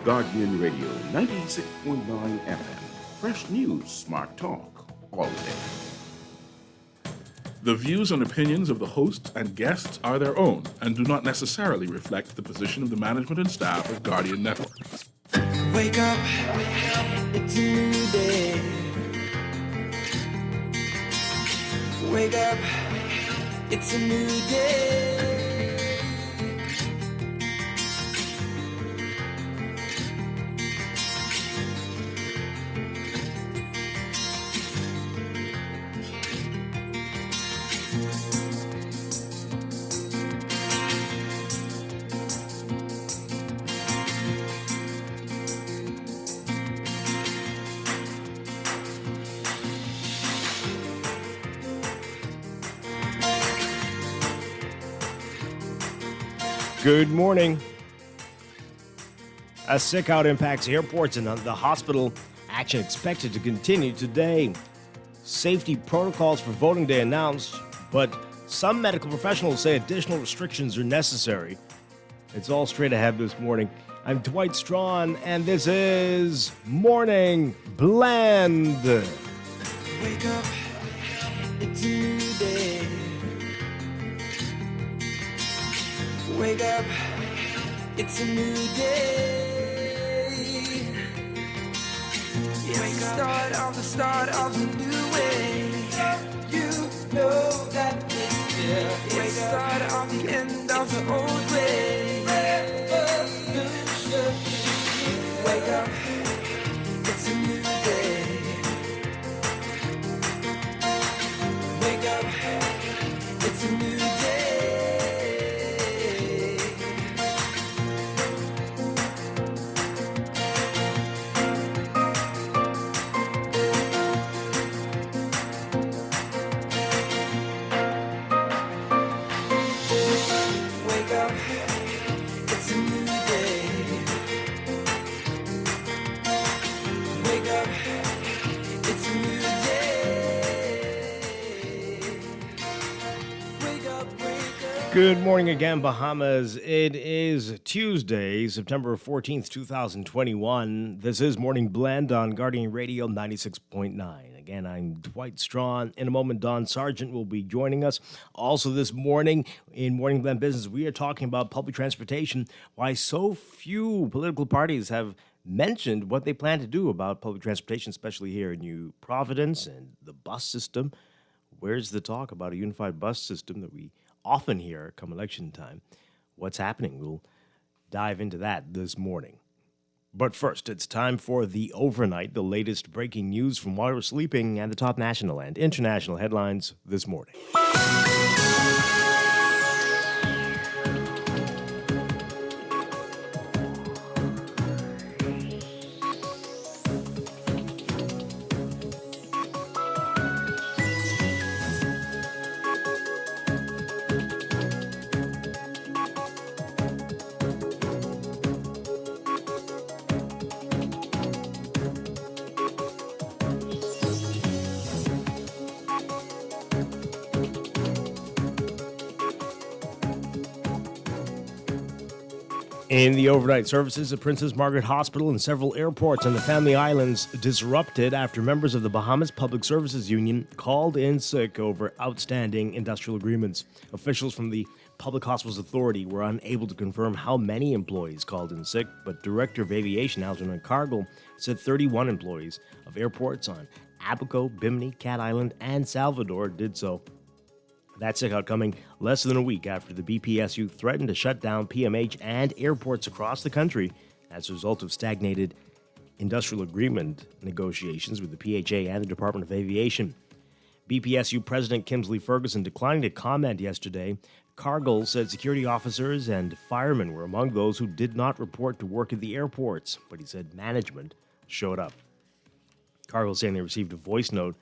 Guardian Radio 96.9 FM. Fresh news, smart talk, all day. The views and opinions of the hosts and guests are their own and do not necessarily reflect the position of the management and staff of Guardian Network. Wake up, it's a new day. Wake up, it's a new day. Good morning. A sick out impacts airports and the hospital. Action expected to continue today. Safety protocols for voting day announced, but some medical professionals say additional restrictions are necessary. It's all straight ahead this morning. I'm Dwight Strachan, and this is Morning Blend. Wake up, it's a new day. Wake up, it's a new day. It's the start of a new way. You know that it's here. It's the start of the end of the old way. Wake up, it's a new day. Wake up, it's a new day. Good morning again, Bahamas. It is Tuesday, September 14th, 2021. This is Morning Blend on Guardian Radio 96.9. Again, I'm Dwight Strachan. In a moment, Don Sargent will be joining us. Also this morning in Morning Blend Business, we are talking about public transportation, why so few political parties have mentioned what they plan to do about public transportation, especially here in New Providence and the bus system. Where's the talk about a unified bus system that we often hear come election time? What's happening? We'll dive into that this morning. But first, it's time for the overnight, the latest breaking news from while we're sleeping, and the top national and international headlines this morning. In the overnight services, the Princess Margaret Hospital and several airports on the Family Islands disrupted after members of the Bahamas Public Services Union called in sick over outstanding industrial agreements. Officials from the Public Hospitals Authority were unable to confirm how many employees called in sick, but Director of Aviation Algernon Cargill said 31 employees of airports on Abaco, Bimini, Cat Island, and Salvador did so. That sick-out coming less than a week after the BPSU threatened to shut down PMH and airports across the country as a result of stagnated industrial agreement negotiations with the PHA and the Department of Aviation. BPSU President Kimsley Ferguson declined to comment yesterday. Cargill said security officers and firemen were among those who did not report to work at the airports, but he said management showed up. Cargill saying they received a voice note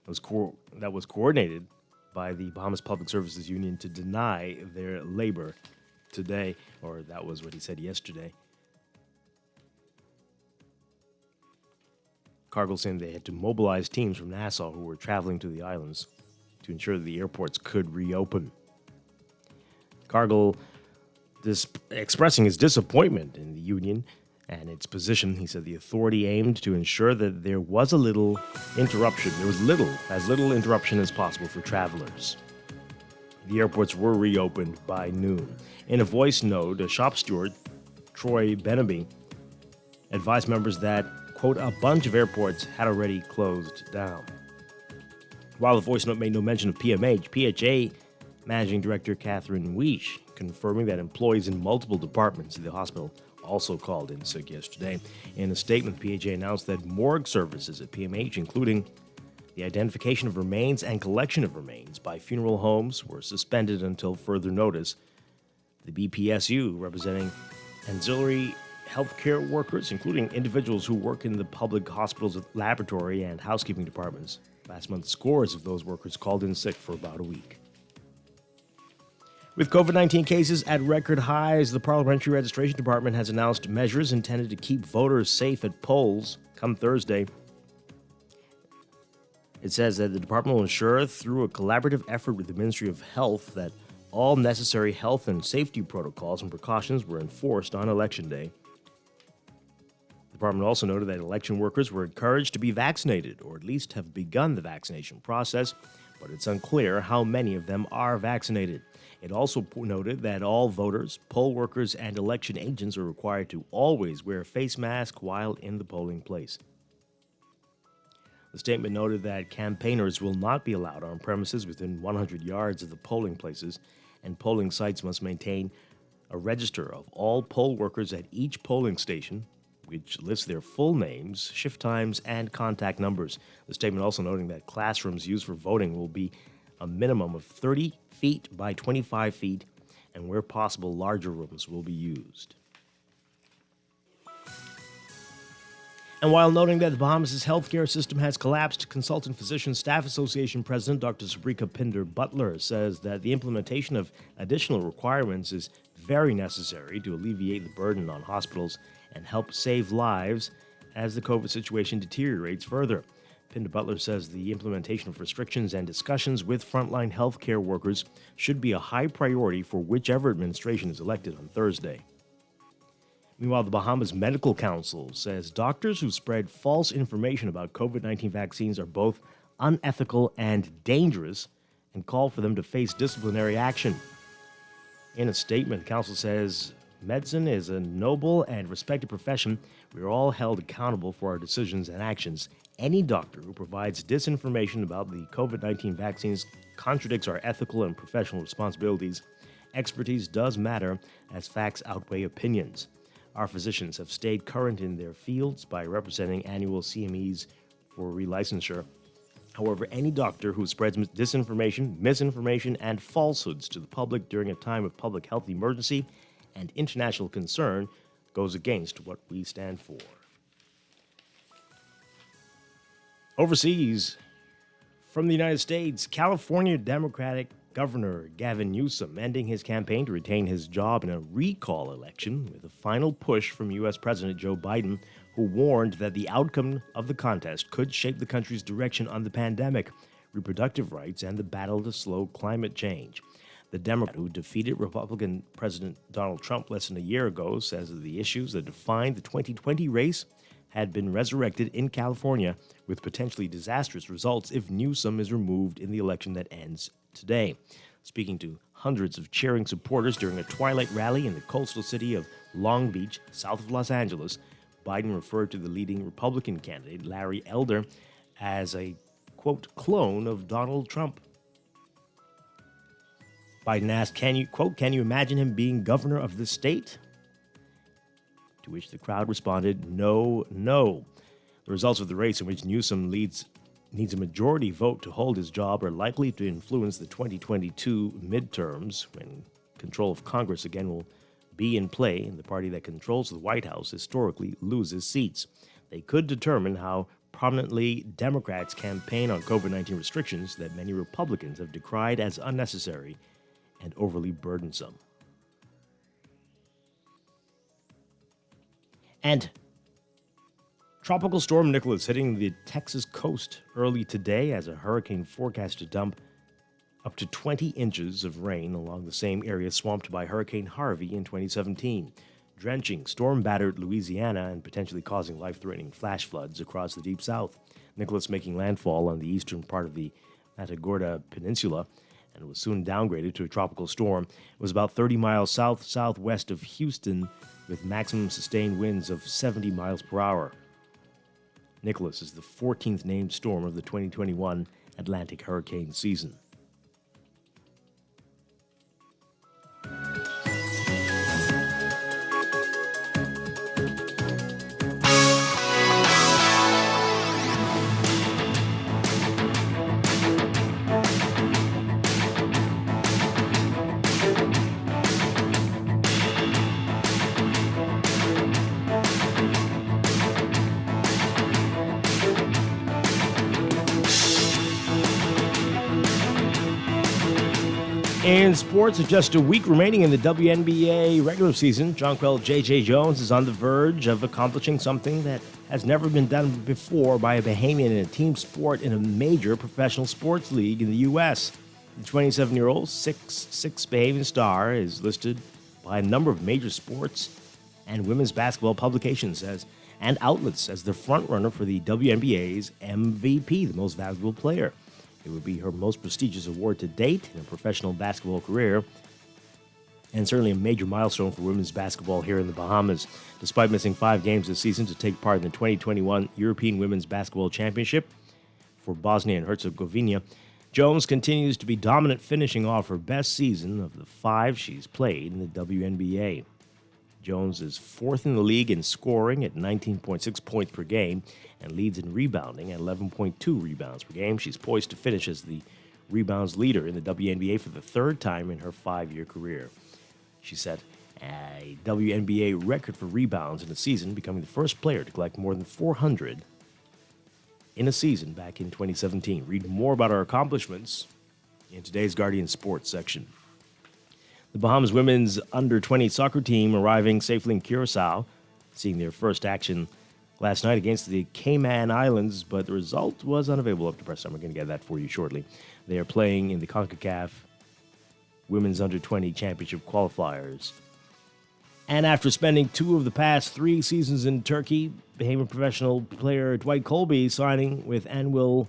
that was coordinated by the Bahamas Public Services Union to deny their labor today, or that was what he said yesterday. Cargill saying they had to mobilize teams from Nassau who were traveling to the islands to ensure that the airports could reopen. Cargill expressing his disappointment in the union and its position. He said the authority aimed to ensure that there was as little interruption as possible for travelers. The airports were reopened by noon. In a voice note, a shop steward, Troy Beneby, advised members that, quote, a bunch of airports had already closed down. While the voice note made no mention of PMH, PHA Managing Director Catherine Weish confirming that employees in multiple departments of the hospital also called in sick yesterday. In a statement, PHA announced that morgue services at PMH, including the identification of remains and collection of remains by funeral homes, were suspended until further notice. The BPSU, representing ancillary healthcare workers, including individuals who work in the public hospitals, laboratory, and housekeeping departments. Last month, scores of those workers called in sick for about a week. With COVID-19 cases at record highs, the Parliamentary Registration Department has announced measures intended to keep voters safe at polls come Thursday. It says that the department will ensure, through a collaborative effort with the Ministry of Health, that all necessary health and safety protocols and precautions were enforced on Election Day. The department also noted that election workers were encouraged to be vaccinated, or at least have begun the vaccination process, but it's unclear how many of them are vaccinated. It also noted that all voters, poll workers, and election agents are required to always wear a face mask while in the polling place. The statement noted that campaigners will not be allowed on premises within 100 yards of the polling places, and polling sites must maintain a register of all poll workers at each polling station, which lists their full names, shift times, and contact numbers. The statement also noting that classrooms used for voting will be a minimum of 30 feet by 25 feet, and where possible, larger rooms will be used. And while noting that the Bahamas' healthcare system has collapsed, Consultant Physician Staff Association President Dr. Sabrika Pinder-Butler says that the implementation of additional requirements is very necessary to alleviate the burden on hospitals and help save lives as the COVID situation deteriorates further. Pinder-Butler says the implementation of restrictions and discussions with frontline healthcare workers should be a high priority for whichever administration is elected on Thursday. Meanwhile, the Bahamas Medical Council says doctors who spread false information about COVID-19 vaccines are both unethical and dangerous and call for them to face disciplinary action. In a statement, the council says, medicine is a noble and respected profession. We are all held accountable for our decisions and actions. Any doctor who provides disinformation about the COVID-19 vaccines contradicts our ethical and professional responsibilities. Expertise does matter as facts outweigh opinions. Our physicians have stayed current in their fields by representing annual CMEs for relicensure. However, any doctor who spreads disinformation, misinformation, and falsehoods to the public during a time of public health emergency and international concern goes against what we stand for. Overseas, from the United States, California Democratic Governor Gavin Newsom ending his campaign to retain his job in a recall election with a final push from U.S. President Joe Biden, who warned that the outcome of the contest could shape the country's direction on the pandemic, reproductive rights, and the battle to slow climate change. The Democrat who defeated Republican President Donald Trump less than a year ago says that the issues that defined the 2020 race had been resurrected in California with potentially disastrous results if Newsom is removed in the election that ends today. Speaking to hundreds of cheering supporters during a twilight rally in the coastal city of Long Beach, south of Los Angeles, Biden referred to the leading Republican candidate, Larry Elder, as a, quote, clone of Donald Trump. Biden asked, can you imagine him being governor of this state? To which the crowd responded, no. The results of the race in which Newsom needs a majority vote to hold his job are likely to influence the 2022 midterms, when control of Congress again will be in play and the party that controls the White House historically loses seats. They could determine how prominently Democrats campaign on COVID-19 restrictions that many Republicans have decried as unnecessary and overly burdensome. And Tropical Storm Nicholas hitting the Texas coast early today as a hurricane forecast to dump up to 20 inches of rain along the same area swamped by Hurricane Harvey in 2017. drenching storm-battered Louisiana and potentially causing life-threatening flash floods across the Deep South. Nicholas making landfall on the eastern part of the Matagorda Peninsula and was soon downgraded to a tropical storm. It was about 30 miles southwest of Houston with maximum sustained winds of 70 miles per hour. Nicholas is the 14th named storm of the 2021 Atlantic hurricane season. In sports, with just a week remaining in the WNBA regular season, Jonquil J.J. Jones is on the verge of accomplishing something that has never been done before by a Bahamian in a team sport in a major professional sports league in the U.S. The 27-year-old 6'6" Bahamian star is listed by a number of major sports and women's basketball publications and outlets as the frontrunner for the WNBA's MVP, the most valuable player. It would be her most prestigious award to date in a professional basketball career, and certainly a major milestone for women's basketball here in the Bahamas. Despite missing 5 games this season to take part in the 2021 European Women's Basketball Championship for Bosnia and Herzegovina, Jones continues to be dominant, finishing off her best season of the 5 she's played in the WNBA. Jones is 4th in the league in scoring at 19.6 points per game and leads in rebounding at 11.2 rebounds per game. She's poised to finish as the rebounds leader in the WNBA for the 3rd time in her 5-year career. She set a WNBA record for rebounds in a season, becoming the first player to collect more than 400 in a season back in 2017. Read more about our accomplishments in today's Guardian Sports section. The Bahamas women's under-20 soccer team arriving safely in Curacao, seeing their first action last night against the Cayman Islands, but the result was unavailable up to press time. We're going to get that for you shortly. They are playing in the CONCACAF Women's Under-20 Championship qualifiers. And after spending 2 of the past 3 seasons in Turkey, Bahamian professional player Dwight Colby signing with Anwil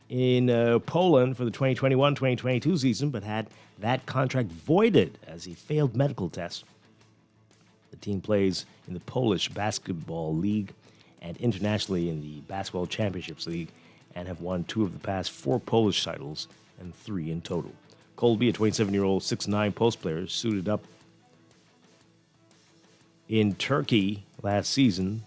in Poland for the 2021-2022 season, but had that contract voided as he failed medical tests. The team plays in the Polish Basketball League and internationally in the Basketball Championships League, and have won 2 of the past 4 Polish titles and 3 in total. Colby, a 27-year-old 6'9" post player, suited up in Turkey last season,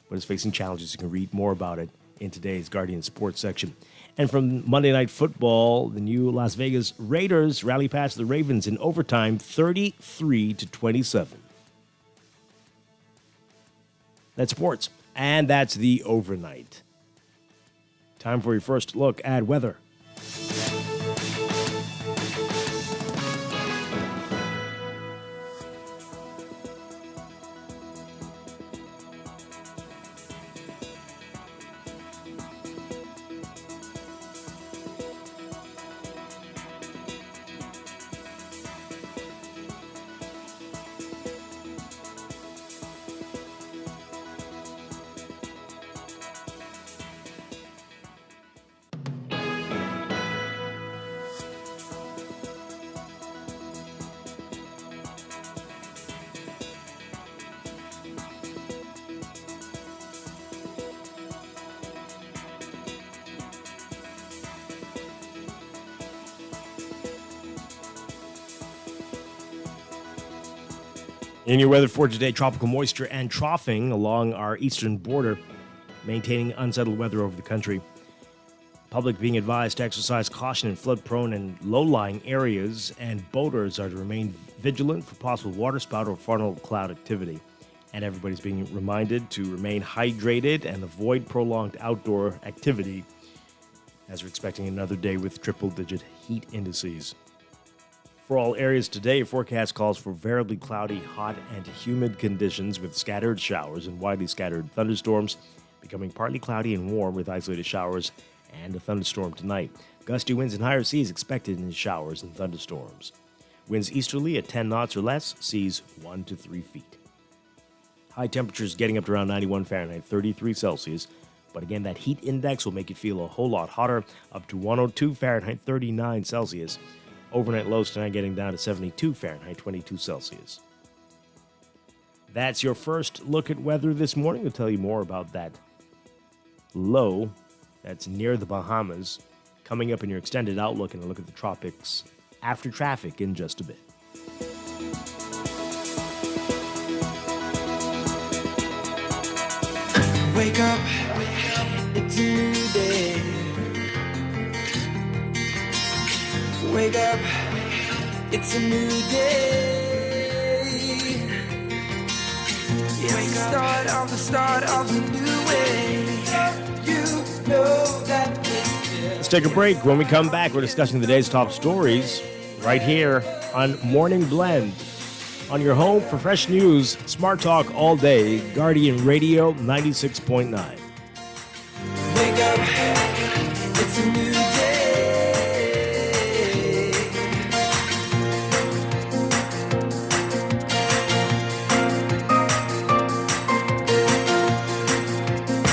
but is facing challenges. You can read more about it in today's Guardian Sports section. And from Monday Night Football, the new Las Vegas Raiders rally past the Ravens in overtime, 33-27. That's sports, and that's the overnight. Time for your first look at weather. In your weather for today, tropical moisture and troughing along our eastern border, maintaining unsettled weather over the country. Public being advised to exercise caution in flood-prone and low-lying areas, and boaters are to remain vigilant for possible waterspout or funnel cloud activity. And everybody's being reminded to remain hydrated and avoid prolonged outdoor activity, as we're expecting another day with triple-digit heat indices. For all areas today, your forecast calls for variably cloudy, hot, and humid conditions with scattered showers and widely scattered thunderstorms, becoming partly cloudy and warm with isolated showers and a thunderstorm tonight. Gusty winds and higher seas expected in showers and thunderstorms. Winds easterly at 10 knots or less, seas 1 to 3 feet. High temperatures getting up to around 91 Fahrenheit, 33 Celsius. But again, that heat index will make it feel a whole lot hotter, up to 102 Fahrenheit, 39 Celsius. Overnight lows tonight getting down to 72 Fahrenheit, 22 Celsius. That's your first look at weather this morning. We'll tell you more about that low that's near the Bahamas coming up in your extended outlook and a look at the tropics after traffic in just a bit. Wake up, it's a new day. Wake up, it's a new day. It's the start of a new way. You know that Let's take a break. When we come back, we're discussing the day's top stories right here on Morning Blend. On your home for fresh news, Smart Talk all day, Guardian Radio 96.9. Wake up, it's a new day.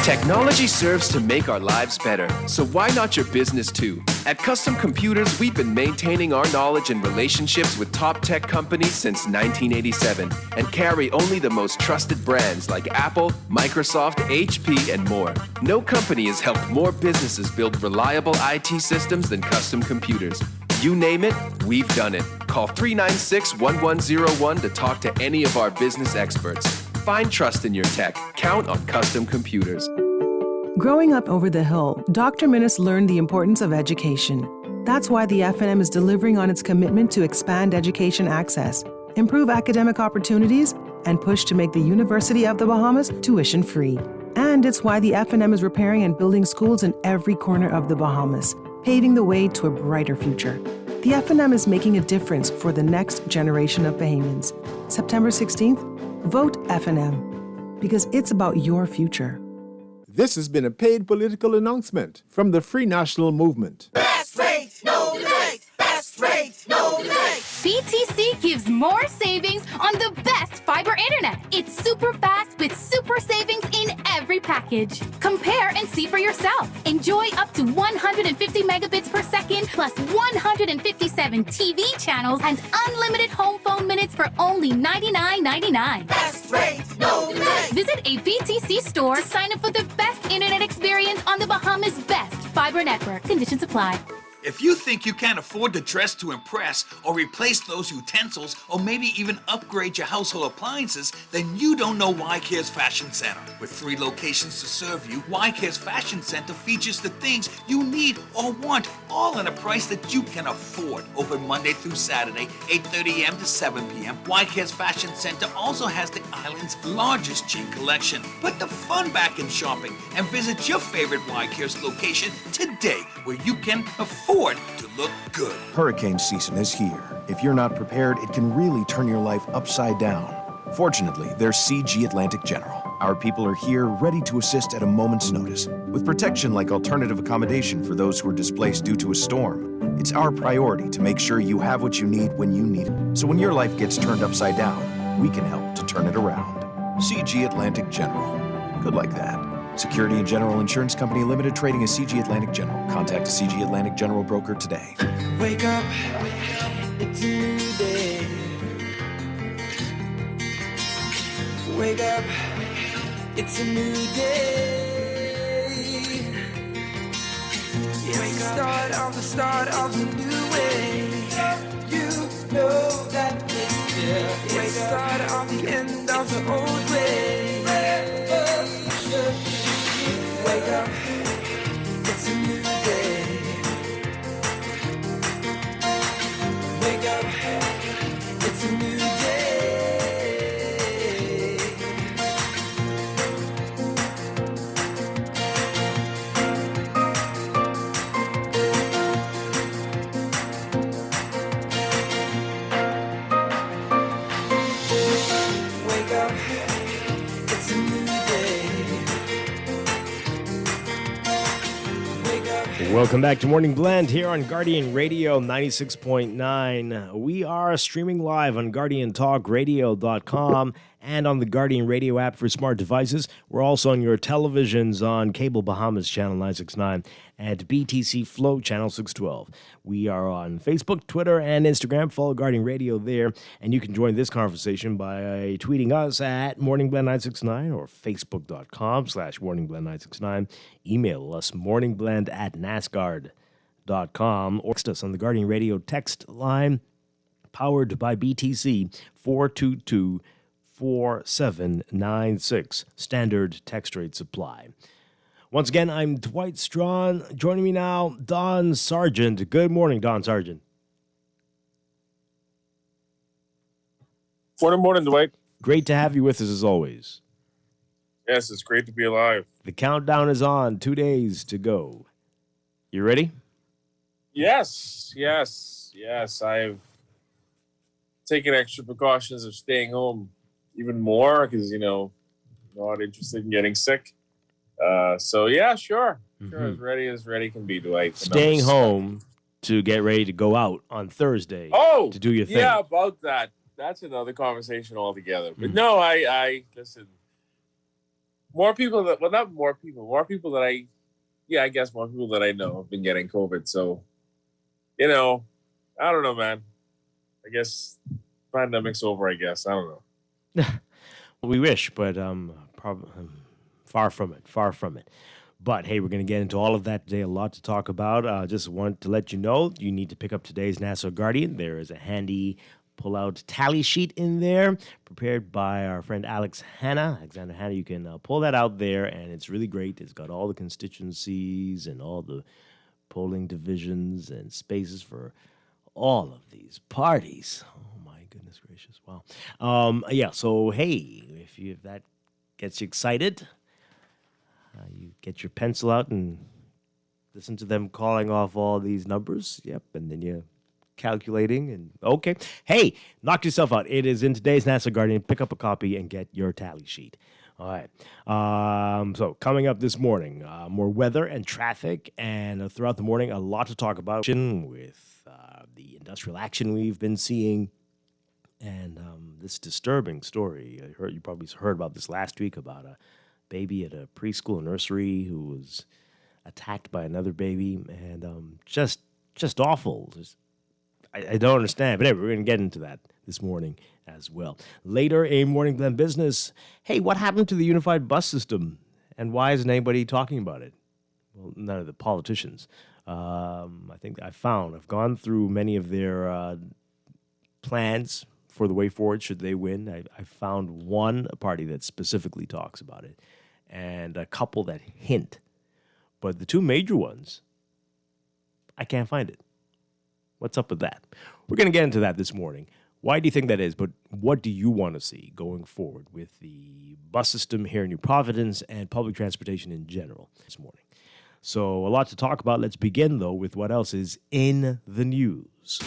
Technology serves to make our lives better, so why not your business too? At Custom Computers, we've been maintaining our knowledge and relationships with top tech companies since 1987 and carry only the most trusted brands like Apple, Microsoft, HP, and more. No company has helped more businesses build reliable IT systems than Custom Computers. You name it, we've done it. Call 396-1101 to talk to any of our business experts. Find trust in your tech. Count on Custom Computers. Growing up over the hill, Dr. Minnis learned the importance of education. That's why the FNM is delivering on its commitment to expand education access, improve academic opportunities, and push to make the University of the Bahamas tuition-free. And it's why the FNM is repairing and building schools in every corner of the Bahamas, paving the way to a brighter future. The FNM is making a difference for the next generation of Bahamians. September 16th, vote FNM, because it's about your future. This has been a paid political announcement from the Free National Movement. Best rate, no delay. Best rate, no delay. BTC gives more savings on the best fiber internet. It's super fast with super savings in every package. Compare and see for yourself. Enjoy up to 150 megabits per second plus 157 TV channels and unlimited home phone minutes for only $99.99. Best rate, no delay. Visit a BTC store to sign up for the best internet experience on the Bahamas' best fiber network. Conditions apply. If you think you can't afford to dress to impress or replace those utensils or maybe even upgrade your household appliances, then you don't know Y-Care's Fashion Center. With 3 locations to serve you, Y-Care's Fashion Center features the things you need or want, all at a price that you can afford. Open Monday through Saturday, 8:30 a.m. to 7 p.m. Y-Care's Fashion Center also has the island's largest jean collection. Put the fun back in shopping and visit your favorite Y-Care's location today, where you can afford to look good. Hurricane season is here. If you're not prepared, it can really turn your life upside down. Fortunately, there's CG Atlantic General. Our people are here ready to assist at a moment's notice, with protection like alternative accommodation for those who are displaced due to a storm. It's our priority to make sure you have what you need when you need it. So when your life gets turned upside down, we can help to turn it around. CG Atlantic General. Good like that. Security and General Insurance Company Limited, trading as CG Atlantic General. Contact a CG Atlantic General broker today. Wake up, it's a new day. Wake up, it's a new day. It's the start of a new way. You know that it's here. It's the start of the end of the old way. Wake up, it's a new day. Wake up, it's a new day. Wake up, it's a new day. Welcome back to Morning Blend here on Guardian Radio 96.9. We are streaming live on GuardianTalkRadio.com and on the Guardian Radio app for smart devices. We're also on your televisions on Cable Bahamas Channel 969 and BTC Flow Channel 612. We are on Facebook, Twitter, and Instagram. Follow Guardian Radio there, and you can join this conversation by tweeting us at MorningBlend969 or Facebook.com/MorningBlend969. Email us morningblend@nascard.com or text us on the Guardian Radio text line, powered by BTC 422-4796. Standard text rate supply. Once again, I'm Dwight Strachan. Joining me now, Don Sargent. Good morning, Don Sargent. Morning, Dwight. Great to have you with us as always. Yes, it's great to be alive. The countdown is on. 2 days to go. You ready? Yes. I've taken extra precautions of staying home even more because, not interested in getting sick. So, yeah, sure. Sure, as ready can be, Dwight. Staying home to get ready to go out on Thursday to do your thing. Yeah, about that. That's another conversation altogether. But no, I listen. More people that I guess more people that I know have been getting COVID. So, I don't know, man. I guess pandemic's over, I guess. I don't know. We wish, but far from it. But hey, we're going to get into all of that today. A lot to talk about. Just want to let you know, you need to pick up today's Nassau Guardian. There is a handy pull-out tally sheet in there, prepared by our friend Alexander Hanna. You can pull that out there, and it's really great. It's got all the constituencies and all the polling divisions and spaces for all of these parties. Oh, my goodness gracious. Wow. So, hey, if that gets you excited, you get your pencil out and listen to them calling off all these numbers. Yep, and then you calculating and okay. Hey, knock yourself out. It is in today's Nassau Guardian. Pick up a copy and get your tally sheet. All right. So coming up this morning, more weather and traffic, and throughout the morning, a lot to talk about with the industrial action we've been seeing, and this disturbing story. You probably heard about this last week about a baby at a preschool nursery who was attacked by another baby, and just awful. I don't understand, but anyway, we're going to get into that this morning as well. Later, a Morning Blend business. Hey, what happened to the unified bus system, and why isn't anybody talking about it? Well, none of the politicians. I've gone through many of their plans for the way forward should they win. I found one party that specifically talks about it, and a couple that hint. But the two major ones, I can't find it. What's up with that? We're going to get into that this morning. Why do you think that is? But what do you want to see going forward with the bus system here in New Providence and public transportation in general this morning? So a lot to talk about. Let's begin, though, with what else is in the news.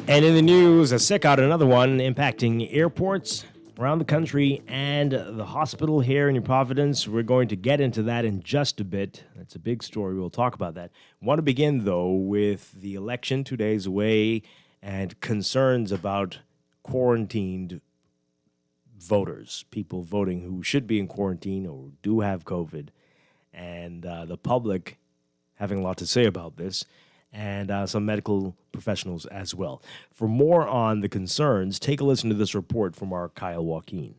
And in the news, a sick out, another one impacting airports around the country and the hospital here in New Providence. We're going to get into that in just a bit. That's a big story. We'll talk about that. I want to begin, though, with the election 2 days away and concerns about quarantined voters, people voting who should be in quarantine or do have COVID, and the public having a lot to say about this, and some medical professionals as well. For more on the concerns, take a listen to this report from our Kyle Joaquin.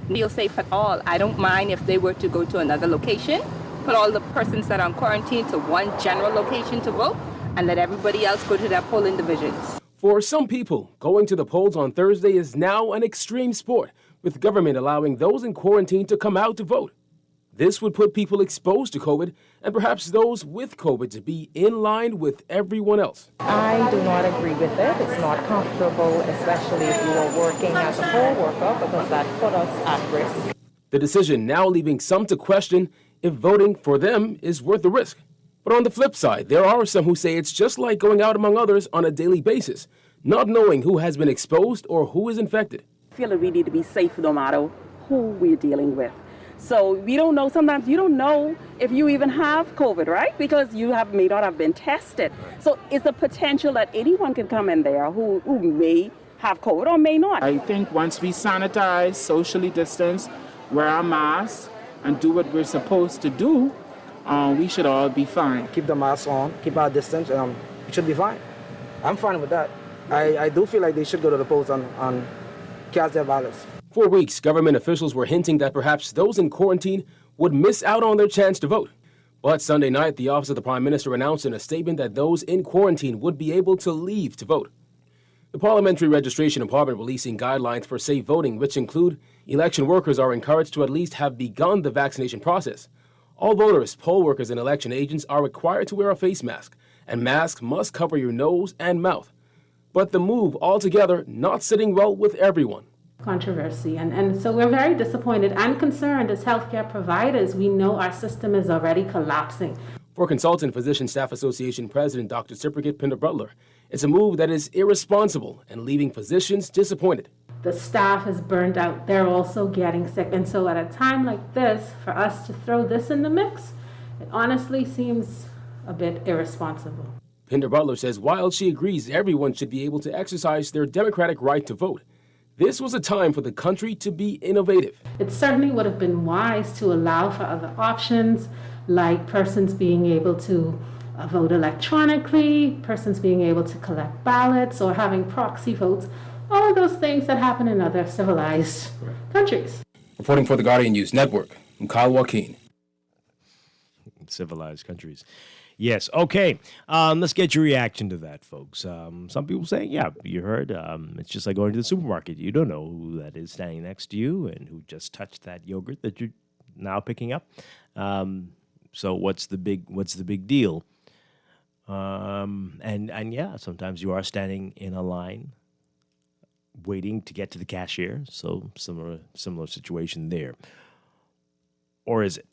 Feel safe at all. I don't mind if they were to go to another location, put all the persons that are on quarantine to one general location to vote, and let everybody else go to their polling divisions. For some people, going to the polls on Thursday is now an extreme sport, with government allowing those in quarantine to come out to vote. This would put people exposed to COVID and perhaps those with COVID to be in line with everyone else. I do not agree with it. It's not comfortable, especially if you are working as a poll worker, because that put us at risk. The decision now leaving some to question, if voting for them is worth the risk. But on the flip side, there are some who say it's just like going out among others on a daily basis, not knowing who has been exposed or who is infected. I feel that we need to be safe no matter who we're dealing with. So we don't know, sometimes you don't know if you even have COVID, right? Because you may not have been tested. So it's a potential that anyone can come in there who may have COVID or may not. I think once we sanitize, socially distance, wear our masks, and do what we're supposed to do, we should all be fine. Keep the mask on, keep our distance, we should be fine. I'm fine with that. I do feel like they should go to the polls and cast their ballots. For weeks, government officials were hinting that perhaps those in quarantine would miss out on their chance to vote. But Sunday night, the Office of the Prime Minister announced in a statement that those in quarantine would be able to leave to vote. The Parliamentary Registration Department releasing guidelines for safe voting, which include election workers are encouraged to at least have begun the vaccination process. All voters, poll workers, and election agents are required to wear a face mask, and masks must cover your nose and mouth. But the move altogether not sitting well with everyone. Controversy. And so we're very disappointed and concerned as healthcare providers. We know our system is already collapsing. For Consultant Physician Staff Association President Dr. Siprikit Pinder-Butler, it's a move that is irresponsible and leaving physicians disappointed. The staff is burned out. They're also getting sick. And so at a time like this, for us to throw this in the mix, it honestly seems a bit irresponsible. Pinder-Butler says while she agrees everyone should be able to exercise their democratic right to vote, this was a time for the country to be innovative. It certainly would have been wise to allow for other options, like persons being able to vote electronically, persons being able to collect ballots, or having proxy votes, all of those things that happen in other civilized countries. Reporting for the Guardian News Network, I'm Kyle Joaquin. Civilized countries. Yes. Okay. Let's get your reaction to that, folks. Some people saying, yeah, you heard. It's just like going to the supermarket. You don't know who that is standing next to you and who just touched that yogurt that you're now picking up. So what's the big deal? And yeah, sometimes you are standing in a line waiting to get to the cashier. So similar situation there. Or is it?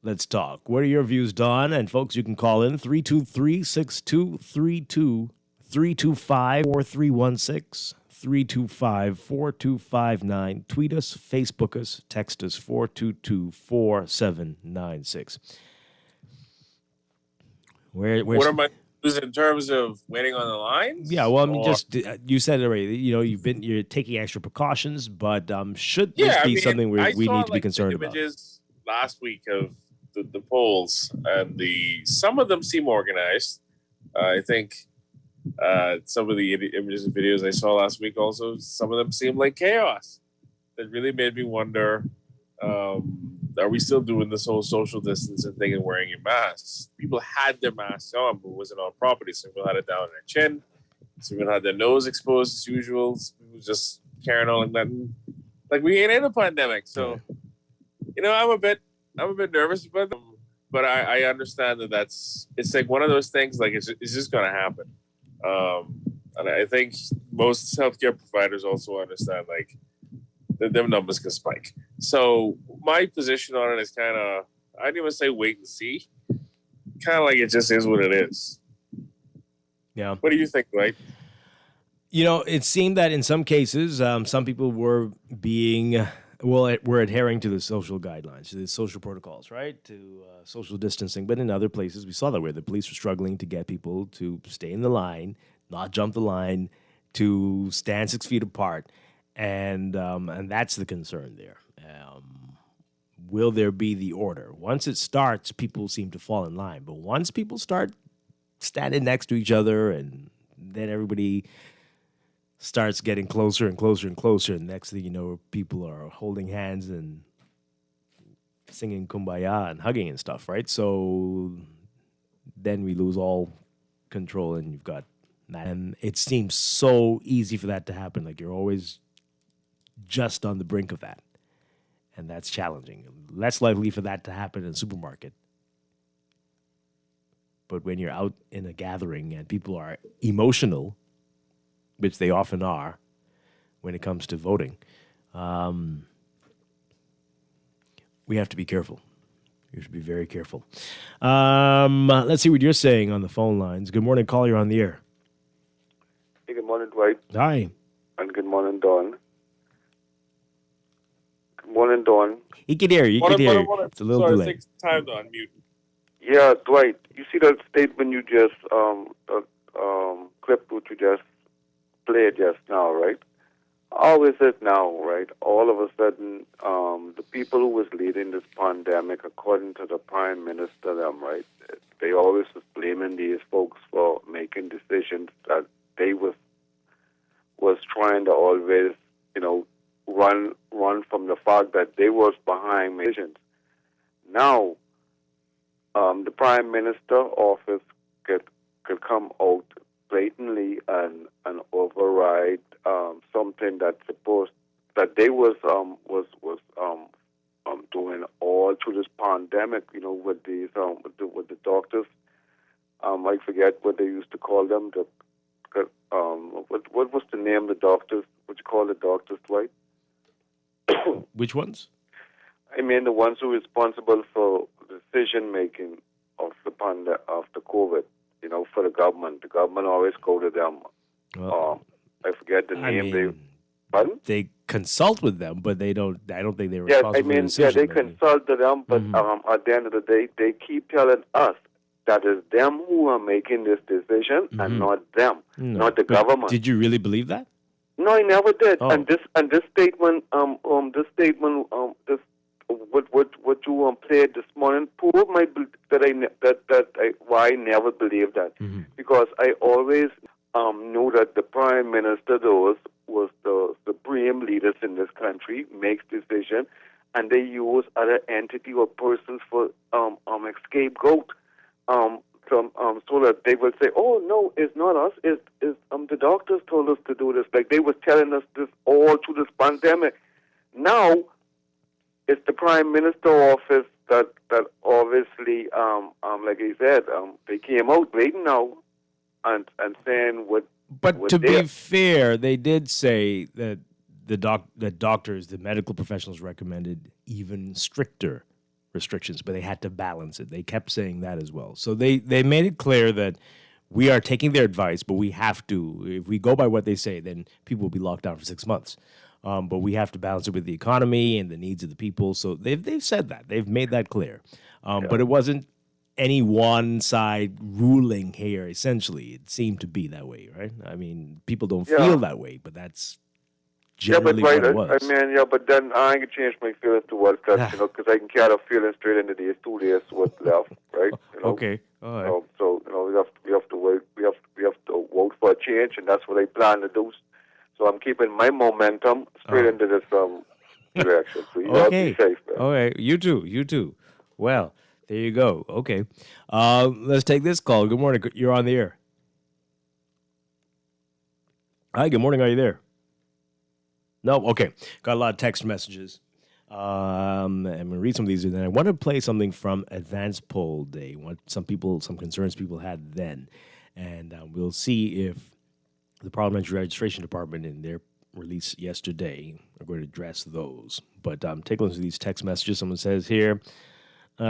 Let's talk. What are your views, Don? And folks, you can call in 323-6232, 325-4316, 325-4259. Tweet us, Facebook us, text us 422-4796. What are my views in terms of waiting on the lines? Yeah, well, I mean, you said it already. You know, you're taking extra precautions, but should this be something we need to be concerned about? Images last week of the polls, and some of them seem organized. I think some of the images and videos I saw last week also, some of them seem like chaos. That really made me wonder, are we still doing this whole social distancing thing and wearing your masks? People had their masks on, but it wasn't on property. Some people had it down their chin. Some people had their nose exposed as usual. Some people just carrying on like nothing. Like we ain't in a pandemic. So, you know, I'm a bit nervous about them, but I understand that it's like one of those things, like it's just going to happen. And I think most healthcare providers also understand, like, that them numbers can spike. So my position on it is kind of, I didn't even say wait and see. Kind of like it just is what it is. Yeah. What do you think, Dwight? You know, it seemed that in some cases, some people were we're adhering to the social guidelines, to the social protocols, right? To social distancing. But in other places, we saw that where the police were struggling to get people to stay in the line, not jump the line, to stand 6 feet apart. And that's the concern there. Will there be the order? Once it starts, people seem to fall in line. But once people start standing next to each other and then everybody starts getting closer and closer and closer, and next thing you know, people are holding hands and singing Kumbaya and hugging and stuff, right? So then we lose all control, and you've got that. And it seems so easy for that to happen. Like you're always just on the brink of that. And that's challenging. Less likely for that to happen in a supermarket. But when you're out in a gathering and people are emotional, which they often are when it comes to voting, we have to be careful. You should be very careful. Let's see what you're saying on the phone lines. Good morning, caller. You're on the air. Hey, good morning, Dwight. Hi. And good morning, Dawn. Good morning, Dawn. He can hear you. He can hear you. It's a little delay. It takes time to unmute. Yeah, Dwight, you see that statement you just, clip which you just played just now, right? How is it now, right? All of a sudden, the people who was leading this pandemic, according to the Prime Minister, right, they always was blaming these folks for making decisions that they was trying to always, run from the fact that they was behind decisions. Now, the Prime Minister office could come out blatantly and override something that they was doing all through this pandemic. With these with the doctors. I forget what they used to call them. What was the name of the doctors? What you call the doctors, Dwight? Which ones? I mean the ones who are responsible for decision making of the COVID. For the government. The government always go to them. Well, I forget the name. Pardon? They consult with them, but they don't. I don't think they're Yeah, responsible for the decision they making. consult to them, but at the end of the day, they keep telling us that it's them who are making this decision and not them, not the government. Did you really believe that? No, I never did. Oh. And this statement, what you played this morning proved why I never believed that, because I always knew that the Prime Minister was the supreme leaders in this country, makes decisions, and they use other entity or persons for scapegoat. So that they will say, "Oh no, it's not us. It's the doctors told us to do this." Like they was telling us this all through this pandemic. Now it's the Prime Minister office that obviously, like he said, they came out waiting now and saying what. But to be fair, they did say that the doctors, the medical professionals recommended even stricter restrictions, but they had to balance it. They kept saying that as well. So they made it clear that we are taking their advice, but we have to, if we go by what they say, then people will be locked down for 6 months. But we have to balance it with the economy and the needs of the people. So they've said that. They've made that clear. But it wasn't any one side ruling here, essentially. It seemed to be that way, right? I mean, people don't feel that way, but that's generally what it was. But then I ain't gonna change my feelings towards that, because I can carry a feeling straight into these 2 days what's left, right? Okay, all right. So we have to wait. We have to vote for a change, and that's what I plan to do. So I'm keeping my momentum straight into this direction. So you gotta be safe, man. Okay, you too. Well, there you go. Okay, let's take this call. Good morning. You're on the air. Hi. Good morning. Are you there? No. Okay. Got a lot of text messages. I'm going to read some of these, and then I want to play something from Advanced Poll Day. Some concerns people had then, and we'll see if the Parliamentary Registration Department in their release yesterday are going to address those. But take a look at these text messages. Someone says here, this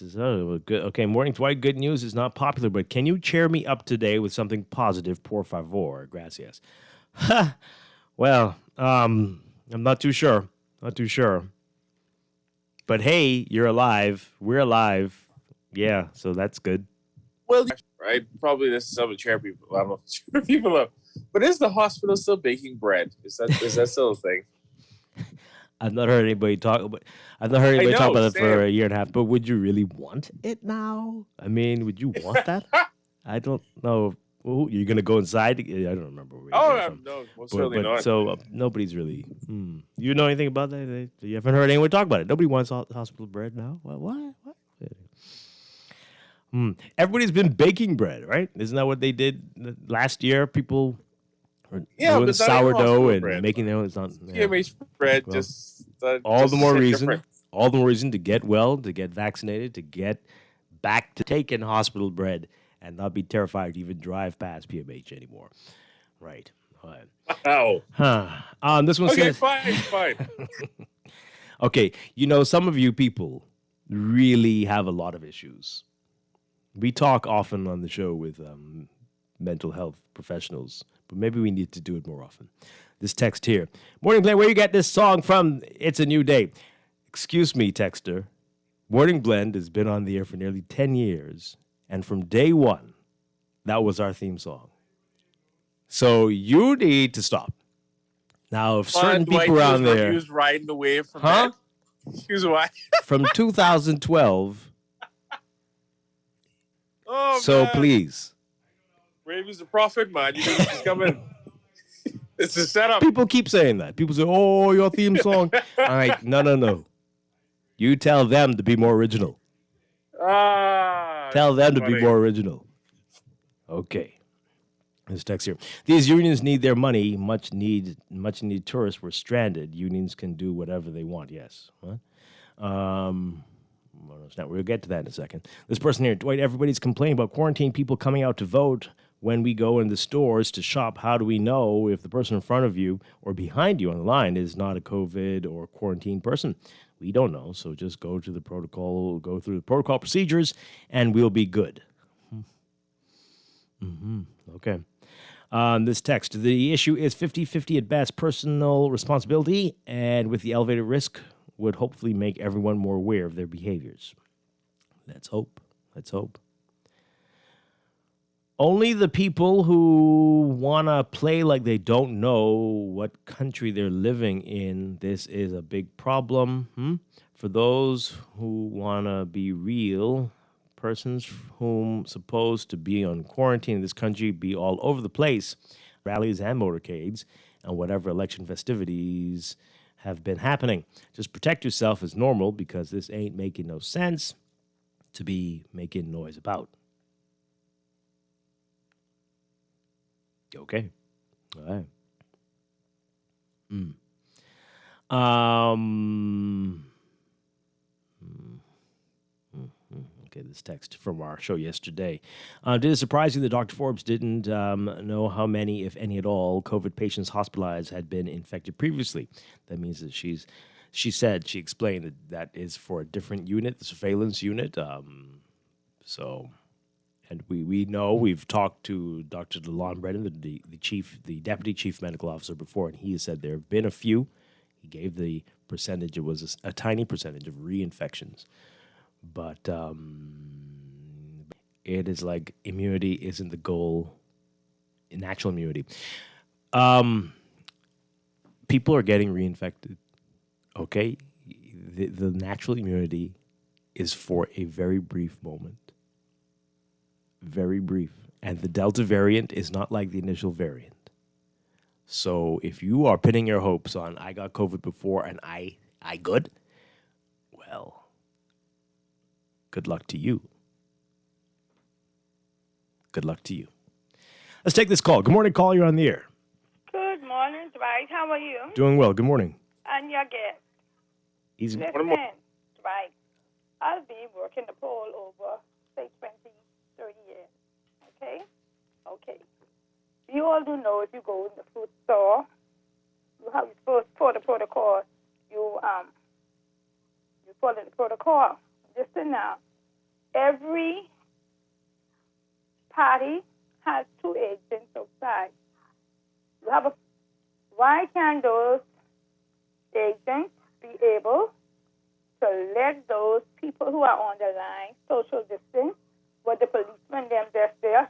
is good. Okay, morning, Dwight. Good news is not popular, but can you cheer me up today with something positive? Por favor. Gracias. Well, I'm not too sure. But hey, you're alive. We're alive. Yeah, so that's good. Well, right? Probably this is something to cheer people. I don't know, cheer people up. But is the hospital still baking bread? Is that still a thing? I've not heard anybody talk about. talk about it for a year and a half. But would you really want it now? I mean, would you want that? I don't know. Well, you're gonna go inside? I don't remember. Where No, certainly not. So nobody's really. You know anything about that? You haven't heard anyone talk about it. Nobody wants hospital bread now. What? Everybody's been baking bread, right? Isn't that what they did last year? People were doing sourdough and bread. Making their own. It's not PMH bread. Well, just all the more reason. Different. All the more reason to get well, to get vaccinated, to get back to taking hospital bread, and not be terrified to even drive past PMH anymore. Right. Wow. This one says. Fine. Okay, some of you people really have a lot of issues. We talk often on the show with mental health professionals, but maybe we need to do it more often. This text here. Morning Blend, where you get this song from? It's a new day. Excuse me, texter. Morning Blend has been on the air for nearly 10 years, and from day one, that was our theme song. So you need to stop. Now, if certain people around there... He was riding the wave from that. He was what? From 2012. Oh, so man. Please. Ravy's the prophet, man. You know he's coming. It's a setup. People keep saying that. People say, oh, your theme song. I'm like, no. You tell them to be more original. Tell them to be more original. Okay. This text here. These unions need their money. Much needed tourists were stranded. Unions can do whatever they want. Yes. What? We'll get to that in a second. This person here, Dwight, everybody's complaining about quarantine people coming out to vote. When we go in the stores to shop, how do we know if the person in front of you or behind you on the line is not a COVID or quarantine person? We don't know, so just go through the protocol procedures, and we'll be good. Okay. This text, the issue is 50-50 at best, personal responsibility, and with the elevated risk, would hopefully make everyone more aware of their behaviors. Let's hope. Only the people who want to play like they don't know what country they're living in, this is a big problem. For those who want to be real, persons whom supposed to be on quarantine in this country be all over the place, rallies and motorcades, and whatever election festivities have been happening. Just protect yourself as normal, because this ain't making no sense to be making noise about. Okay. All right. Okay, this text from our show yesterday. Did it surprise you that Dr. Forbes didn't know how many, if any at all, COVID patients hospitalized had been infected previously? That means that she explained that is for a different unit, the surveillance unit. And we know, we've talked to Dr. DeLon Brennan, the deputy chief medical officer before, and he has said there have been a few. He gave the percentage, it was a tiny percentage of reinfections. But it is like immunity isn't the goal, natural immunity. People are getting reinfected, okay? The natural immunity is for a very brief moment. Very brief. And the Delta variant is not like the initial variant. So if you are pinning your hopes on, I got COVID before and I good, well, good luck to you. Good luck to you. Let's take this call. Good morning, call. You're on the air. Good morning, Dwight. How are you? Doing well. Good morning. And your guest. Easy. Listen, Dwight, I've been working the poll over, say, 20, 30 years. Okay. You all do know if you go in the food store, you have to follow the protocol. You follow the protocol. Listen now. Every party has 2 agents outside. Why can't those agents be able to let those people who are on the line social distance, with the policemen them just there,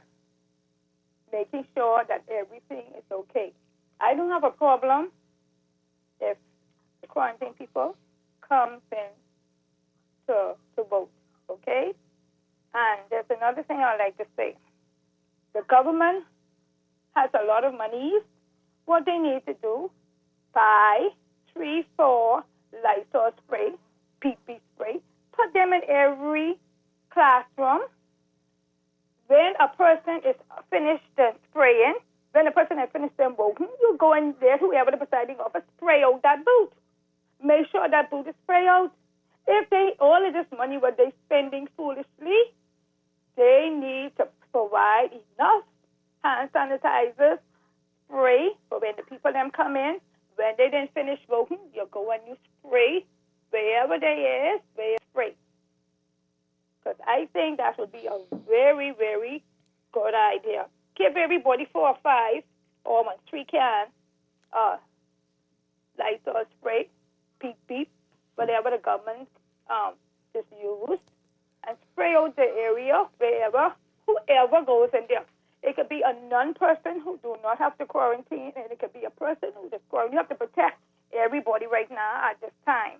making sure that everything is okay? I don't have a problem if the quarantine people comes in to vote, okay? And there's another thing I'd like to say. The government has a lot of money. What they need to do, buy 3-4 Lysol spray, PP spray, put them in every classroom. When a person is finished spraying, when a person has finished them voting, you go in there, whoever the presiding officer, spray out that booth. Make sure that booth is sprayed out. If all of this money what they're spending foolishly, they need to provide enough hand sanitizers, spray, for when the people them come in. When they didn't finish voting, you go and you spray wherever there is spray. Because I think that would be a very, very good idea. Give everybody 4 or 5 or 3 cans Lysol spray, beep, beep, whatever the government just used, and spray out the area wherever, whoever goes in there. It could be a non-person who do not have to quarantine, and it could be a person who just quarantine. You have to protect everybody right now at this time.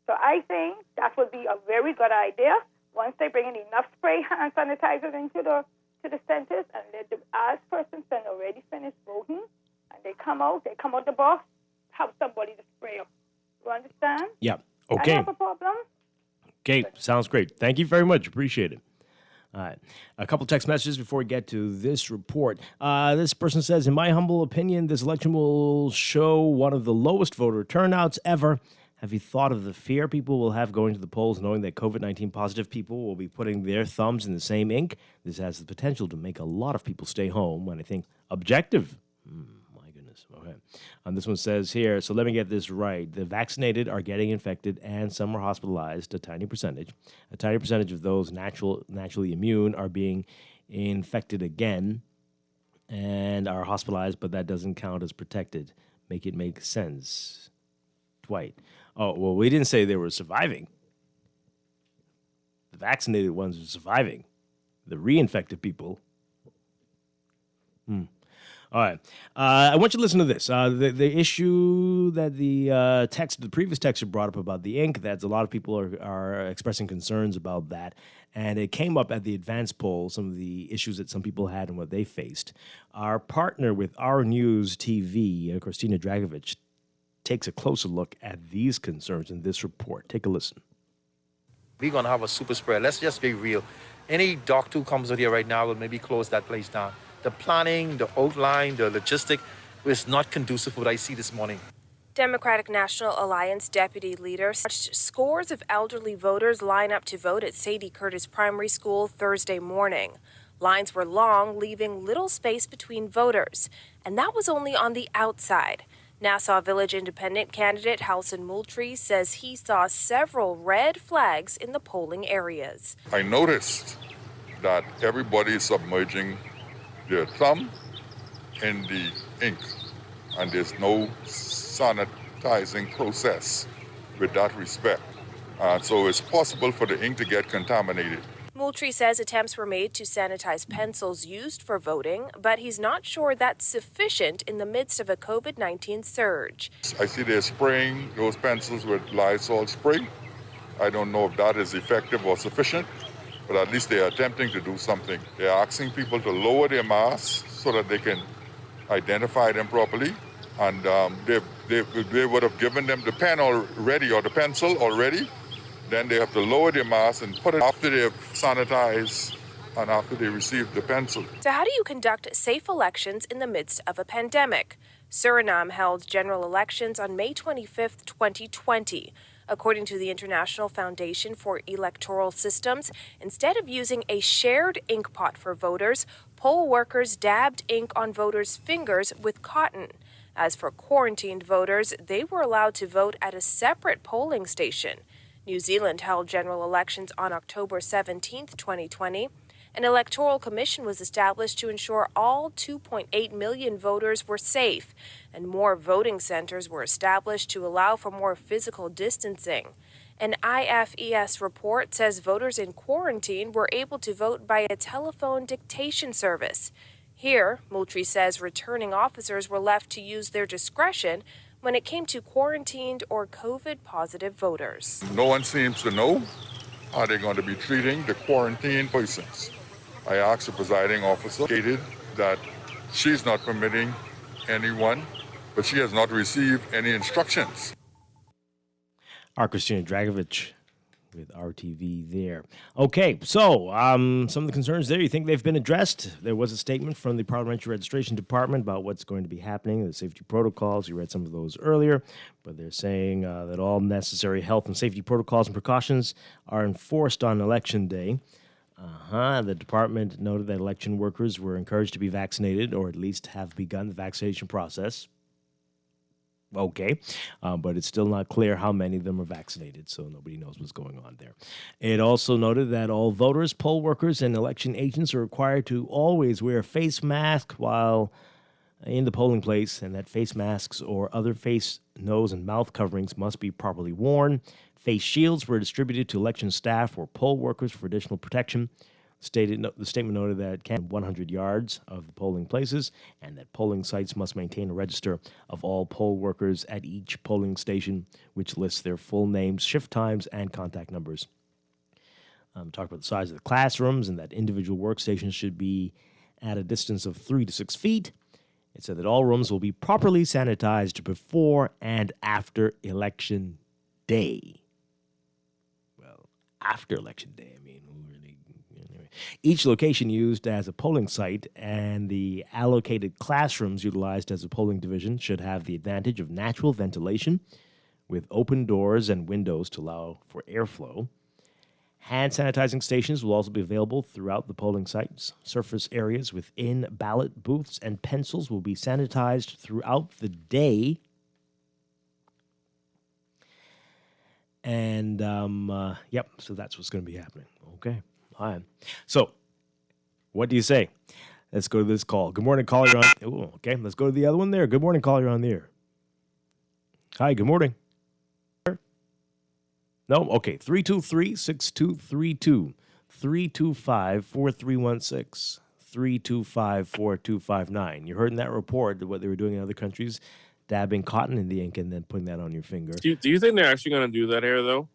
So I think that would be a very good idea. Once they bring in enough spray hand sanitizers into the centers, and let the as persons then already finished voting, and they come out the box, have somebody to spray them. You understand? Yeah. I Okay. have a problem. Okay. Sounds great. Thank you very much. Appreciate it. All right. A couple text messages before we get to this report. This person says, in my humble opinion, this election will show one of the lowest voter turnouts ever. Have you thought of the fear people will have going to the polls knowing that COVID-19 positive people will be putting their thumbs in the same ink? This has the potential to make a lot of people stay home when I think objective. My goodness. Okay. This one says here, so let me get this right. The vaccinated are getting infected and some are hospitalized, a tiny percentage. A tiny percentage of those naturally immune are being infected again and are hospitalized, but that doesn't count as protected. Make it make sense. Dwight. Oh, well, we didn't say they were surviving. The vaccinated ones are surviving. The reinfected people. All right. I want you to listen to this. The issue that the previous texter brought up about the ink, that's a lot of people are expressing concerns about that. And it came up at the advanced poll, some of the issues that some people had and what they faced. Our partner with Our News TV, Christina Dragovich, takes a closer look at these concerns in this report. Take a listen. We're going to have a super spread. Let's just be real. Any doctor who comes out here right now will maybe close that place down. The planning, the outline, the logistic is not conducive to what I see this morning. Democratic National Alliance deputy leader watched scores of elderly voters line up to vote at Sadie Curtis Primary School Thursday morning. Lines were long, leaving little space between voters, and that was only on the outside. Nassau Village Independent candidate Halson Moultrie says he saw several red flags in the polling areas. I noticed that everybody is submerging their thumb in the ink, and there's no sanitizing process with that respect. So it's possible for the ink to get contaminated. Moultrie says attempts were made to sanitize pencils used for voting, but he's not sure that's sufficient in the midst of a COVID-19 surge. I see they're spraying those pencils with Lysol spray. I don't know if that is effective or sufficient, but at least they're attempting to do something. They're asking people to lower their masks so that they can identify them properly. And they would have given them the pen already or the pencil already. Then they have to lower their mask and put it after they've sanitized and after they receive the pencil. So how do you conduct safe elections in the midst of a pandemic? Suriname held general elections on May 25th, 2020. According to the International Foundation for Electoral Systems, instead of using a shared ink pot for voters, poll workers dabbed ink on voters' fingers with cotton. As for quarantined voters, they were allowed to vote at a separate polling station. New Zealand held general elections on October 17, 2020. An electoral commission was established to ensure all 2.8 million voters were safe, and more voting centers were established to allow for more physical distancing. An IFES report says voters in quarantine were able to vote by a telephone dictation service. Here, Moultrie says returning officers were left to use their discretion when it came to quarantined or COVID-positive voters. No one seems to know how they're going to be treating the quarantined persons. I asked the presiding officer, stated that she's not permitting anyone, but she has not received any instructions. Our Christina Dragovich with RTV there. Okay, so some of the concerns there, you think they've been addressed? There was a statement from the Parliamentary Registration Department about what's going to be happening, the safety protocols. You read some of those earlier, but they're saying that all necessary health and safety protocols and precautions are enforced on Election Day. The department noted that election workers were encouraged to be vaccinated or at least have begun the vaccination process. Okay, but it's still not clear how many of them are vaccinated, so nobody knows what's going on there. It also noted that all voters, poll workers, and election agents are required to always wear a face mask while in the polling place, and that face masks or other face, nose, and mouth coverings must be properly worn. Face shields were distributed to election staff or poll workers for additional protection. The statement noted that 100 yards of the polling places and that polling sites must maintain a register of all poll workers at each polling station, which lists their full names, shift times, and contact numbers. Talk about the size of the classrooms and that individual workstations should be at a distance of 3 to 6 feet. It said that all rooms will be properly sanitized before and after Election Day. Well, after Election Day, I mean, really. Anyway. Each location used as a polling site and the allocated classrooms utilized as a polling division should have the advantage of natural ventilation with open doors and windows to allow for airflow. Hand sanitizing stations will also be available throughout the polling sites. Surface areas within ballot booths and pencils will be sanitized throughout the day. And, so that's what's going to be happening. Okay. All right. So, what do you say? Let's go to this call. Good morning, caller. You're on. Ooh, okay, let's go to the other one there. Good morning, caller. You're on the air. Hi, good morning. No? Okay. 323-6232. 325-4316. 325-4259. You heard in that report what they were doing in other countries, dabbing cotton in the ink and then putting that on your finger. Do you think they're actually going to do that here, though?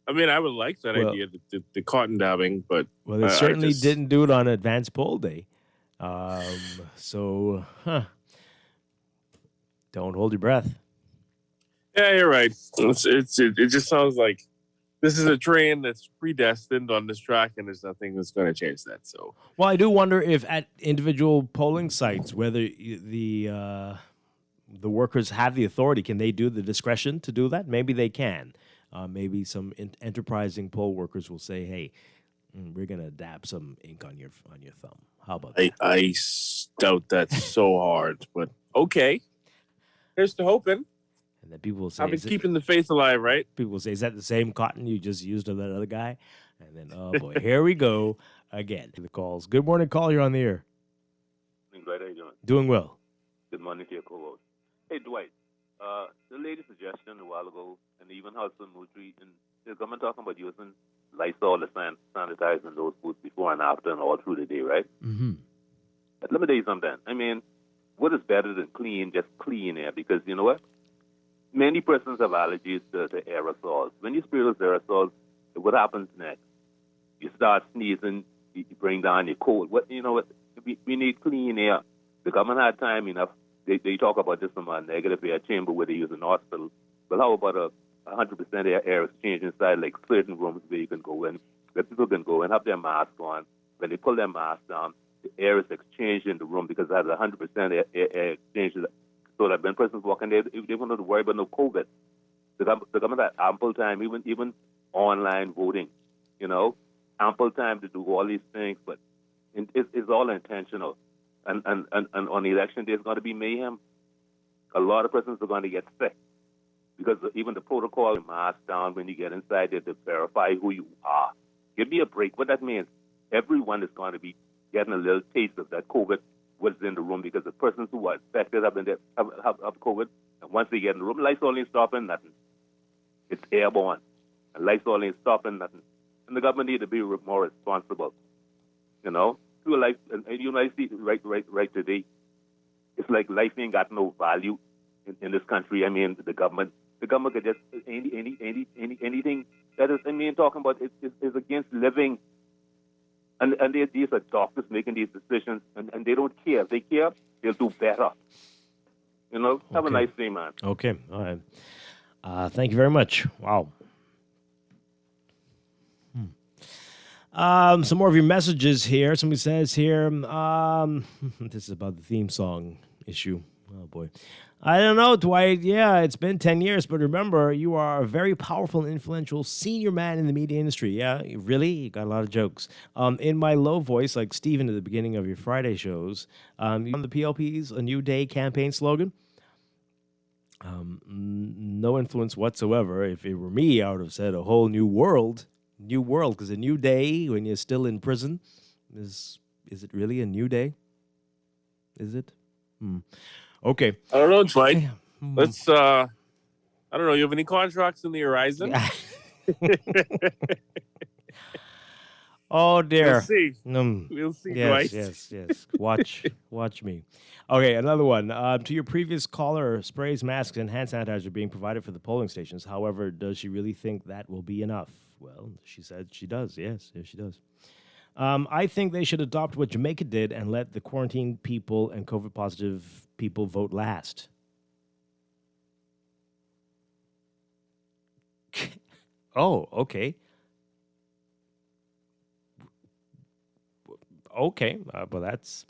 I mean, I would like that idea, the cotton dabbing, but... Well, they certainly didn't do it on Advanced Poll Day. Don't hold your breath. Yeah, you're right. It just sounds like this is a train that's predestined on this track, and there's nothing that's going to change that. So, well, I do wonder if at individual polling sites, whether the workers have the authority, can they do the discretion to do that? Maybe they can. Maybe some enterprising poll workers will say, "Hey, we're going to dab some ink on your thumb." How about that? I doubt that so hard, but okay. Here's to hoping. And then people will say, I've been keeping the faith alive, right? People will say, is that the same cotton you just used on that other guy? And then, oh boy, here we go again. The calls. Good morning, call. You're on the air. Dwight, how you doing? Doing well. Good morning to your co-host. Hey, Dwight, the lady suggestion a while ago, and even Hudson Mutri, and the government talking about using Lysol to sanitize in those booths before and after and all through the day, right? Mm-hmm. But let me tell you something. I mean, what is better than just clean air? Because you know what? Many persons have allergies to aerosols. When you spray those aerosols, what happens next? You start sneezing, you bring down your cold. We need clean air. The government had time enough. They talk about this from a negative air chamber where they use in hospitals. But how about 100% air exchange inside, like certain rooms where you can go in, where people can go and have their mask on. When they pull their mask down, the air is exchanged in the room because it has 100% air exchange. So that when persons walk in there, they don't have to worry about no COVID. The government had ample time, even online voting, ample time to do all these things, but it's all intentional. And on election day, it's going to be mayhem. A lot of persons are going to get sick because even the protocol, mask down when you get inside there to verify who you are. Give me a break. What that means, everyone is going to be getting a little taste of that COVID was in the room because the persons who are infected have COVID, and once they get in the room, Lysol ain't stopping nothing. It's airborne, and Lysol ain't stopping nothing. And the government need to be more responsible, People like, and I see right today, it's like life ain't got no value in this country. I mean, the government could just anything that is. I mean, talking about is against living. And these are doctors making these decisions, and they don't care. If they care, they'll do better. Have a nice day, man. Okay, all right. Thank you very much. Wow. Some more of your messages here. Somebody says here, this is about the theme song issue. Oh, boy. I don't know, Dwight. Yeah, it's been 10 years, but remember, you are a very powerful and influential senior man in the media industry. Yeah, really? You got a lot of jokes. In my low voice, like Steven at the beginning of your Friday shows, on the PLP's A New Day campaign slogan, No influence whatsoever. If it were me, I would have said a whole new world, because a new day when you're still in prison is it really a new day? Is it? Okay. I don't know, Dwight. Let's. I don't know. You have any contracts in the horizon? Oh dear. We'll see. We'll see, Dwight. Yes. Watch me. Okay, another one. To your previous caller, sprays, masks, and hand sanitizer being provided for the polling stations. However, does she really think that will be enough? Well, she said she does. Yes, she does. I think they should adopt what Jamaica did and let the quarantined people and COVID positive people vote last. Oh, okay. Okay, but that's...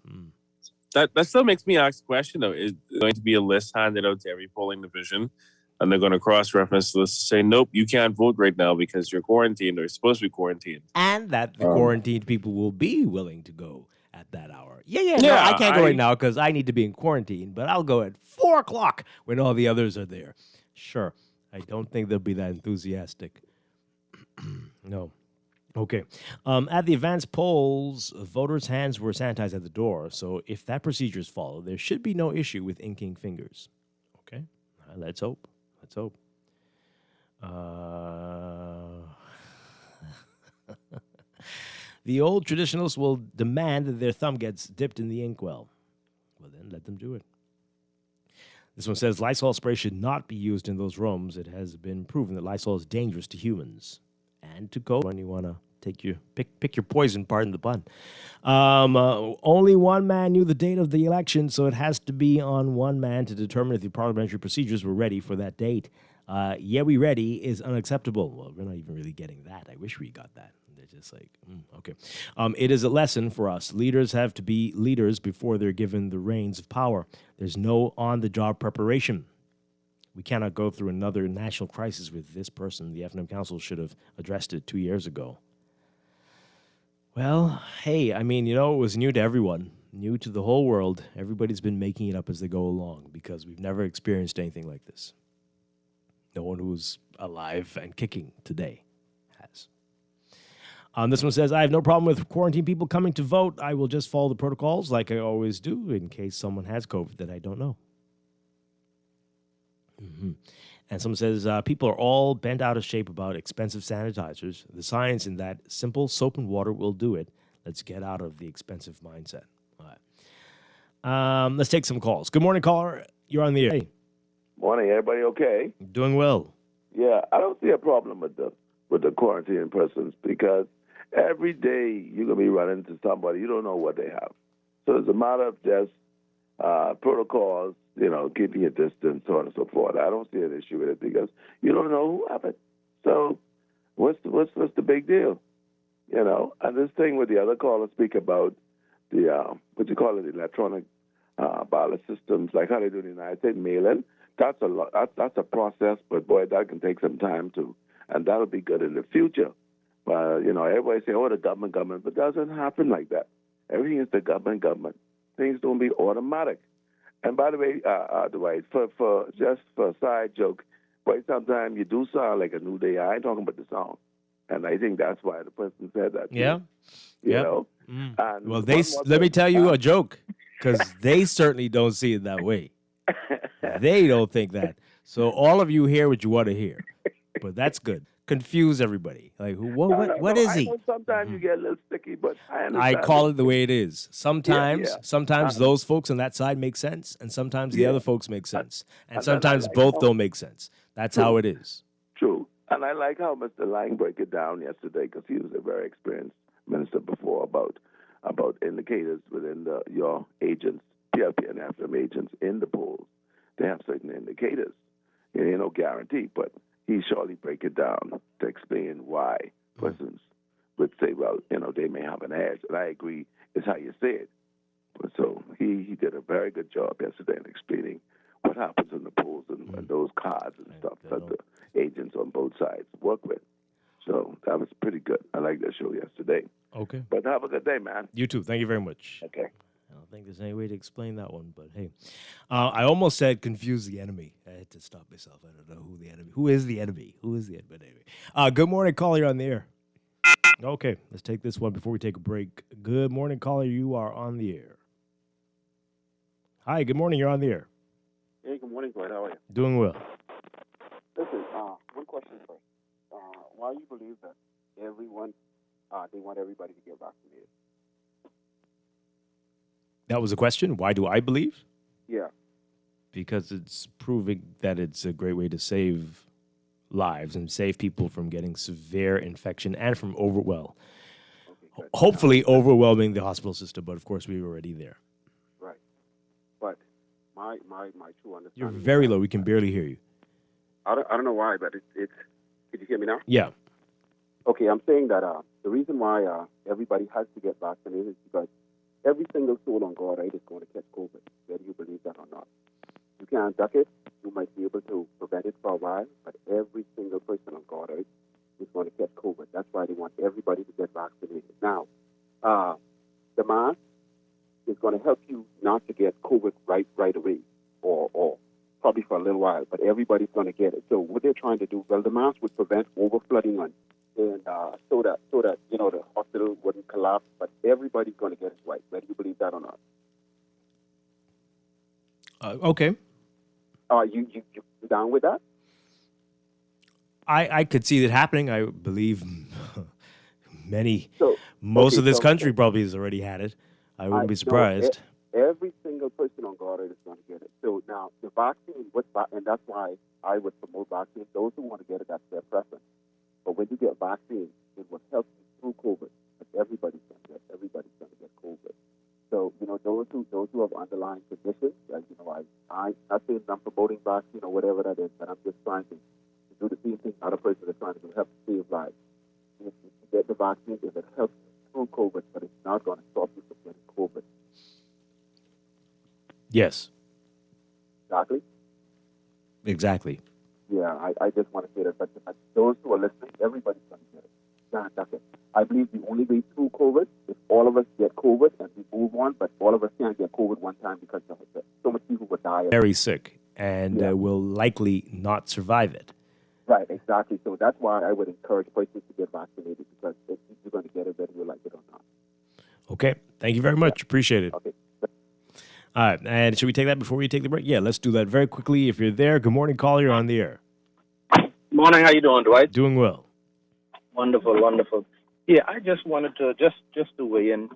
That still makes me ask the question, though. Is there going to be a list handed out to every polling division, and they're going to cross-reference the list to say, nope, you can't vote right now because you're quarantined or you're supposed to be quarantined. And that the quarantined people will be willing to go at that hour. No, I can't go right now because I need to be in quarantine, but I'll go at 4 o'clock when all the others are there. Sure. I don't think they'll be that enthusiastic. No. Okay. At the advanced polls, voters' hands were sanitized at the door, so if that procedure is followed, there should be no issue with inking fingers. Okay? Let's hope. The old traditionalists will demand that their thumb gets dipped in the inkwell. Well, then let them do it. This one says Lysol spray should not be used in those rooms. It has been proven that Lysol is dangerous to humans and to COVID. When you want to pick your poison, pardon the pun. Only one man knew the date of the election, so it has to be on one man to determine if the parliamentary procedures were ready for that date. We ready is unacceptable. Well, we're not even really getting that. I wish we got that. They're just like, okay. It is a lesson for us. Leaders have to be leaders before they're given the reins of power. There's no on-the-job preparation. We cannot go through another national crisis with this person. The FNM Council should have addressed it 2 years ago. Well, hey, I mean, it was new to everyone, new to the whole world. Everybody's been making it up as they go along because we've never experienced anything like this. No one who's alive and kicking today has. This one says, I have no problem with quarantine people coming to vote. I will just follow the protocols like I always do in case someone has COVID that I don't know. And someone says, people are all bent out of shape about expensive sanitizers. The science in that simple soap and water will do it. Let's get out of the expensive mindset. All right. Let's take some calls. Good morning, caller. You're on the air. Hey. Morning, everybody okay? Doing well. Yeah, I don't see a problem with the quarantine persons because every day you're going to be running into somebody. You don't know what they have. So it's a matter of just protocols, keeping your distance, so on and so forth. I don't see an issue with it because you don't know who have it. So what's the big deal? And this thing with the other callers speak about the, the electronic ballot systems, like how they do in the United States, mail-in. That's a lot. That's a process, but boy, that can take some time too, and that'll be good in the future. But everybody say, "Oh, the government," but it doesn't happen like that. Everything is the government. Things don't be automatic. And by the way, Dwight, for a side joke, boy, sometimes you do sound like a new day. I ain't talking about the song, and I think that's why the person said that. Yeah. You know. And well, let me tell you a joke, because they certainly don't see it that way. They don't think that. So all of you hear what you want to hear, but that's good. Confuse everybody. Like, what is he? Sometimes you get a little sticky, but I understand. I call it the way it is. Sometimes those folks on that side make sense, and sometimes the other folks make sense, and sometimes both don't make sense. That's how it is. True. And I like how Mr. Lang broke it down yesterday, because he was a very experienced minister before about indicators within your agents, PLP and FM agents in the polls. They have certain indicators. Ain't no guarantee, but he surely break it down to explain why persons would say, well, they may have an edge. And I agree, it's how you say it. But so he did a very good job yesterday in explaining what happens in the polls and those cards and stuff that the agents on both sides work with. So that was pretty good. I liked that show yesterday. Okay. But have a good day, man. You too. Thank you very much. Okay. think there's any way to explain that one, but hey. I almost said confuse the enemy. I had to stop myself. I don't know who the enemy. Who is the enemy? Who is the enemy? But anyway. Good morning, caller. You're on the air. Okay, let's take this one before we take a break. Good morning, caller. You are on the air. Hi, good morning. You're on the air. Hey, good morning, Dwight. How are you? Doing well. Listen, one question first. Why do you believe that everyone, they want everybody to get vaccinated? That was a question. Why do I believe? Yeah. Because it's proving that it's a great way to save lives and save people from getting severe infection and from hopefully overwhelming the hospital system. But of course, we were already there. Right. But my true understanding. You're very low. We can barely hear you. I don't know why, but it's. Can you hear me now? Yeah. Okay, I'm saying that the reason why everybody has to get vaccinated is because every single soul on God, right, is going to catch COVID, whether you believe that or not. You can't duck it. You might be able to prevent it for a while, but every single person on God, right, is going to catch COVID. That's why they want everybody to get vaccinated. Now, the mask is going to help you not to get COVID right away, or probably for a little while, but everybody's going to get it. So what they're trying to do, well, the mask would prevent overflooding and so that the hospital wouldn't collapse, but everybody's going to get it right, whether you believe that or not. Okay. You down with that? I could see that happening. I believe most of this country probably has already had it. I wouldn't be surprised. Every single person on God is going to get it. So now the vaccine, and that's why I would promote vaccine. Those who want to get it, that's their preference. But when you get vaccine, it will help you through COVID. But everybody's going to get COVID. So those who have underlying conditions, I'm not saying I'm promoting vaccine or whatever that is, but I'm just trying to do the same thing other persons are trying to do, help save lives. If you get the vaccine, if it helps you through COVID, but it's not going to stop you from getting COVID. Yes. Exactly. Yeah, I just want to say that. But those who are listening, everybody's going to get it. That's it. I believe the only way through COVID is all of us get COVID and we move on, but all of us can't get COVID one time because so much people would die. Very sick and will likely not survive it. Right, exactly. So that's why I would encourage persons to get vaccinated because you're going to get it whether you like it or not. Okay. Thank you very much. Appreciate it. Okay. All right. And should we take that before we take the break? Yeah, let's do that very quickly. If you're there, good morning, caller. You're on the air. Morning. How you doing, Dwight? Doing well. Wonderful, wonderful. Yeah, I just wanted to just to weigh in.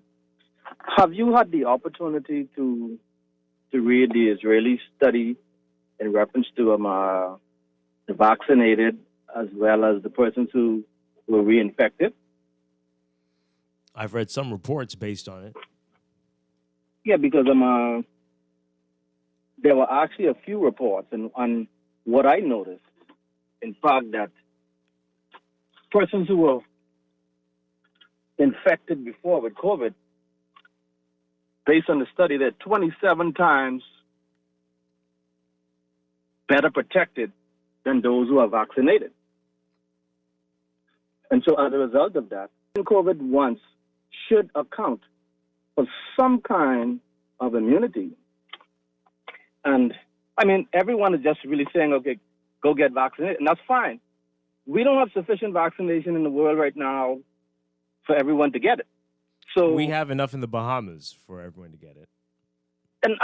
Have you had the opportunity to read the Israeli study in reference to the vaccinated as well as the persons who were reinfected? I've read some reports based on it. Yeah, because there were actually a few reports, and on what I noticed, in fact, that persons who were infected before with COVID, based on the study, they're 27 times better protected than those who are vaccinated. And so as a result of that, COVID once should account for some kind of immunity. And, I mean, everyone is just really saying, okay, go get vaccinated, and that's fine. We don't have sufficient vaccination in the world right now for everyone to get it. So we have enough in the Bahamas for everyone to get it. And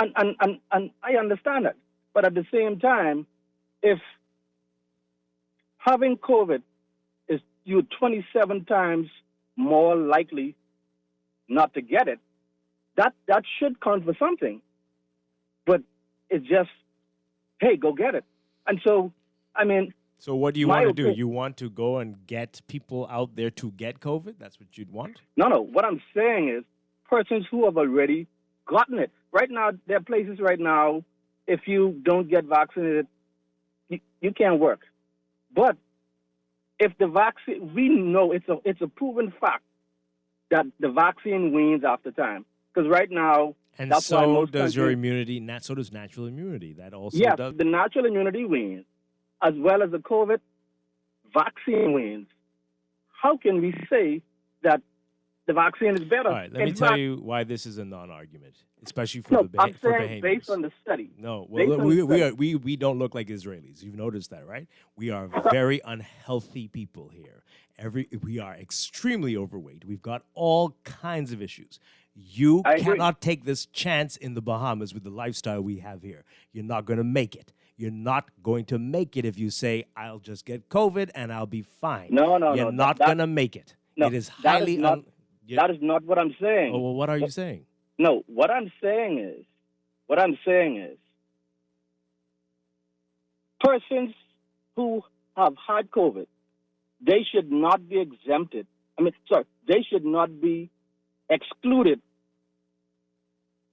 I understand that. But at the same time, if having COVID is you're 27 times more likely not to get it, that should count for something. But it's just, hey, go get it. And so, I mean... So what do you want to do? You want to go and get people out there to get COVID? That's what you'd want? No. What I'm saying is persons who have already gotten it. Right now, there are places right now, if you don't get vaccinated, you can't work. But if the vaccine, we know it's a proven fact that the vaccine wanes after time. Because right now, and that's why so most does your countries, immunity. So does natural immunity. That also does. The natural immunity wanes, as well as the COVID vaccine wanes. How can we say that the vaccine is better. All right, let me tell you why this is a non-argument, especially for No, I'm for saying Bahamians. based on the study. No, Based well, on the study. we don't look like Israelis. You've noticed that, right? We are very unhealthy people here. We are extremely overweight. We've got all kinds of issues. You I agree. cannot take this chance in the Bahamas with the lifestyle we have here. You're not going to make it. You're not going to make it if you say, I'll just get COVID and I'll be fine. No. You're not going to make it. No, It is that highly... is not, that is not what I'm saying. Oh, well, what are you saying? No, what I'm saying is, persons who have had COVID, they should not be exempted. They should not be excluded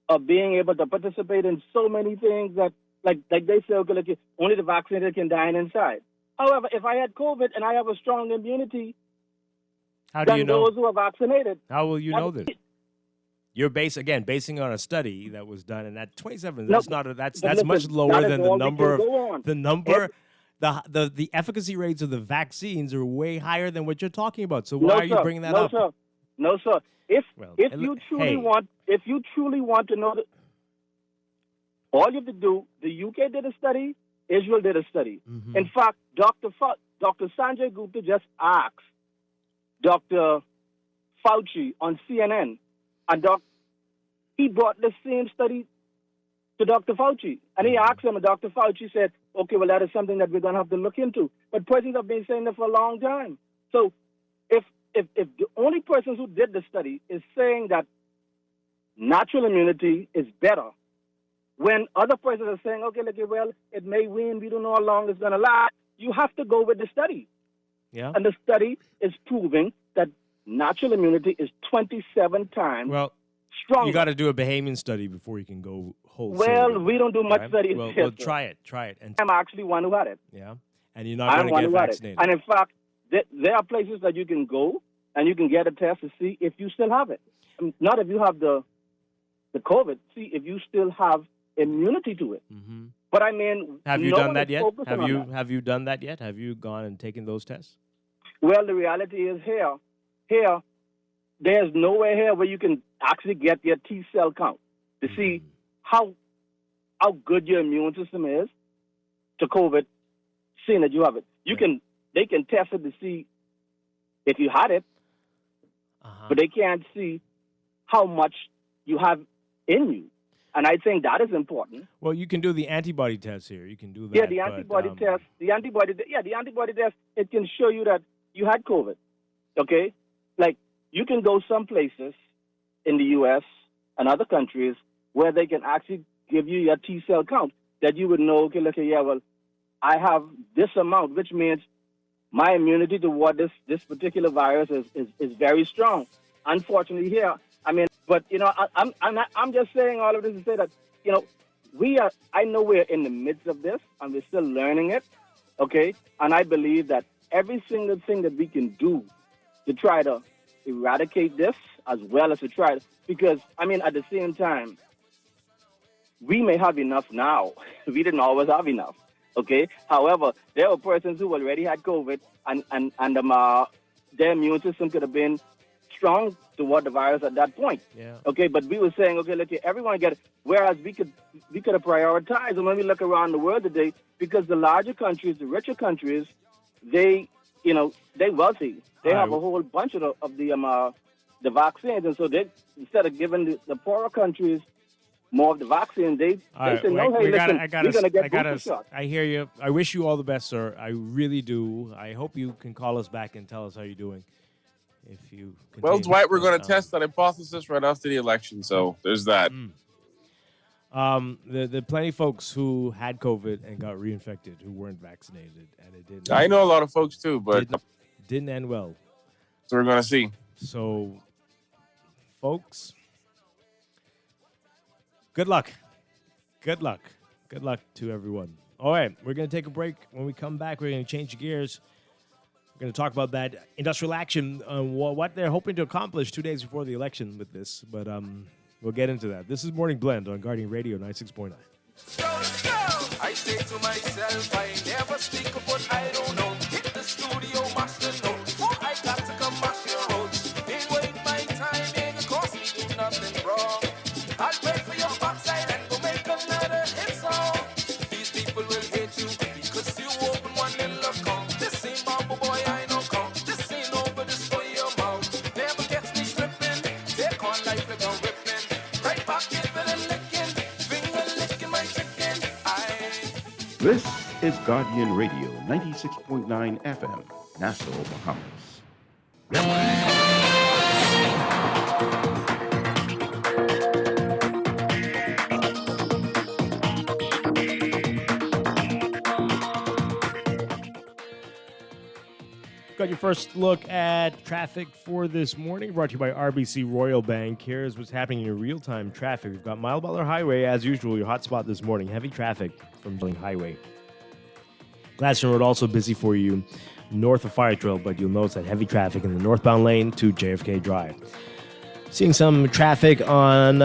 of being able to participate in so many things that, like they say, okay, look, only the vaccinated can dine inside. However, if I had COVID and I have a strong immunity How do than you know? those who are vaccinated, How will you know this? You're basing on a study that was done, and at 27, No, that's but much listen, lower that is than the all we number can go on. of the number. The efficacy rates of the vaccines are way higher than what you're talking about. So why are you bringing that up? No, sir. If hey. you truly want to know, all you have to do, the UK did a study, Israel did a study. Mm-hmm. In fact, Dr. Sanjay Gupta just asked Dr. Fauci on CNN, and he brought the same study to Dr. Fauci, and he asked him, and Dr. Fauci said, okay, well, that is something that we're going to have to look into. But persons have been saying that for a long time. So if the only person who did the study is saying that natural immunity is better, when other persons are saying, okay, look, well, it may wane, we don't know how long it's going to last, you have to go with the study. Yeah. And the study is proving that natural immunity is 27 times stronger. You got to do a Bahamian study before you can go wholesale. Well, we don't do much studies Well, here, try it. And I'm actually one who had it. yeah, and you're not going to get vaccinated. And in fact, there are places that you can go and you can get a test to see if you still have it. Not if you have the COVID. See if you still have immunity to it. Mm-hmm. But I mean, have you no done one that is yet? focusing on that. Have you done that yet? Have you gone and taken those tests? Well, the reality is here, there's nowhere here where you can actually get your T cell count to see how good your immune system is to COVID, seeing that you have it. They can test it to see if you had it, but they can't see how much you have in you. And I think that is important. Well, you can do the antibody test here. You can do that. Yeah, the antibody test. The antibody test. It can show you that you had COVID. Okay, like you can go some places in the U.S. and other countries where they can actually give you your T cell count that you would know. Okay, well, I have this amount, which means my immunity toward this particular virus is very strong. Unfortunately, here, but I'm just saying all of this to say that I know we're in the midst of this and we're still learning it, okay? And I believe that every single thing that we can do to try to eradicate this, as well as to try to, because at the same time, we may have enough now. We didn't always have enough, okay? However, there were persons who already had COVID and their immune system could have been strong toward the virus at that point. Yeah. Okay, but we were saying, okay, look, everyone get it. Whereas we could have prioritized, and when we look around the world today, because the larger countries, the richer countries, they're wealthy. They have a whole bunch of the vaccines, and so they, instead of giving the poorer countries more of the vaccine, they say, no, hey, listen, we're going to get booster shots. I hear you. I wish you all the best, sir. I really do. I hope you can call us back and tell us how you're doing. If you well, Dwight, we're going to test that hypothesis right after the election, so there's that. The plenty of folks who had COVID and got reinfected who weren't vaccinated, and it didn't. I know a lot of folks too, but didn't end well. So we're going to see. So, folks, good luck. Good luck. Good luck to everyone. All right, we're going to take a break. When we come back, we're going to change gears. We're going to talk about that industrial action, what they're hoping to accomplish 2 days before the election with this. But we'll get into that. This is Morning Blend on Guardian Radio 96.9. I say to myself, I never speak of what I don't know. Hit the studio, master note. I got to come mash your roads. Ain't wait my time. This is Guardian Radio, 96.9 FM, Nassau, Bahamas. Got your first look at traffic for this morning, brought to you by RBC Royal Bank. Here's what's happening in real-time traffic. We've got Mile Butler Highway, as usual, your hot spot this morning. Heavy traffic from Bling Highway. Gladstone Road also busy for you north of Fire Trail, but you'll notice that heavy traffic in the northbound lane to JFK Drive. Seeing some traffic on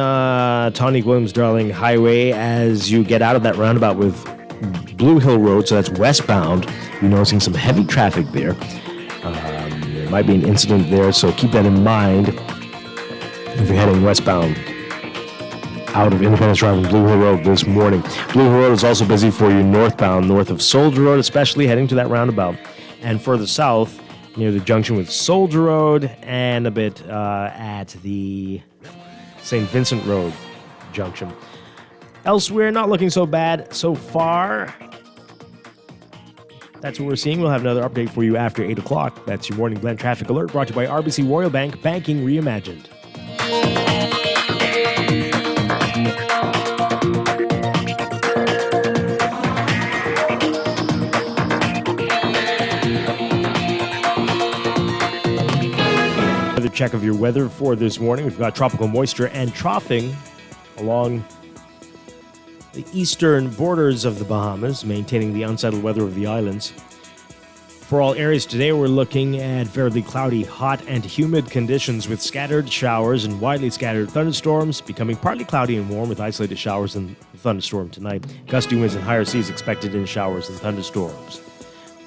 Tawny Williams-Darling Highway as you get out of that roundabout with Blue Hill Road, so that's westbound. You're noticing some heavy traffic there. There might be an incident there, so keep that in mind if you're heading westbound out of Independence Drive and Blue Hill Road this morning. Blue Hill Road is also busy for you northbound, north of Soldier Road, especially heading to that roundabout. And further south, near the junction with Soldier Road and a bit at the St. Vincent Road junction. Elsewhere, not looking so bad so far. That's what we're seeing. We'll have another update for you after 8 o'clock. That's your Morning Blend Traffic Alert, brought to you by RBC Royal Bank, banking reimagined. Another check of your weather for this morning. We've got tropical moisture and troughing along the eastern borders of the Bahamas, maintaining the unsettled weather of the islands. For all areas today, we're looking at fairly cloudy, hot, and humid conditions with scattered showers and widely scattered thunderstorms, becoming partly cloudy and warm with isolated showers and thunderstorm tonight. Gusty winds and higher seas expected in showers and thunderstorms.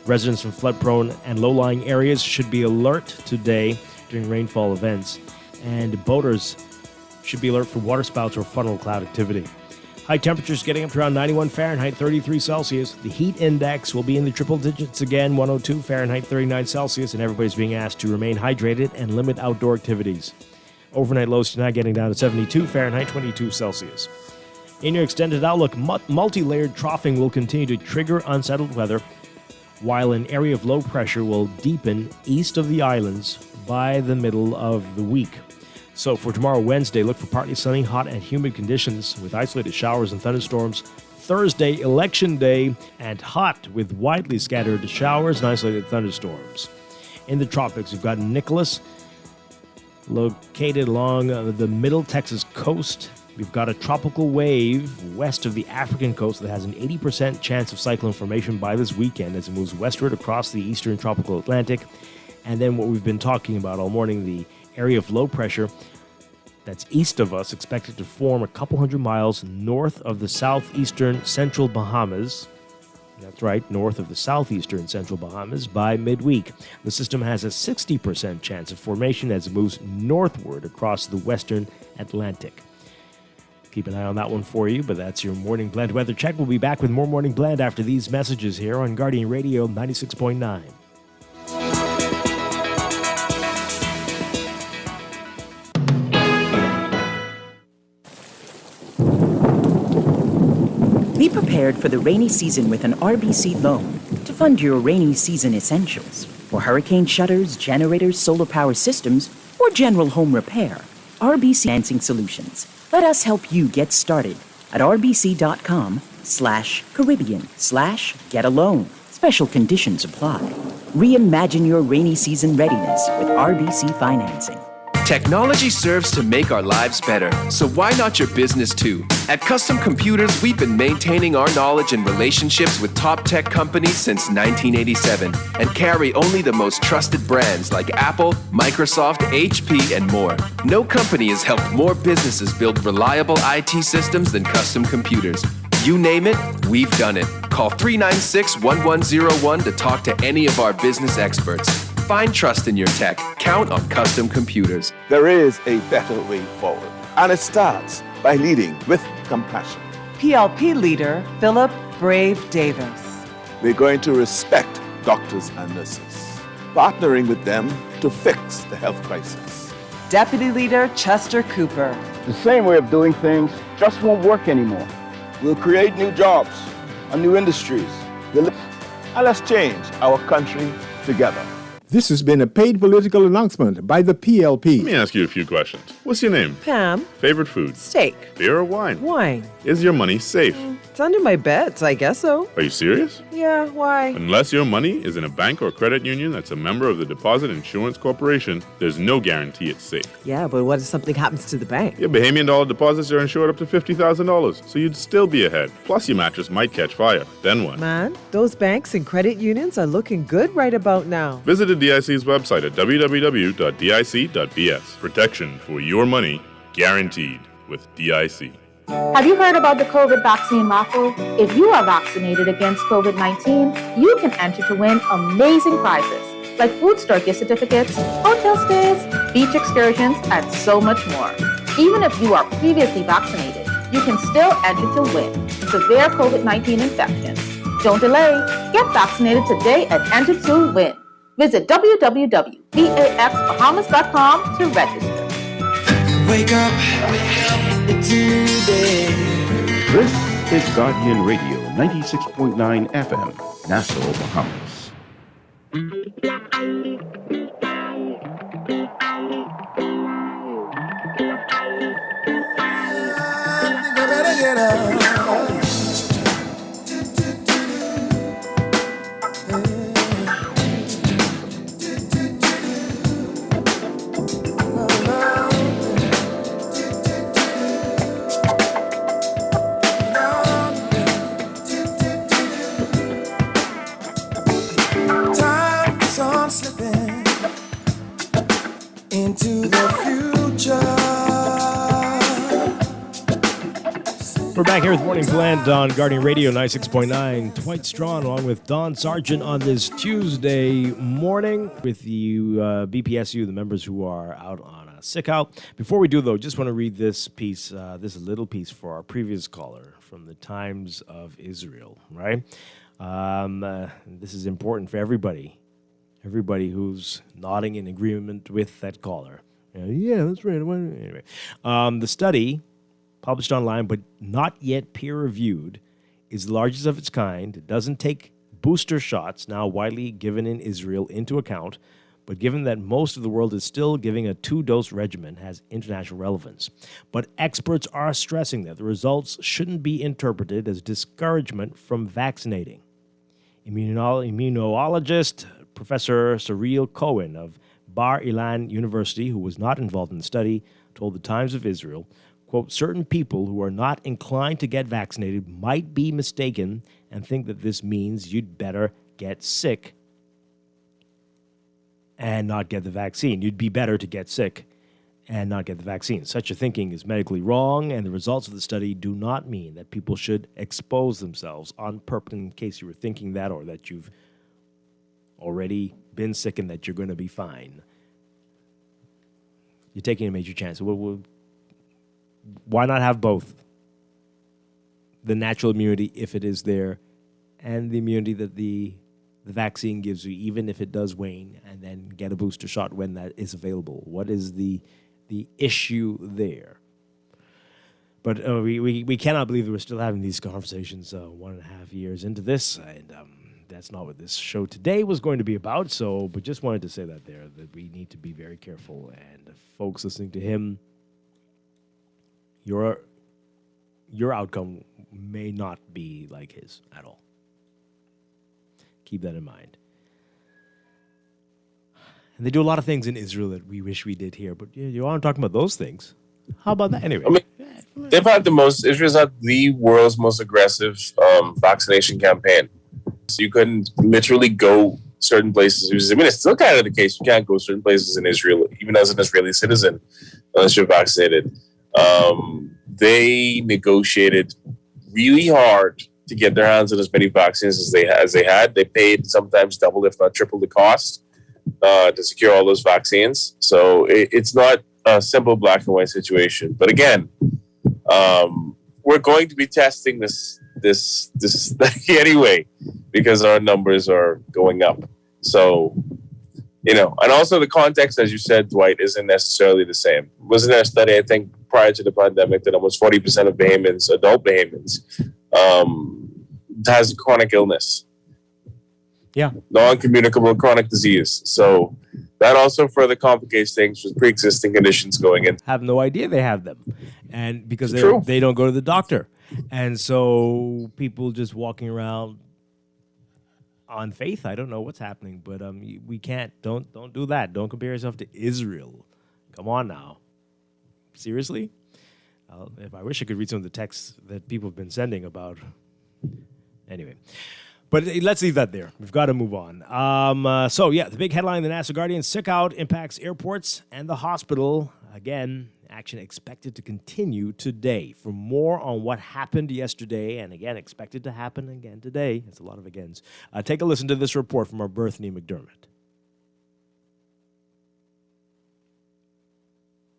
Residents from flood-prone and low-lying areas should be alert today during rainfall events, and boaters should be alert for waterspouts or funnel cloud activity. High temperatures getting up to around 91 Fahrenheit, 33 Celsius. The heat index will be in the triple digits again, 102 Fahrenheit, 39 Celsius, and everybody's being asked to remain hydrated and limit outdoor activities. Overnight lows tonight getting down to 72 Fahrenheit, 22 Celsius. In your extended outlook, multi-layered troughing will continue to trigger unsettled weather, while an area of low pressure will deepen east of the islands by the middle of the week. So for tomorrow, Wednesday, look for partly sunny, hot, and humid conditions with isolated showers and thunderstorms. Thursday, election day, and hot with widely scattered showers and isolated thunderstorms. In the tropics, we've got Nicholas, located along the middle Texas coast. We've got a tropical wave west of the African coast that has an 80% chance of cyclone formation by this weekend as it moves westward across the eastern tropical Atlantic. And then what we've been talking about all morning, the area of low pressure that's east of us, expected to form a couple hundred miles north of the southeastern central Bahamas. That's right, north of the southeastern central Bahamas by midweek. The system has a 60% chance of formation as it moves northward across the western Atlantic. Keep an eye on that one for you, but that's your Morning Blend weather check. We'll be back with more Morning Blend after these messages here on Guardian Radio 96.9. Be prepared for the rainy season with an RBC loan to fund your rainy season essentials. For hurricane shutters, generators, solar power systems, or general home repair, RBC Financing Solutions. Let us help you get started at rbc.com/Caribbean/get-a-loan. Special conditions apply. Reimagine your rainy season readiness with RBC Financing. Technology serves to make our lives better, so why not your business too? At Custom Computers, we've been maintaining our knowledge and relationships with top tech companies since 1987 and carry only the most trusted brands like Apple, Microsoft, HP, and more. No company has helped more businesses build reliable IT systems than Custom Computers. You name it, we've done it. Call 396-1101 to talk to any of our business experts. Find trust in your tech. Count on Custom Computers. There is a better way forward, and it starts by leading with compassion. PLP leader Philip Brave Davis. We're going to respect doctors and nurses, partnering with them to fix the health crisis. Deputy leader Chester Cooper. The same way of doing things just won't work anymore. We'll create new jobs, and new industries. And let's change our country together. This has been a paid political announcement by the PLP. Let me ask you a few questions. What's your name? Pam. Favorite food? Steak. Beer or wine? Wine. Is your money safe? It's under my bed, so I guess so. Are you serious? Yeah, why? Unless your money is in a bank or credit union that's a member of the Deposit Insurance Corporation, there's no guarantee it's safe. Yeah, but what if something happens to the bank? Your Bahamian dollar deposits are insured up to $50,000, so you'd still be ahead. Plus, your mattress might catch fire. Then what? Man, those banks and credit unions are looking good right about now. Visit the DIC's website at www.dic.bs. Protection for your money guaranteed with DIC. Have you heard about the COVID vaccine raffle? If you are vaccinated against COVID-19, you can enter to win amazing prizes like food store gift certificates, hotel stays, beach excursions, and so much more. Even if you are previously vaccinated, you can still enter to win severe COVID-19 infections. Don't delay. Get vaccinated today and enter to win. Visit www.vaxbahamas.com to register. Wake up, it's a new day. This is Guardian Radio, 96.9 FM, Nassau, Bahamas. I better get up. Slipping into the future. We're back here with Morning Blend on Guardian Radio 96.9. Dwight Strachan along with Don Sargent on this Tuesday morning with the BPSU, the members who are out on a sick out. Before we do, though, just want to read this piece, this little piece for our previous caller from the Times of Israel, right? This is important for everybody. Everybody who's nodding in agreement with that caller. Yeah, that's right. Anyway, the study, published online but not yet peer-reviewed, is the largest of its kind. It doesn't take booster shots, now widely given in Israel, into account, but given that most of the world is still giving a 2-dose regimen, has international relevance. But experts are stressing that the results shouldn't be interpreted as discouragement from vaccinating. Immunologist Professor Cyril Cohen of Bar Ilan University, who was not involved in the study, told the Times of Israel, quote, certain people who are not inclined to get vaccinated might be mistaken and think that this means you'd better get sick and not get the vaccine. You'd be better to get sick and not get the vaccine. Such a thinking is medically wrong, and the results of the study do not mean that people should expose themselves on purpose, in case you were thinking that, or that you've already been sick and that you're going to be fine. You're taking a major chance. Why not have both? The natural immunity, if it is there, and the immunity that the vaccine gives you, even if it does wane, and then get a booster shot when that is available. What is the issue there? But we cannot believe that we're still having these conversations 1.5 years into this, and that's not what this show today was going to be about. But just wanted to say that we need to be very careful. And folks listening to him, your outcome may not be like his at all. Keep that in mind. And they do a lot of things in Israel that we wish we did here. But you aren't talking about those things. How about that? Anyway. I mean, Israel's had the world's most aggressive vaccination campaign. So you couldn't literally go certain places. I mean, it's still kind of the case. You can't go certain places in Israel, even as an Israeli citizen, unless you're vaccinated. They negotiated really hard to get their hands on as many vaccines as they had. They paid sometimes double, if not triple the cost to secure all those vaccines. So it's not a simple black and white situation. But again, we're going to be testing this anyway, because our numbers are going up. So, and also the context, as you said, Dwight, isn't necessarily the same. Wasn't there a study, I think, prior to the pandemic that almost 40% of Bahamians, adult Bahamians, has a chronic illness. Yeah. Non-communicable chronic disease. So that also further complicates things with pre-existing conditions going in. Have no idea they have them, and because True. they don't go to the doctor, and so people just walking around on faith. I don't know what's happening, but we can't. Don't do that. Don't compare yourself to Israel. Come on now, seriously. If I wish I could read some of the texts that people have been sending about. Anyway. But let's leave that there. We've got to move on. The big headline in the National Guardian, sick out impacts airports and the hospital. Again, action expected to continue today. For more on what happened yesterday, and again, expected to happen again today, it's a lot of agains, take a listen to this report from our Berthany McDermott.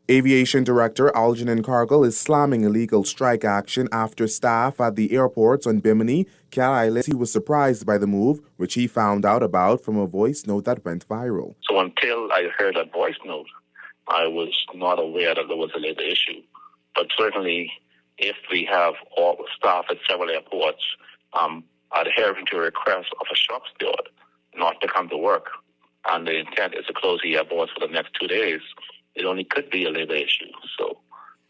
Aviation Director Algernon Cargill is slamming illegal strike action after staff at the airports on Bimini, Cal Island. He was surprised by the move, which he found out about from a voice note that went viral. So until I heard that voice note, I was not aware that there was a labor issue. But certainly, if we have all staff at several airports adhering to a request of a shop steward not to come to work, and the intent is to close the airports for the next 2 days, it only could be a labor issue. So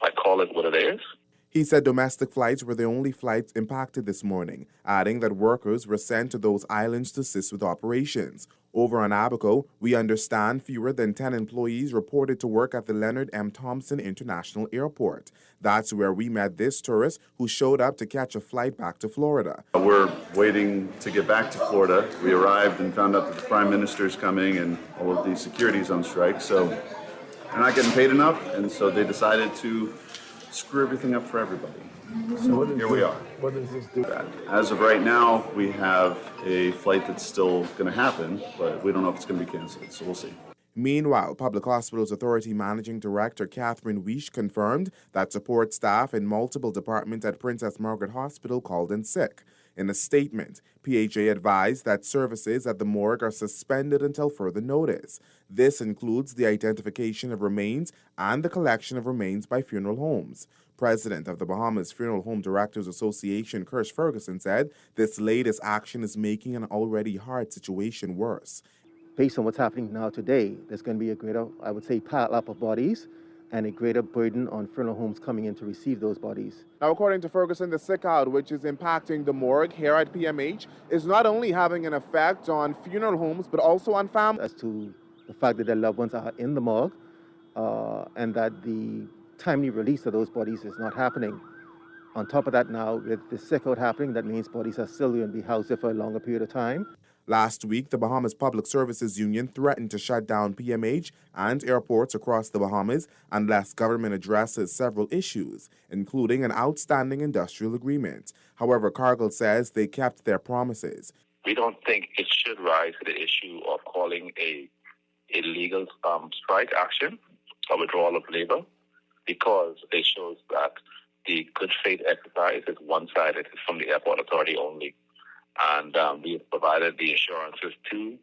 I call it what it is. He said domestic flights were the only flights impacted this morning, adding that workers were sent to those islands to assist with operations. Over on Abaco, we understand fewer than 10 employees reported to work at the Leonard M. Thompson International Airport. That's where we met this tourist who showed up to catch a flight back to Florida. We're waiting to get back to Florida. We arrived and found out that the Prime Minister's coming and all of the security's on strike, so they're not getting paid enough, and so they decided to screw everything up for everybody. So here we are. What does this do? As of right now, we have a flight that's still going to happen, but we don't know if it's going to be canceled, so we'll see. Meanwhile, Public Hospitals Authority Managing Director Catherine Weish confirmed that support staff in multiple departments at Princess Margaret Hospital called in sick. In a statement, PHA advised that services at the morgue are suspended until further notice. This includes the identification of remains and the collection of remains by funeral homes. President of the Bahamas Funeral Home Directors Association, Kirsch Ferguson, said this latest action is making an already hard situation worse. Based on what's happening now today, there's going to be a greater, I would say, pile up of bodies and a greater burden on funeral homes coming in to receive those bodies. Now, according to Ferguson, the sick out, which is impacting the morgue here at PMH, is not only having an effect on funeral homes, but also on families. As to the fact that their loved ones are in the morgue and that the timely release of those bodies is not happening. On top of that now, with the sick out happening, that means bodies are still going to be housed there for a longer period of time. Last week, the Bahamas Public Services Union threatened to shut down PMH and airports across the Bahamas unless government addresses several issues, including an outstanding industrial agreement. However, Cargill says they kept their promises. We don't think it should rise to the issue of calling a illegal strike action or withdrawal of labor, because it shows that the good faith exercise is one-sided. It's from the airport authority only. And we have provided the assurances to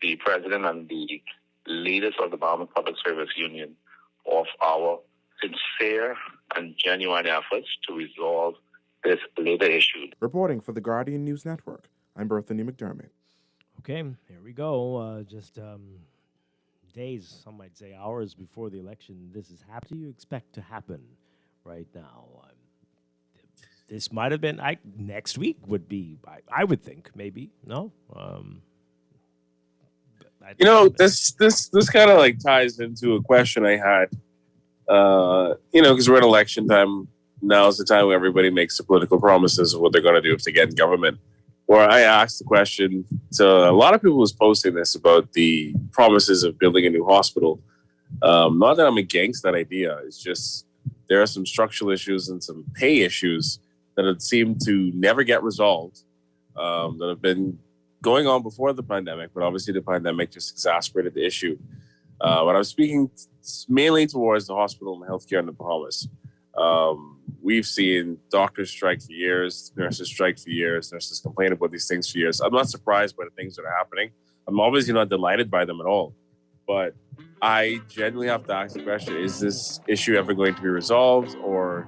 the president and the leaders of the Bahamas Public Service Union of our sincere and genuine efforts to resolve this labor issue. Reporting for the Guardian News Network, I'm Berthany McDermott. Okay, here we go. Just days, some might say hours before the election, this is happening. What do you expect to happen right now? This might have been next week would be, I would think, maybe. No? This kind of like ties into a question I had. Because we're in election time. Now is the time where everybody makes the political promises of what they're going to do if they get in government. Where I asked the question to a lot of people was posting this about the promises of building a new hospital. Not that I'm against that idea. It's just there are some structural issues and some pay issues that have seemed to never get resolved, that have been going on before the pandemic, but obviously the pandemic just exacerbated the issue. But I was speaking mainly towards the hospital and healthcare in the Bahamas. We've seen doctors strike for years, nurses strike for years, nurses complain about these things for years. I'm not surprised by the things that are happening. I'm obviously not delighted by them at all. But I genuinely have to ask the question, is this issue ever going to be resolved, or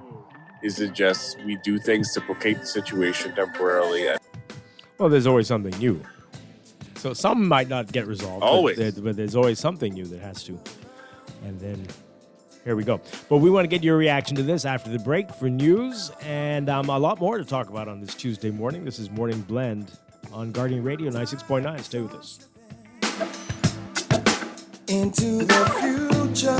is it just we do things to placate the situation temporarily? Well, there's always something new. So some might not get resolved. Always. But there's always something new that has to. And then here we go. But we want to get your reaction to this after the break for news and a lot more to talk about on this Tuesday morning. This is Morning Blend on Guardian Radio 96.9. Stay with us. Into the future.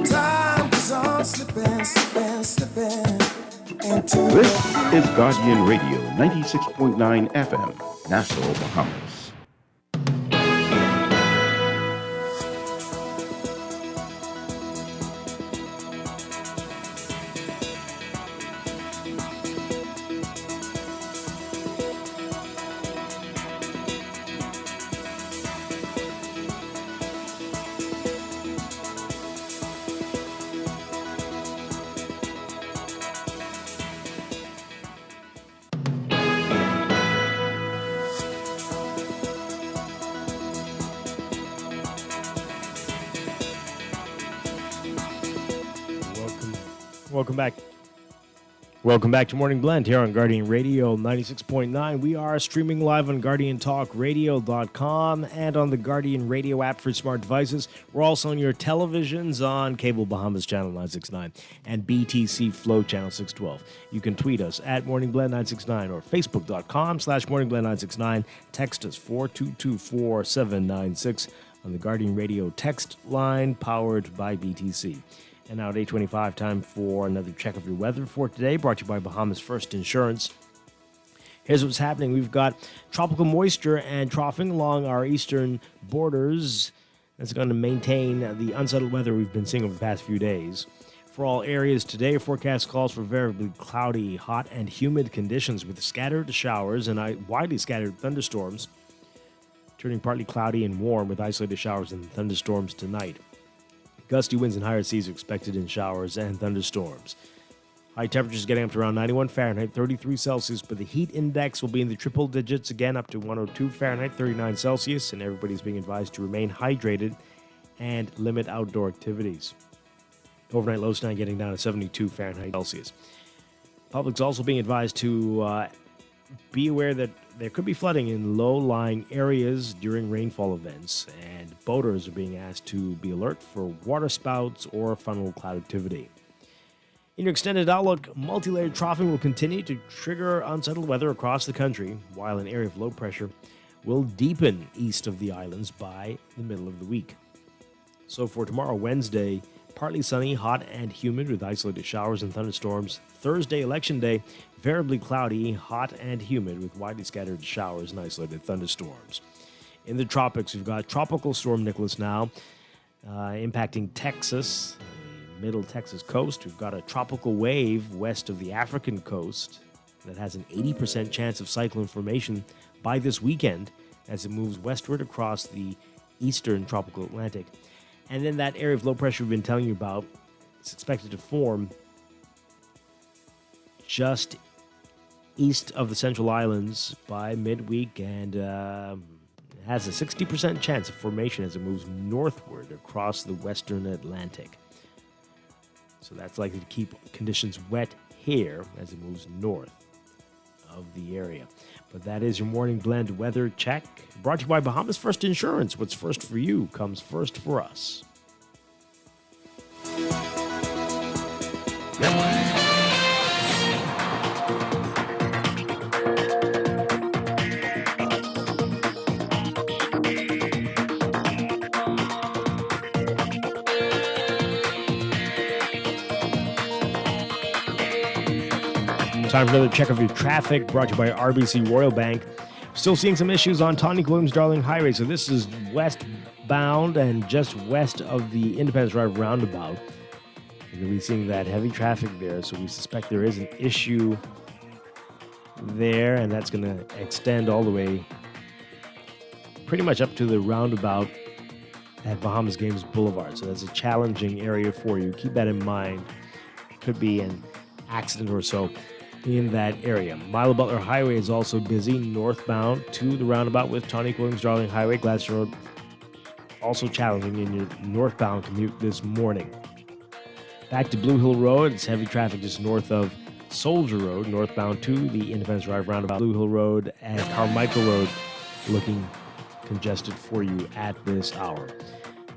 Time goes on slipping, slipping, slipping. This is Guardian Radio 96.9 FM, Nassau, Bahamas. Welcome back to Morning Blend here on Guardian Radio 96.9. We are streaming live on GuardianTalkRadio.com and on the Guardian Radio app for smart devices. We're also on your televisions on Cable Bahamas Channel 969 and BTC Flow Channel 612. You can tweet us at MorningBlend969 or Facebook.com/MorningBlend969. Text us 4224796 on the Guardian Radio text line powered by BTC. And now at 8:25, time for another check of your weather for today, brought to you by Bahamas First Insurance. Here's what's happening. We've got tropical moisture and troughing along our eastern borders. That's going to maintain the unsettled weather we've been seeing over the past few days. For all areas today, forecast calls for variably cloudy, hot, and humid conditions with scattered showers and widely scattered thunderstorms, turning partly cloudy and warm with isolated showers and thunderstorms tonight. Gusty winds and higher seas are expected in showers and thunderstorms. High temperatures getting up to around 91 Fahrenheit, 33 Celsius, but the heat index will be in the triple digits again, up to 102 Fahrenheit, 39 Celsius, and everybody's being advised to remain hydrated and limit outdoor activities. Overnight lows tonight getting down to 72 Fahrenheit Celsius. Public's also being advised to be aware that there could be flooding in low-lying areas during rainfall events, and boaters are being asked to be alert for water spouts or funnel cloud activity. In your extended outlook, multi-layered troughing will continue to trigger unsettled weather across the country, while an area of low pressure will deepen east of the islands by the middle of the week. So for tomorrow, Wednesday, partly sunny, hot and humid with isolated showers and thunderstorms. Thursday, Election Day, variably cloudy, hot and humid with widely scattered showers and isolated thunderstorms. In the tropics, we've got Tropical Storm Nicholas now impacting Texas, the middle Texas coast. We've got a tropical wave west of the African coast that has an 80% chance of cyclone formation by this weekend as it moves westward across the eastern tropical Atlantic. And then that area of low pressure we've been telling you about is expected to form just east of the Central Islands by midweek and has a 60% chance of formation as it moves northward across the western Atlantic. So that's likely to keep conditions wet here as it moves north of the area. But that is your Morning Blend weather check, brought to you by Bahamas First Insurance. What's first for you comes first for us. Time for another check of your traffic, brought to you by RBC Royal Bank. Still seeing some issues on Tawnick-Williams-Darling Highway. So this is westbound and just west of the Independence Drive roundabout. You're going to be seeing that heavy traffic there. So we suspect there is an issue there, and that's going to extend all the way pretty much up to the roundabout at Bahamas Games Boulevard. So that's a challenging area for you. Keep that in mind. Could be an accident or so in that area. Milo Butler Highway is also busy northbound to the roundabout with Tawnick-Williams-Darling Highway. Gladstone Road also challenging in your northbound commute this morning. Back to Blue Hill Road, it's heavy traffic just north of Soldier Road, northbound to the Independence Drive roundabout, Blue Hill Road, and Carmichael Road, looking congested for you at this hour.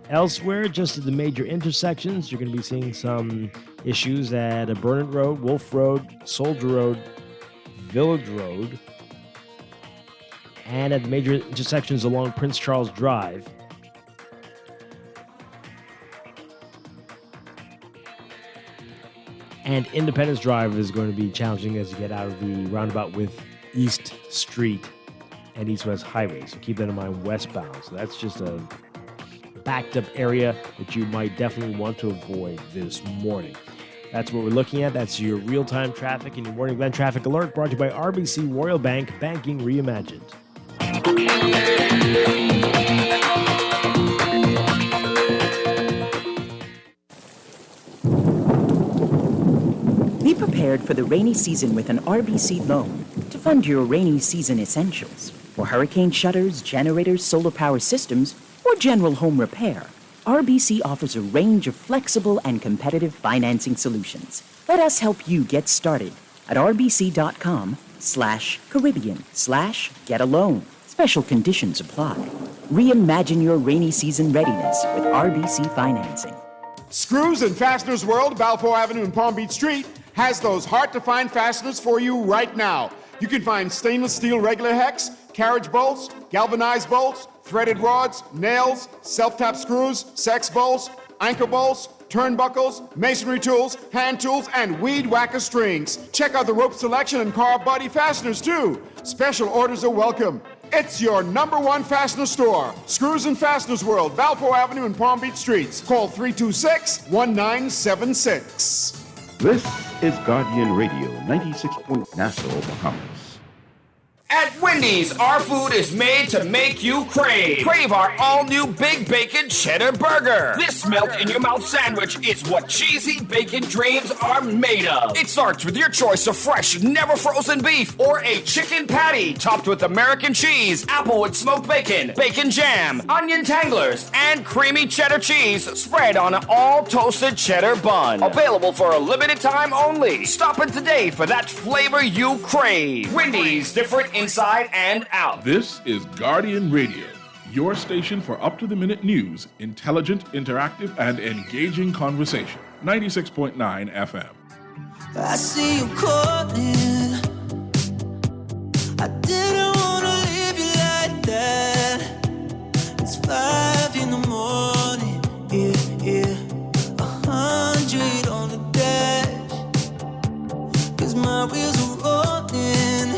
Elsewhere, just at the major intersections, you're going to be seeing some issues at Burnett Road, Wolf Road, Soldier Road, Village Road, and at the major intersections along Prince Charles Drive. And Independence Drive is going to be challenging as you get out of the roundabout with East Street and East-West Highway. So keep that in mind westbound. So that's just a backed up area that you might definitely want to avoid this morning. That's what we're looking at. That's your real-time traffic and your Morning Blend traffic alert, brought to you by RBC Royal Bank, banking reimagined. Be prepared for the rainy season with an RBC loan to fund your rainy season essentials. For hurricane shutters, generators, solar power systems, or general home repair, RBC offers a range of flexible and competitive financing solutions. Let us help you get started at rbc.com/Caribbean/get-a-loan. Special conditions apply. Reimagine your rainy season readiness with RBC financing. Screws and Fasteners World, Balfour Avenue and Palm Beach Street, has those hard-to-find fasteners for you right now. You can find stainless steel regular hex, carriage bolts, galvanized bolts, threaded rods, nails, self-tap screws, sex bolts, anchor bolts, turnbuckles, masonry tools, hand tools, and weed whacker strings. Check out the rope selection and car body fasteners, too. Special orders are welcome. It's your #1 fastener store. Screws and Fasteners World, Balfour Avenue and Palm Beach Streets. Call 326-1976. This is Guardian Radio, 96. Nassau, Bahamas. At Wendy's, our food is made to make you crave. Crave our all-new Big Bacon Cheddar Burger. This melt-in-your-mouth sandwich is what cheesy bacon dreams are made of. It starts with your choice of fresh, never-frozen beef or a chicken patty topped with American cheese, applewood smoked bacon, bacon jam, onion tanglers, and creamy cheddar cheese spread on an all-toasted cheddar bun. Available for a limited time only. Stop in today for that flavor you crave. Wendy's, different inside and out. This is Guardian Radio, your station for up-to-the-minute news, intelligent, interactive, and engaging conversation. 96.9 FM. I see you calling. I didn't want to leave you like that. It's 5 in the morning, yeah. 100 on the dash. 'Cause my wheels are rolling.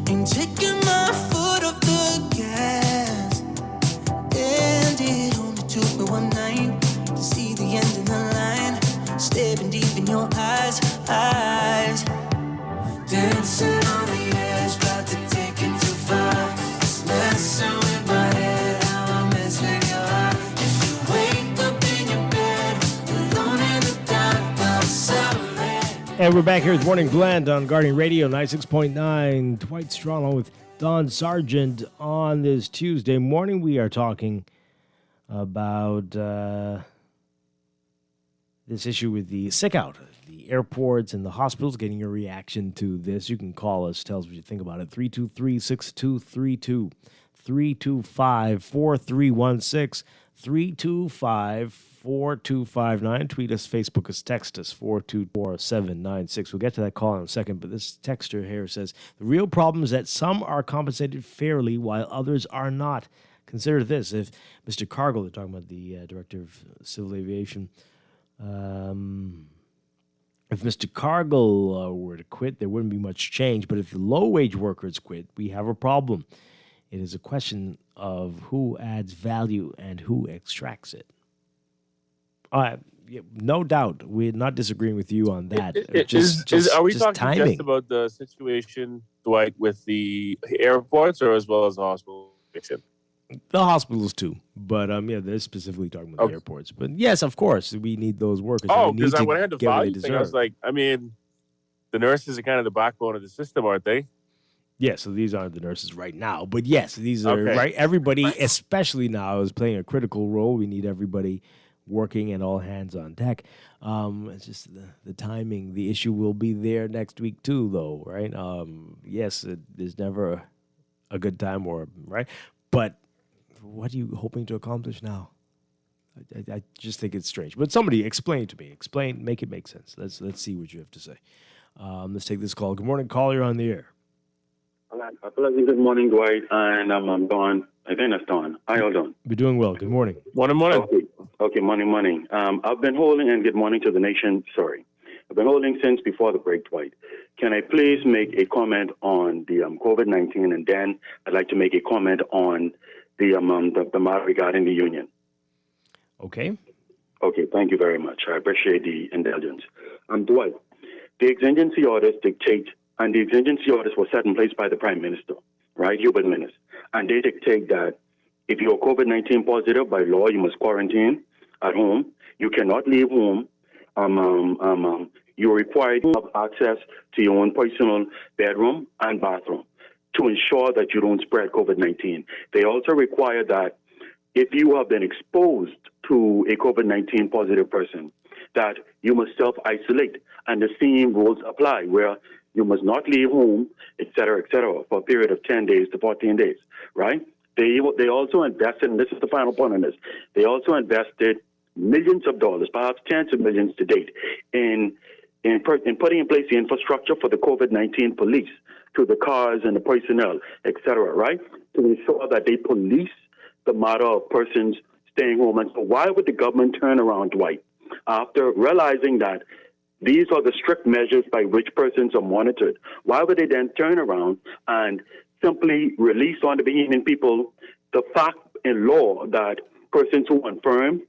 Ain't taking my foot off the gas. And it only took me one night to see the end of the line. Staring deep in your eyes. Dancing on the edge, about to take it too far. It's messing with my head, how I mess with your heart. If you wake up in your bed, alone in the dark, I'm sorry. And we're back here with Morning Blend on Guardian Radio 96.9. Dwight Strachan with Don Sargent on this Tuesday morning. We are talking about this issue with the sick out, the airports and the hospitals, getting your reaction to this. You can call us, tell us what you think about it. 323-6232, 325-4316, 325-4259. Tweet us, Facebook us, text us, 424-796. We'll get to that call in a second, but this texter here says, the real problem is that some are compensated fairly while others are not. Consider this, if Mr. Cargill, they're talking about the Director of Civil Aviation, if Mr. Cargill were to quit, there wouldn't be much change, but if the low-wage workers quit, we have a problem. It is a question of who adds value and who extracts it. No doubt. We're not disagreeing with you on that. Are we talking timing. just about the situation, Dwight, with the airports or as well as the hospital? The hospitals too, but they're specifically talking about the airports. But yes, of course, we need those workers. Because when I had the value thing, I was like, the nurses are kind of the backbone of the system, aren't they? Yeah, so these aren't the nurses right now, but yes, these are right. Everybody, especially now, is playing a critical role. We need everybody working and all hands on deck. It's just the timing. The issue will be there next week too, though, right? Yes, there's never a good time, right? But what are you hoping to accomplish now? I just think it's strange. But somebody explain to me. Make it make sense. Let's see what you have to say. Let's take this call. Good morning, caller. You're on the air. Good morning, Dwight, and I'm Don. I think that's Don. How y'all doing? We're doing well. Good morning. Morning. Okay, morning. I've been holding, and good morning to the nation. Sorry. I've been holding since before the break, Dwight. Can I please make a comment on the COVID-19, and then I'd like to make a comment on the matter regarding the union. Okay. Okay, thank you very much. I appreciate the indulgence. Dwight, the exigency orders dictate, and the exigency orders were set in place by the Prime Minister, right, Hubert Minnis, and they dictate that if you're COVID-19 positive, by law, you must quarantine at home. You cannot leave home. You're required to have access to your own personal bedroom and bathroom to ensure that you don't spread COVID-19. They also require that if you have been exposed to a COVID-19 positive person, that you must self-isolate, and the same rules apply, where you must not leave home, et cetera, for a period of 10 days to 14 days, right? They also invested, and this is the final point on this, they also invested millions of dollars, perhaps tens of millions to date, in putting in place the infrastructure for the COVID-19 police, to the cars and the personnel, et cetera, right? To ensure that they police the matter of persons staying home. And so why would the government turn around, Dwight, after realizing that these are the strict measures by which persons are monitored? Why would they then turn around and simply release on the Bahamian people the fact in law that persons who are infirmed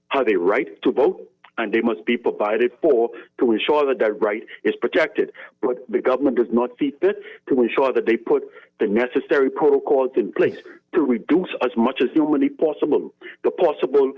have a right to vote, and they must be provided for to ensure that that right is protected? But the government does not see fit to ensure that they put the necessary protocols in place to reduce as much as humanly possible the possible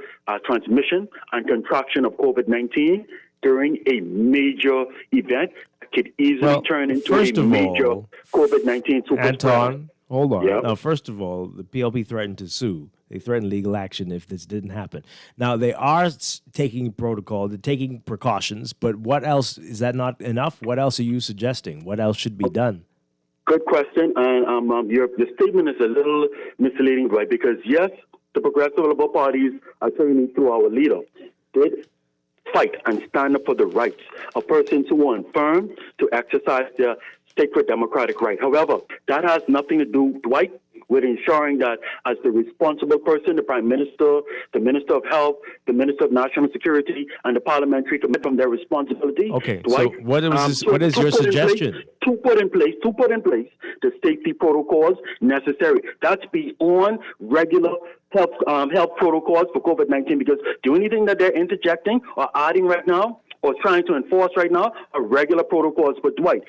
transmission and contraction of COVID-19 during a major event that could easily turn into a major COVID-19 super Anton, hold on. Yeah. Now, first of all, the PLP threatened to sue. They threatened legal action if this didn't happen. Now, they are taking protocol, they're taking precautions, but what else? Is that not enough? What else are you suggesting? What else should be done? Good question, and your statement is a little misleading, right? Because yes, the Progressive Liberal parties, certainly through our leader, did fight and stand up for the rights of persons who are infirm to exercise their sacred democratic right. However, that has nothing to do, Dwight, with ensuring that as the responsible person, the Prime Minister, the Minister of Health, the Minister of National Security, and the parliamentary committee from their responsibility. Okay, Dwight, so what is your suggestion? To put in place the safety protocols necessary. That's beyond regular health protocols for COVID-19, because the only thing that they're interjecting or adding right now or trying to enforce right now are regular protocols. But Dwight,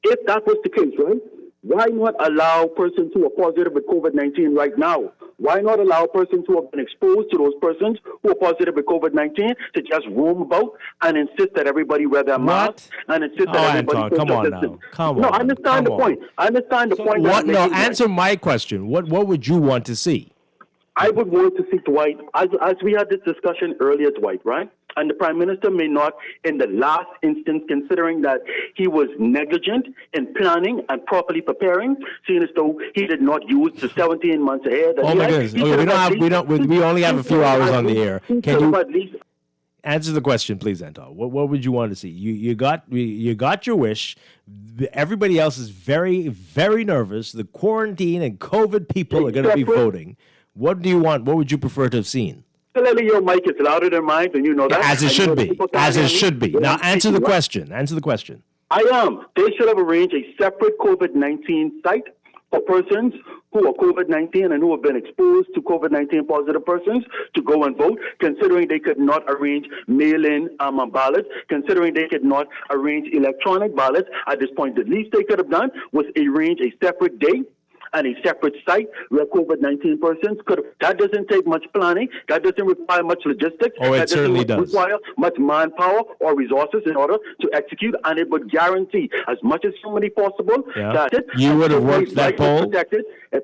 if that was the case, right, why not allow persons who are positive with COVID-19 right now? Why not allow persons who have been exposed to those persons who are positive with COVID-19 to just roam about and insist that everybody wear their masks and insist that everybody... Anton, come on now. Come on. No, I understand the point. I understand the point. No, answer my question. What would you want to see? I would want to see, Dwight, as we had this discussion earlier, Dwight, right? And the Prime Minister may not, in the last instance, considering that he was negligent in planning and properly preparing, seeing as though he did not use the 17 months ahead. Oh my goodness! Okay, we only have a few hours on the air. Can you answer the question, please, Anton? What would you want to see? You got your wish. Everybody else is very, very nervous. The quarantine and COVID people are going to be voting. What do you want? What would you prefer to have seen? Clearly, your mic is louder than mine, and you know that. As it should be. As it should be. Now, answer the question. Answer the question. I am. They should have arranged a separate COVID-19 site for persons who are COVID-19 and who have been exposed to COVID-19 positive persons to go and vote, considering they could not arrange mail-in ballots, considering they could not arrange electronic ballots. At this point, the least they could have done was arrange a separate day and a separate site where COVID-19 persons could. That doesn't take much planning. That doesn't require much logistics. Oh, it certainly does. Require much manpower or resources in order to execute, and it would guarantee as much as humanly possible that you would have worked that poll.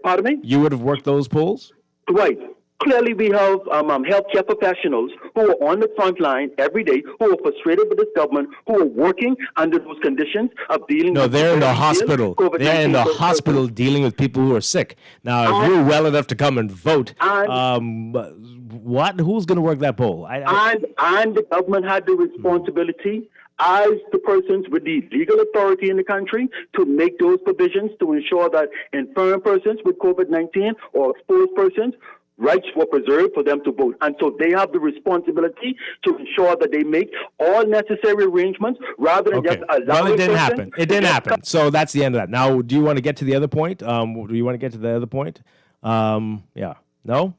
Pardon me? You would have worked those polls. Right. Clearly, we have healthcare professionals who are on the front line every day, who are frustrated with this government, who are working under those conditions of dealing No, with they're in the very ill hospital. COVID-19 They're in the persons. hospital dealing with people who are sick. Now, if you're well enough to come and vote, what? Who's going to work that poll? And the government had the responsibility as the persons with the legal authority in the country to make those provisions to ensure that infirm persons with COVID-19 or exposed persons rights were preserved for them to vote. And so they have the responsibility to ensure that they make all necessary arrangements rather than just allow Well, it didn't person happen. It didn't happen. So that's the end of that. Now, do you want to get to the other point? Do you want to get to the other point? Yeah. No?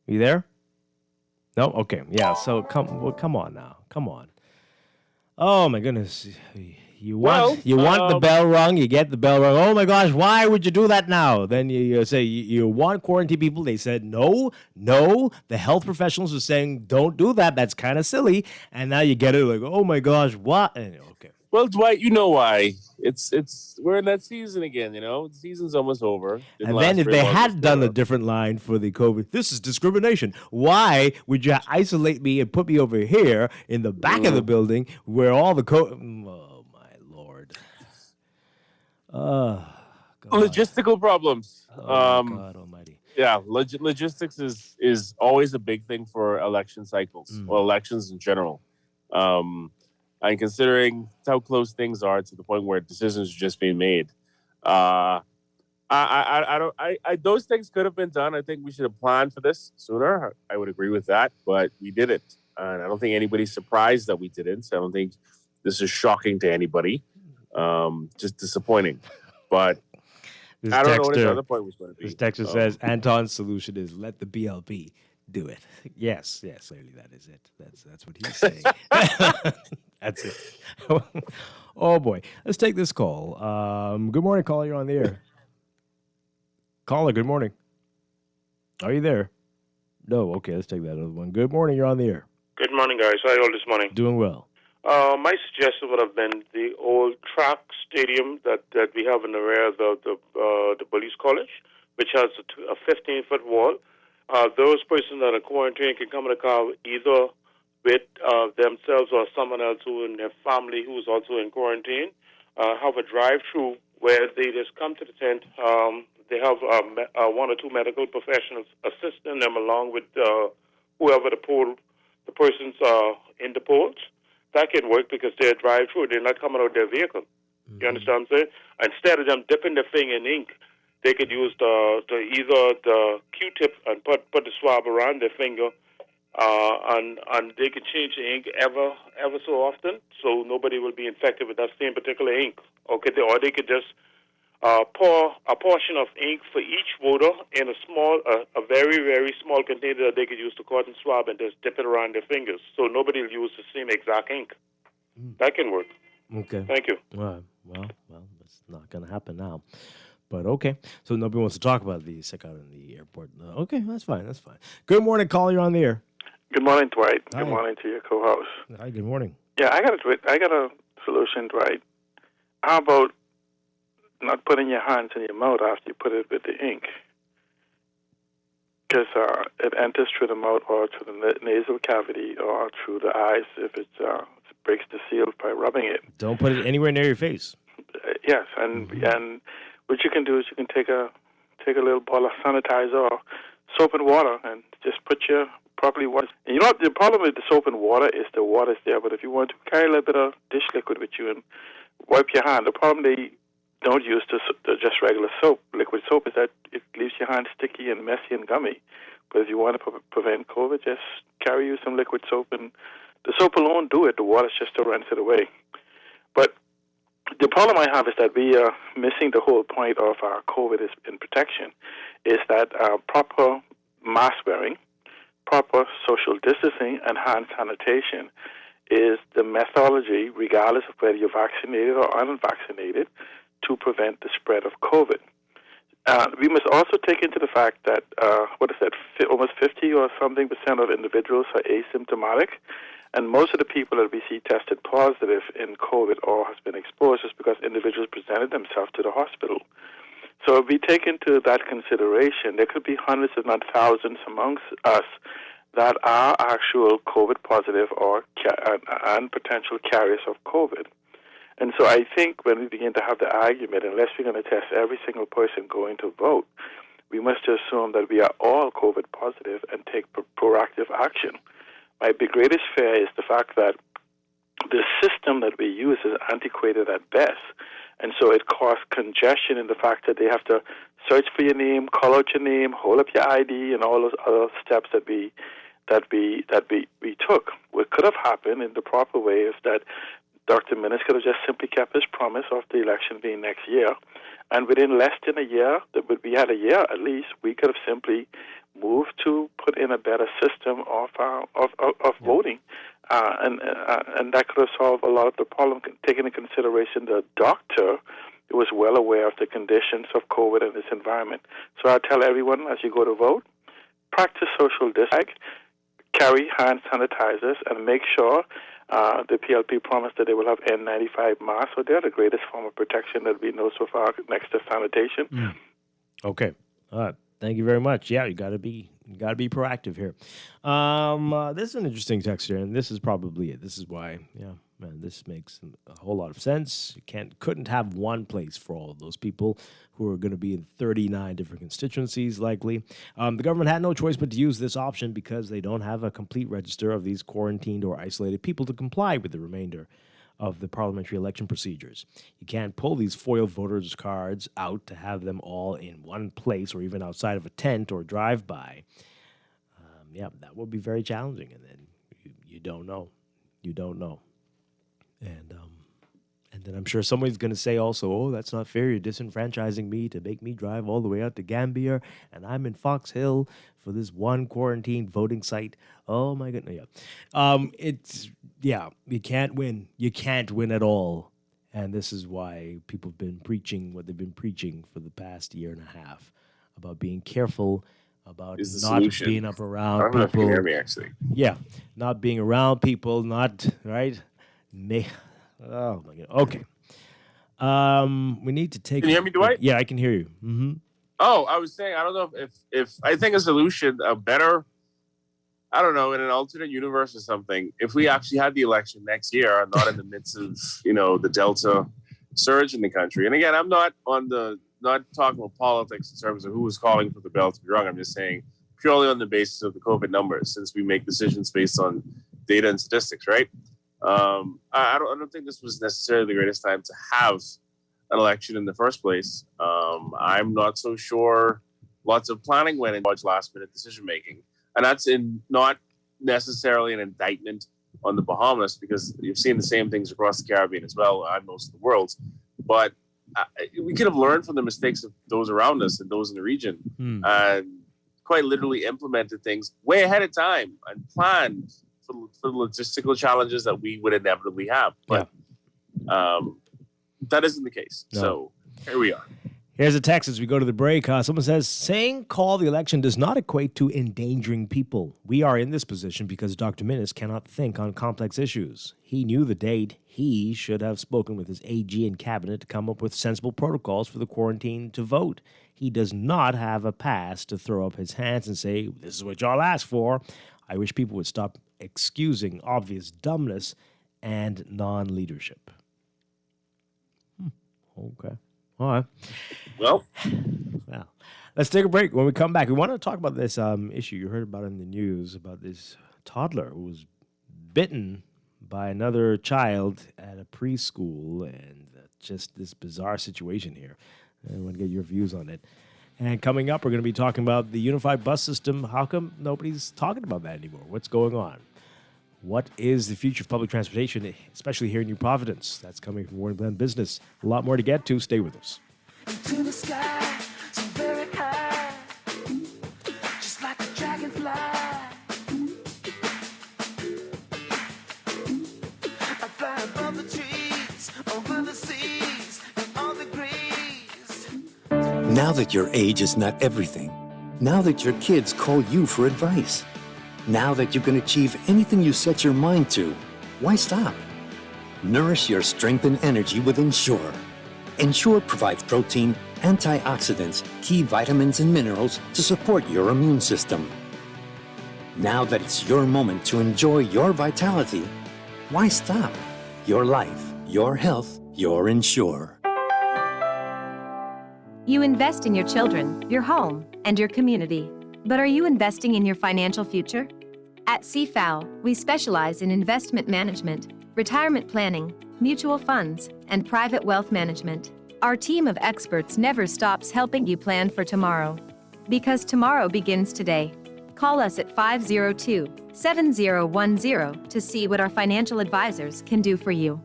You there? No? Okay. Yeah. So come on now. Come on. Oh my goodness. You want the bell rung, you get the bell rung. Oh my gosh, why would you do that now? Then you say you want quarantine people. They said no. The health professionals are saying don't do that. That's kind of silly. And now you get it like, oh my gosh, what? And, okay. Well, Dwight, you know why? It's we're in that season again. The season's almost over. And then if they had done a different line for the COVID, this is discrimination. Why would you isolate me and put me over here in the back of the building where all the COVID? Oh my Lord. Logistical problems. Oh God Almighty. Yeah, logistics is always a big thing for election cycles or elections in general. And considering how close things are to the point where decisions are just being made, those things could have been done. I think we should have planned for this sooner. I would agree with that, but we didn't. And I don't think anybody's surprised that we didn't. I don't think this is shocking to anybody. Just disappointing. But I don't know what his other point was going to be. This texter says Anton's solution is let the BLP do it. Yes, clearly that is it. That's what he's saying. That's it. Oh boy. Let's take this call. Good morning, caller. You're on the air. Caller, good morning. Are you there? No. Okay, let's take that other one. Good morning. You're on the air. Good morning, guys. How are you all this morning? Doing well. My suggestion would have been the old track stadium that we have in the rear of the police college, which has a 15-foot wall. Those persons that are quarantined can come in the car either with themselves or someone else who in their family who is also in quarantine. Have a drive-through where they just come to the tent. They have one or two medical professionals assisting them along with whoever the persons in the polls. That can work because they're drive-through. They're not coming out their vehicle. You understand what I'm saying? Instead of them dipping their finger in ink, they could use either the Q-tip and put the swab around their finger, and they could change the ink ever so often, so nobody will be infected with that same particular ink. Okay, or they could just pour a portion of ink for each voter in a very, very small container that they could use to cotton swab and just dip it around their fingers, so nobody will use the same exact ink. That can work. Okay. Thank you. Well, it's not going to happen now. But okay. So nobody wants to talk about the sick out in the airport. Okay, that's fine. Good morning, caller. You're on the air. Good morning, Dwight. Hi. Good morning to your co-host. Hi, good morning. Yeah, I got a solution, Dwight. How about not putting your hands in your mouth after you put it with the ink? Because it enters through the mouth or through the nasal cavity or through the eyes if it breaks the seal by rubbing it. Don't put it anywhere near your face. Yes, and what you can do is you can take a little bottle of sanitizer or soap and water and just put your properly wash. And you know what the problem with the soap and water is? The water's there, but if you want to carry a little bit of dish liquid with you and wipe your hand, the problem they don't use the just regular soap, liquid soap, is that it leaves your hand sticky and messy and gummy. But if you want to prevent COVID, just carry you some liquid soap, and the soap alone do it. The water's just to rinse it away. But the problem I have is that we are missing the whole point of our COVID in protection, is that proper mask wearing, proper social distancing, and hand sanitation is the methodology, regardless of whether you're vaccinated or unvaccinated, to prevent the spread of COVID. We must also take into the fact that, almost 50 or something % of individuals are asymptomatic, and most of the people that we see tested positive in COVID or has been exposed is because individuals presented themselves to the hospital. So if we take into that consideration, there could be hundreds, if not thousands, amongst us that are actual COVID positive or and potential carriers of COVID. And so I think when we begin to have the argument, unless we're going to test every single person going to vote, we must assume that we are all COVID positive and take proactive action. My greatest fear is the fact that the system that we use is antiquated at best. And so it causes congestion in the fact that they have to search for your name, call out your name, hold up your ID, and all those other steps that we took. What could have happened in the proper way is that Dr. Minnis could have just simply kept his promise of the election being next year. And within less than a year, we had a year at least, we could have simply moved to put in a better system of voting. And that could have solved a lot of the problem, taking into consideration the doctor was well aware of the conditions of COVID in this environment. So I tell everyone as you go to vote, practice social distancing, carry hand sanitizers, and make sure the PLP promised that they will have N95 masks. So they're the greatest form of protection that we know so far next to sanitation. Okay. Thank you very much. Yeah, you got to be proactive here. This is an interesting text here, and this is probably it. This is why, this makes a whole lot of sense. You couldn't have one place for all of those people who are going to be in 39 different constituencies, likely. The government had no choice but to use this option because they don't have a complete register of these quarantined or isolated people to comply with the remainder of the parliamentary election procedures. You can't pull these foil voters' cards out to have them all in one place or even outside of a tent or drive-by. That would be very challenging, and then you don't know. You don't know. And then I'm sure somebody's going to say also, oh, that's not fair. You're disenfranchising me to make me drive all the way out to Gambia, and I'm in Fox Hill for this one quarantined voting site. Oh, my goodness. You can't win. You can't win at all. And this is why people have been preaching what they've been preaching for the past year and a half about being careful, about not solution. being up around I don't know if you people. can hear me, actually. Yeah, not being around people, not, right? Oh, my God. Okay. We need to take... Can you hear me, Dwight? Yeah, I can hear you. Mm-hmm. Oh, I was saying, I don't know if I think a solution, a better, I don't know, in an alternate universe or something, if we actually had the election next year and not in the midst of, the Delta surge in the country. And again, I'm not talking about politics in terms of who was calling for the bell to be rung. I'm just saying purely on the basis of the COVID numbers, since we make decisions based on data and statistics, right? I don't think this was necessarily the greatest time to have an election in the first place. I'm not so sure lots of planning went into last-minute decision-making. And that's not necessarily an indictment on the Bahamas, because you've seen the same things across the Caribbean as well, and most of the world. But we could have learned from the mistakes of those around us and those in the region, and quite literally implemented things way ahead of time and planned for the logistical challenges that we would inevitably have. But that isn't the case. No. So here we are. Here's a text as we go to the break. Someone says, saying call the election does not equate to endangering people. We are in this position because Dr. Minnis cannot think on complex issues. He knew the date. He should have spoken with his AG and cabinet to come up with sensible protocols for the quarantine to vote. He does not have a pass to throw up his hands and say, this is what y'all asked for. I wish people would stop excusing obvious dumbness and non-leadership. Okay. All right. Well, let's take a break. When we come back, we want to talk about this issue you heard about in the news about this toddler who was bitten by another child at a preschool, and just this bizarre situation here. I want to get your views on it. And coming up, we're going to be talking about the unified bus system. How come nobody's talking about that anymore? What's going on? What is the future of public transportation, especially here in New Providence? That's coming from Warren Glen Business. A lot more to get to. Stay with us. To the sky, so very high, just like a dragonfly. I fly above the trees, over the seas, and all the breeze. Now that your age is not everything, now that your kids call you for advice, now that you can achieve anything you set your mind to, why stop? Nourish your strength and energy with Ensure. Ensure provides protein, antioxidants, key vitamins, and minerals to support your immune system. Now that it's your moment to enjoy your vitality, why stop? Your life, your health, your Ensure. You invest in your children, your home, and your community. But are you investing in your financial future? At CFAO, we specialize in investment management, retirement planning, mutual funds, and private wealth management. Our team of experts never stops helping you plan for tomorrow. Because tomorrow begins today. Call us at 502-7010 to see what our financial advisors can do for you.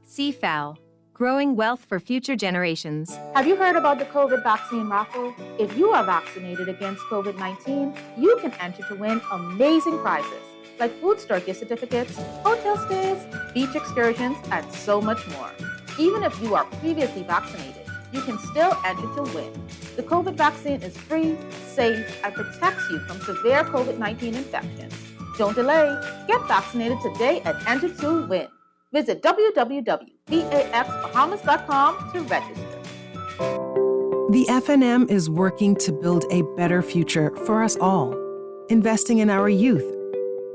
CFAO, growing wealth for future generations. Have you heard about the COVID vaccine raffle? If you are vaccinated against COVID-19, you can enter to win amazing prizes like food store gift certificates, hotel stays, beach excursions, and so much more. Even if you are previously vaccinated, you can still enter to win. The COVID vaccine is free, safe, and protects you from severe COVID-19 infections. Don't delay. Get vaccinated today and enter to win. Visit www.vaxbahamas.com to register. The FNM is working to build a better future for us all, investing in our youth,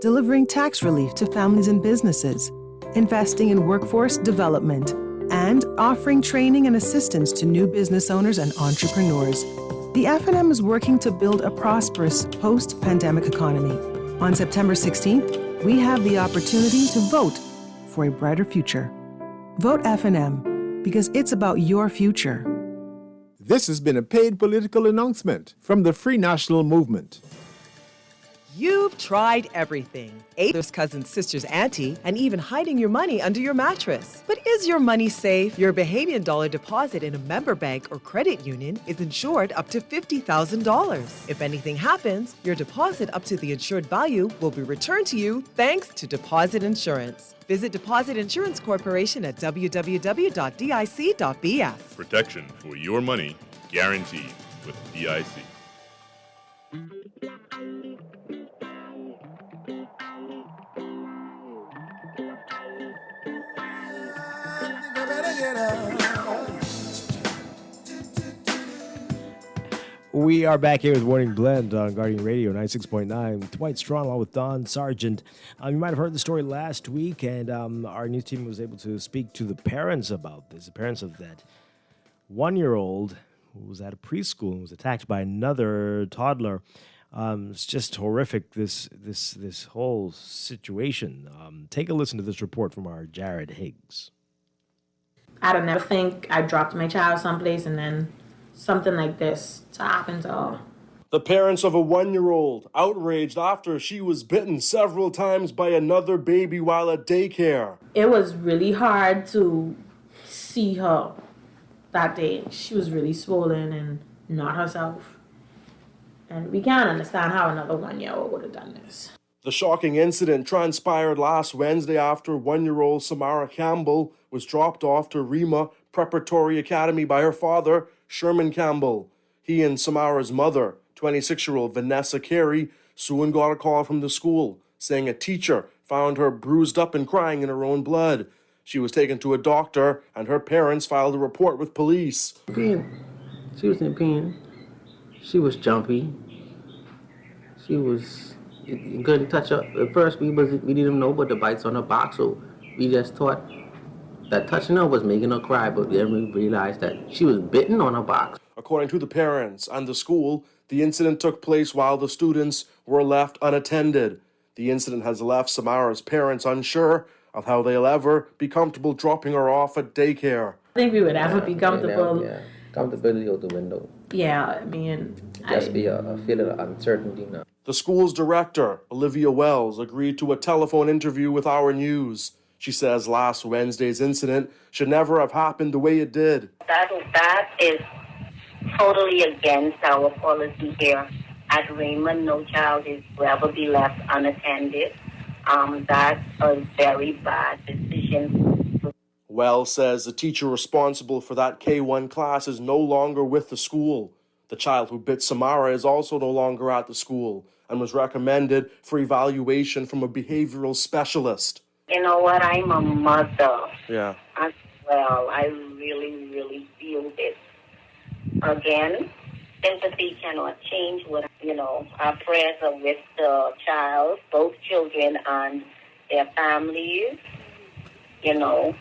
delivering tax relief to families and businesses, investing in workforce development, and offering training and assistance to new business owners and entrepreneurs. The FNM is working to build a prosperous post-pandemic economy. On September 16th, we have the opportunity to vote for a brighter future. Vote FNM because it's about your future. This has been a paid political announcement from the Free National Movement. You've tried everything. There's cousins, sisters, auntie, and even hiding your money under your mattress. But is your money safe? Your Bahamian dollar deposit in a member bank or credit union is insured up to $50,000. If anything happens, your deposit up to the insured value will be returned to you thanks to Deposit Insurance. Visit Deposit Insurance Corporation at www.dic.bf. Protection for your money guaranteed with DIC. We are back here with Morning Blend on Guardian Radio 96.9. Dwight Strachan along with Don Sargent. You might have heard the story last week, and our news team was able to speak to the parents about this. The parents of that 1-year-old who was at a preschool and was attacked by another toddler. It's just horrific, this whole situation. Take a listen to this report from our Jared Higgs. I'd never think I dropped my child someplace and then something like this to happen to her. The parents of a 1-year-old outraged after she was bitten several times by another baby while at daycare. It was really hard to see her that day. She was really swollen and not herself. And we can't understand how another 1-year-old would have done this. The shocking incident transpired last Wednesday after 1-year-old Samara Campbell was dropped off to Rima Preparatory Academy by her father, Sherman Campbell. He and Samara's mother, 26-year-old Vanessa Carey, soon got a call from the school saying a teacher found her bruised up and crying in her own blood. She was taken to a doctor and her parents filed a report with police. Pain. She was in pain. She was jumpy. She was, you couldn't touch her. At first we didn't know about the bites on her back, so we just thought that touching her was making her cry, but then we realized that she was bitten on her back. According to the parents and the school, the incident took place while the students were left unattended. The incident has left Samara's parents unsure of how they'll ever be comfortable dropping her off at daycare. I think we would ever be comfortable. Comfortability out the window. Yeah, I mean... Just be a feeling of uncertainty now. The school's director, Olivia Wells, agreed to a telephone interview with Our News. She says last Wednesday's incident should never have happened the way it did. That is totally against our policy here. At Raymond, no child is will ever be left unattended. That's a very bad decision. Wells says the teacher responsible for that K1 class is no longer with the school. The child who bit Samara is also no longer at the school and was recommended for evaluation from a behavioral specialist. You know what? I'm a mother Yeah. as well. I really, really Again, sympathy cannot change what, our prayers are with the child, both children and their families. We're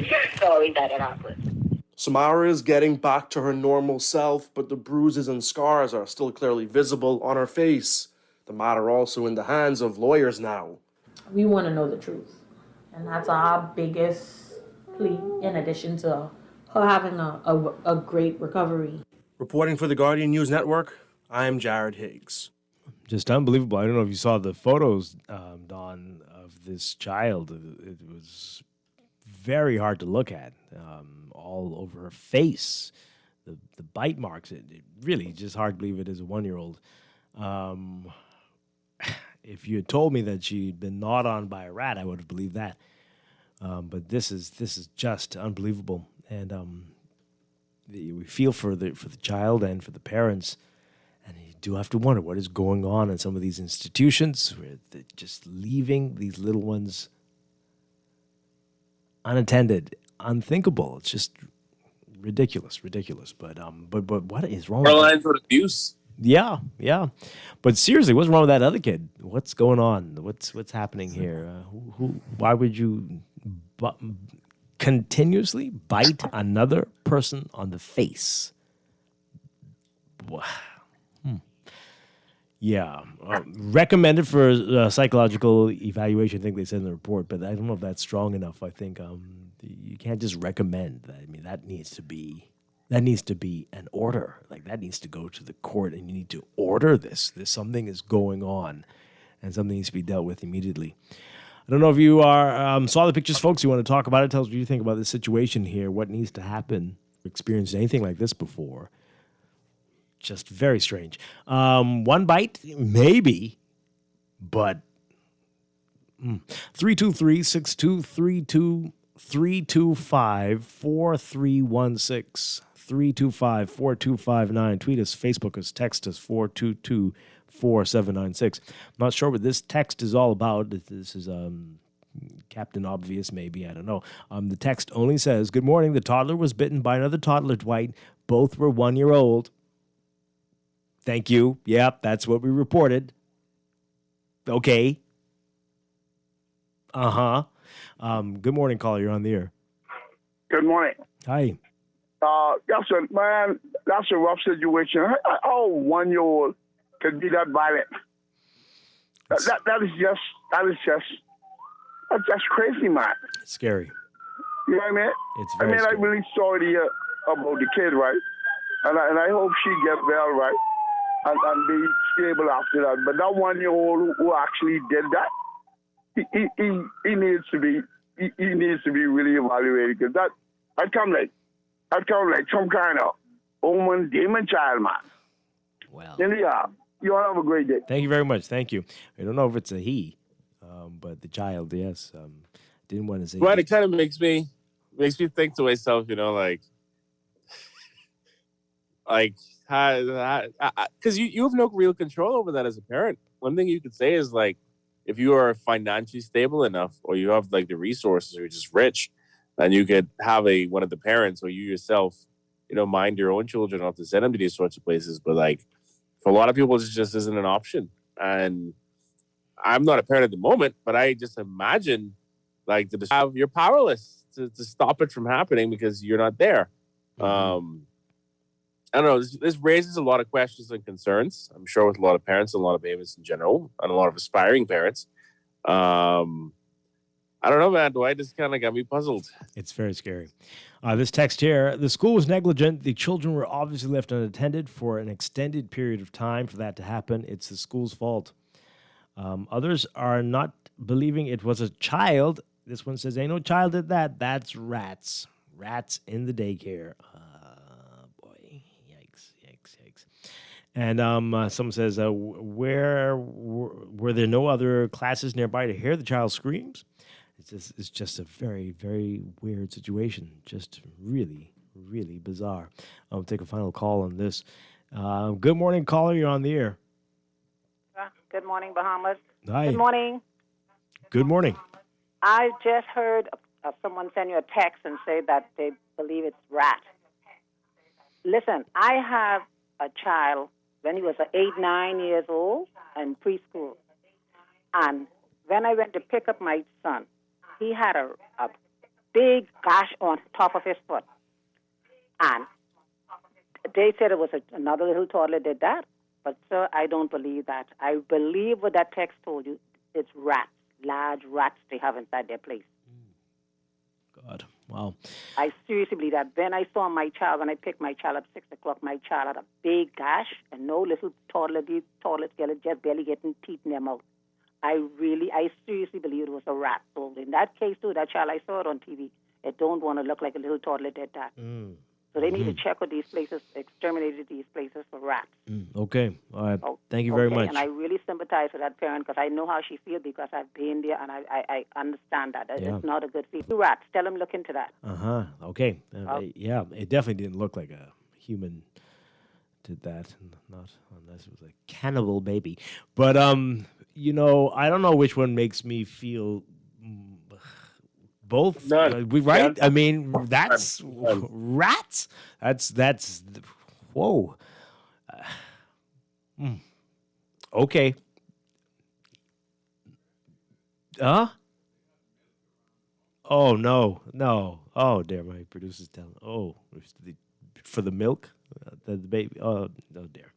just sorry that it happened. Samara is getting back to her normal self, but the bruises and scars are still clearly visible on her face. The matter also in the hands of lawyers now. We want to know the truth. And that's our biggest plea, in addition to her having a great recovery. Reporting for the Guardian News Network, I'm Jared Higgs. Just unbelievable. I don't know if you saw the photos, Don, of this child. It was very hard to look at, all over her face, the bite marks. It really just hard to believe it is a 1-year-old. If you had told me that she'd been gnawed on by a rat, I would have believed that. But this is just unbelievable, and we feel for the child and for the parents. And you do have to wonder what is going on in some of these institutions where they're just leaving these little ones unattended, unthinkable. It's just ridiculous. But what is wrong? Lines with abuse. Yeah. But seriously, what's wrong with that other kid? What's going on? What's happening here? Why would you continuously bite another person on the face? Yeah. Recommended for psychological evaluation, I think they said in the report, but I don't know if that's strong enough. I think you can't just recommend that. I mean, that needs to be an order. Like, that needs to go to the court, and you need to order this. Something is going on, and something needs to be dealt with immediately. I don't know if you saw the pictures, folks. You want to talk about it? Tell us what you think about the situation here. What needs to happen? Experienced anything like this before? Just very strange. One bite, maybe, but 323-623-2325-4316. 325-4259. Tweet us, Facebook us, text us, 422-4796. I'm not sure what this text is all about. This is Captain Obvious, maybe. I don't know. The text only says, "Good morning. The toddler was bitten by another toddler, Dwight. Both were 1-year-old. Thank you. Yep, that's what we reported. Okay. Uh-huh. Good morning, caller. You're on the air. Good morning. Hi. Man, that's a rough situation. How 1-year-old could be that violent? That's just crazy, man. It's scary. You know what I mean? It's very scary. I'm really sorry to hear about the kid, right? And I hope she gets well, right? And be stable after that. But that 1-year-old who actually did that, he needs to be really evaluated, because that come like some kind of woman demon child, man. Well, you all have a great day. Thank you very much. Thank you. I don't know if it's a he, but the child, yes. Didn't want to say. But it kind of makes me think to myself, because you have no real control over that as a parent. One thing you could say is, like, if you are financially stable enough, or you have like the resources, or you're just rich, then you could have one of the parents, or you yourself, mind your own children, not to send them to these sorts of places. But like, for a lot of people, it just isn't an option. And I'm not a parent at the moment, but I just imagine, like, you're powerless to stop it from happening because you're not there. I don't know. This raises a lot of questions and concerns, I'm sure, with a lot of parents and a lot of parents in general, and a lot of aspiring parents. I don't know, man. Dwight just kind of got me puzzled. It's very scary. This text here: the school was negligent. The children were obviously left unattended for an extended period of time for that to happen. It's the school's fault. Others are not believing it was a child. This one says, ain't no child did that. That's rats. Rats in the daycare. And someone says, were there no other classes nearby to hear the child's screams? It's just a very, very weird situation. Just really, really bizarre. I'll take a final call on this. Good morning, caller. You're on the air. Good morning, Bahamas. Hi. Good morning. Good morning. I just heard someone send you a text and say that they believe it's rat. Listen, I have a child when he was 8, 9 years old in preschool. And when I went to pick up my son, he had a big gash on top of his foot. And they said it was another little toddler did that. But, sir, I don't believe that. I believe what that text told you. It's rats, large rats they have inside their place. God, wow. I seriously believe that. When I saw my child, when I picked my child up 6 o'clock, my child had a big gash and no little toddler, these toddlers just barely getting teeth in their mouth. I seriously believe it was a rat. So in that case, too, that child, I saw it on TV. It don't want to look like a little toddler did that. So they need to check with these places, exterminated these places for rats. Okay. All right. Thank you very much. And I really sympathize with that parent because I know how she feels because I've been there and I understand that. Yeah. It's not a good feeling. Rats, tell them look into that. Okay. Yeah, it definitely didn't look like a human did that, not unless it was a cannibal baby. But you know, I don't know which one makes me feel both. Right? I mean, that's rats. That's whoa. Okay. Oh no. Oh dear, my producer's telling. Oh, for the milk, the baby. Oh dear.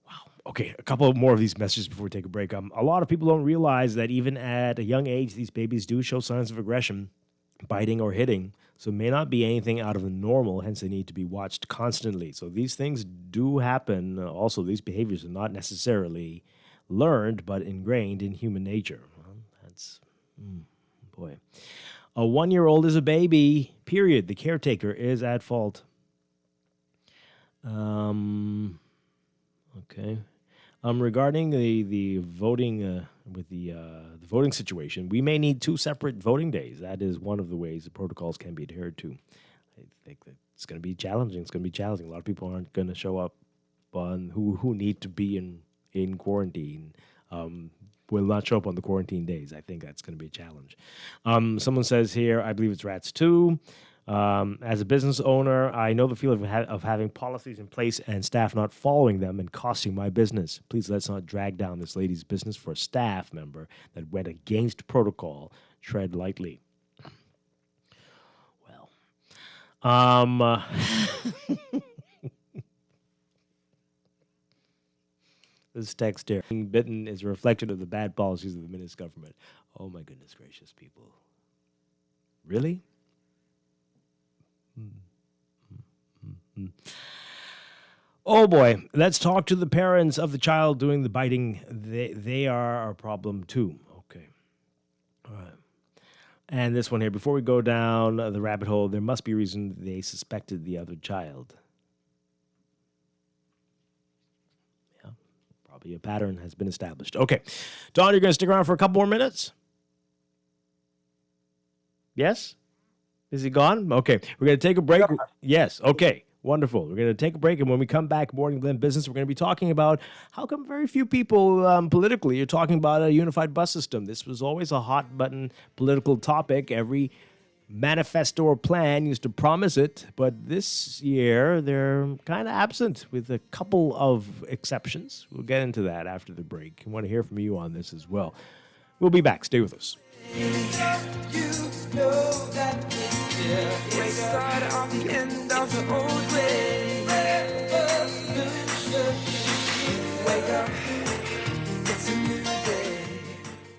Wow. Okay, a couple more of these messages before we take a break. A lot of people don't realize that even at a young age, these babies do show signs of aggression, biting or hitting. So it may not be anything out of the normal, hence they need to be watched constantly. So these things do happen. Also, these behaviors are not necessarily learned, but ingrained in human nature. Well, that's, boy. A 1-year-old is a baby, period. The caretaker is at fault. Okay. Regarding the voting with the voting situation, we may need 2 separate voting days. That is one of the ways the protocols can be adhered to. I think that it's going to be challenging. It's going to be challenging. A lot of people aren't going to show up on who need to be in quarantine. Will not show up on the quarantine days. I think that's going to be a challenge. Someone says here, I believe it's rats too. As a business owner, I know the feeling of having policies in place and staff not following them and costing my business. Please let's not drag down this lady's business for a staff member that went against protocol. Tread lightly. Well, this text here, being bitten is a reflection of the bad policies of the Minister government. Oh my goodness gracious, people. Really? Oh boy, let's talk to the parents of the child doing the biting. They are a problem too. Okay. All right. And this one here, before we go down the rabbit hole, there must be a reason they suspected the other child. Yeah, probably a pattern has been established. Okay. Don, you're going to stick around for a couple more minutes? Yes? Is he gone? Okay. We're going to take a break. Yeah. Yes. Okay. Wonderful. We're going to take a break, and when we come back, Morning Blend Business, we're going to be talking about how come very few people politically are talking about a unified bus system. This was always a hot-button political topic. Every manifesto or plan used to promise it, but this year they're kind of absent with a couple of exceptions. We'll get into that after the break. I want to hear from you on this as well. We'll be back. Stay with us. It's start of the end of the old way. Wake up, it's a new day.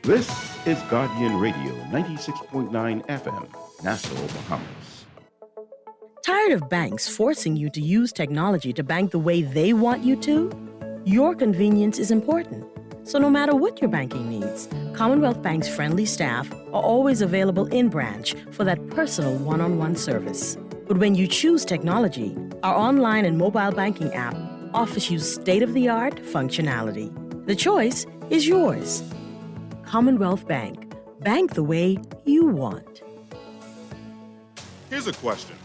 This is Guardian Radio, 96.9 FM, Nassau, Bahamas. Tired of banks forcing you to use technology to bank the way they want you to? Your convenience is important. So no matter what your banking needs, Commonwealth Bank's friendly staff are always available in branch for that personal one-on-one service. But when you choose technology, our online and mobile banking app offers you state-of-the-art functionality. The choice is yours. Commonwealth Bank. Bank the way you want. Here's a question.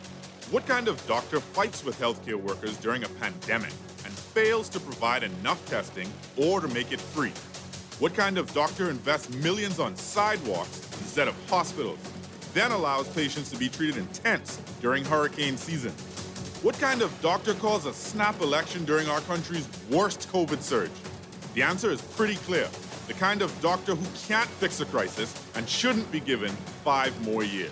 What kind of doctor fights with healthcare workers during a pandemic and fails to provide enough testing or to make it free? What kind of doctor invests millions on sidewalks instead of hospitals, then allows patients to be treated in tents during hurricane season? What kind of doctor calls a snap election during our country's worst COVID surge? The answer is pretty clear. The kind of doctor who can't fix a crisis and shouldn't be given 5 more years.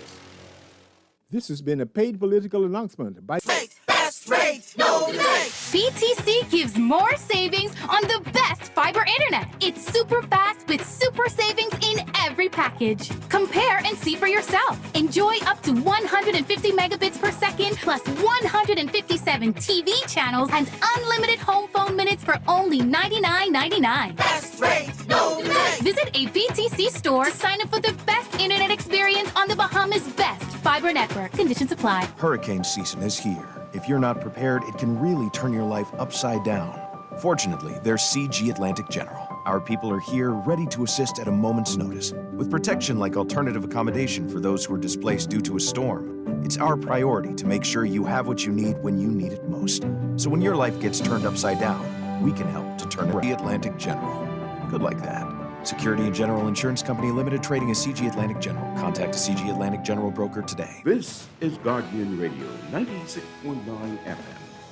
This has been a paid political announcement by Best rate, no delay. BTC gives more savings on the best fiber internet. It's super fast with super savings in every package. Compare and see for yourself. Enjoy up to 150 megabits per second plus 157 TV channels and unlimited home phone minutes for only $99.99. Best rate, no delay. Visit a BTC store to sign up for the best internet experience on the Bahamas' best fiber network. Conditions apply. Hurricane season is here. If you're not prepared, it can really turn your life upside down. Fortunately, there's CG Atlantic General. Our people are here ready to assist at a moment's notice, with protection like alternative accommodation for those who are displaced due to a storm. It's our priority to make sure you have what you need when you need it most. So when your life gets turned upside down, we can help to turn it around. Atlantic General. Good like that. Security and General Insurance Company Limited, trading as CG Atlantic General. Contact a CG Atlantic General broker today. This is Guardian Radio, 96.9 FM.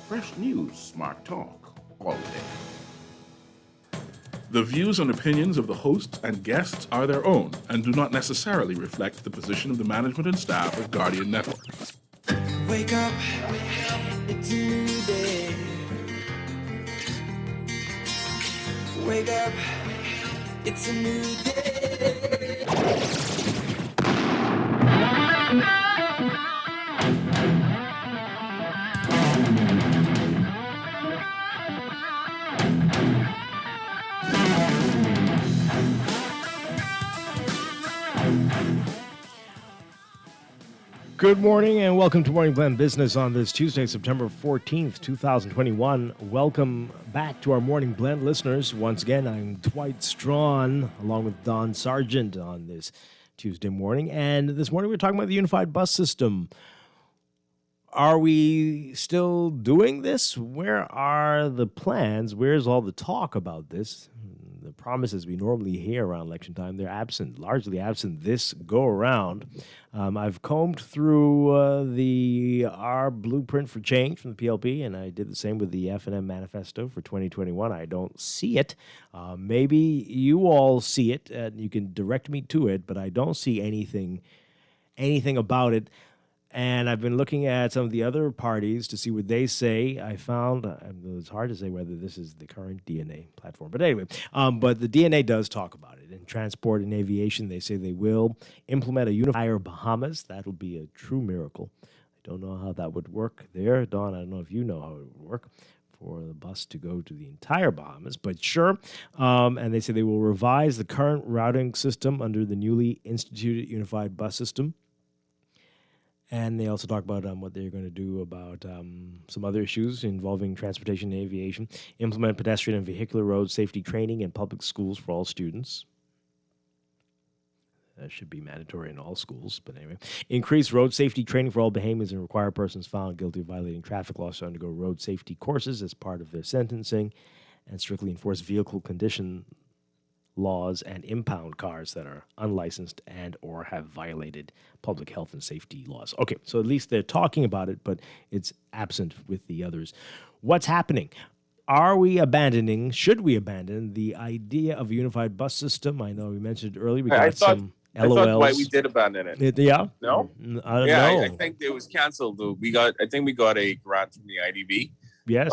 Fresh news, smart talk, all day. The views and opinions of the hosts and guests are their own and do not necessarily reflect the position of the management and staff of Guardian Network. Wake up, it's a new day. Wake up, it's a new day. Good morning and welcome to Morning Blend Business on this Tuesday, September 14th, 2021. Welcome back to our Morning Blend listeners. Once again, I'm Dwight Strachan along with Don Sargent on this Tuesday morning. And this morning we're talking about the unified bus system. Are we still doing this? Where are the plans? Where's all the talk about this? The promises we normally hear around election time, they're absent, largely absent this go around. I've combed through our blueprint for change from the PLP, and I did the same with the F&M manifesto for 2021. I don't see it. Maybe you all see it, and you can direct me to it, but I don't see anything about it. And I've been looking at some of the other parties to see what they say. I found, it's hard to say whether this is the current DNA platform. But anyway, but the DNA does talk about it. In transport and aviation, they say they will implement a unified Bahamas. That'll be a true miracle. I don't know how that would work there. Don, I don't know if you know how it would work for the bus to go to the entire Bahamas, but sure. And they say they will revise the current routing system under the newly instituted unified bus system. And they also talk about what they're going to do about some other issues involving transportation and aviation, implement pedestrian and vehicular road safety training in public schools for all students. That should be mandatory in all schools, but anyway. Increase road safety training for all Bahamians and require persons found guilty of violating traffic laws to undergo road safety courses as part of their sentencing, and strictly enforce vehicle condition laws and impound cars that are unlicensed and or have violated public health and safety laws. Okay, so at least they're talking about it, but it's absent with the others. What's happening? Should we abandon the idea of a unified bus system? I know we mentioned earlier we got some LOLs. I thought Dwight, we did abandon it. Yeah? No? I don't know. I think it was canceled. I think we got a grant from the IDB. Yes.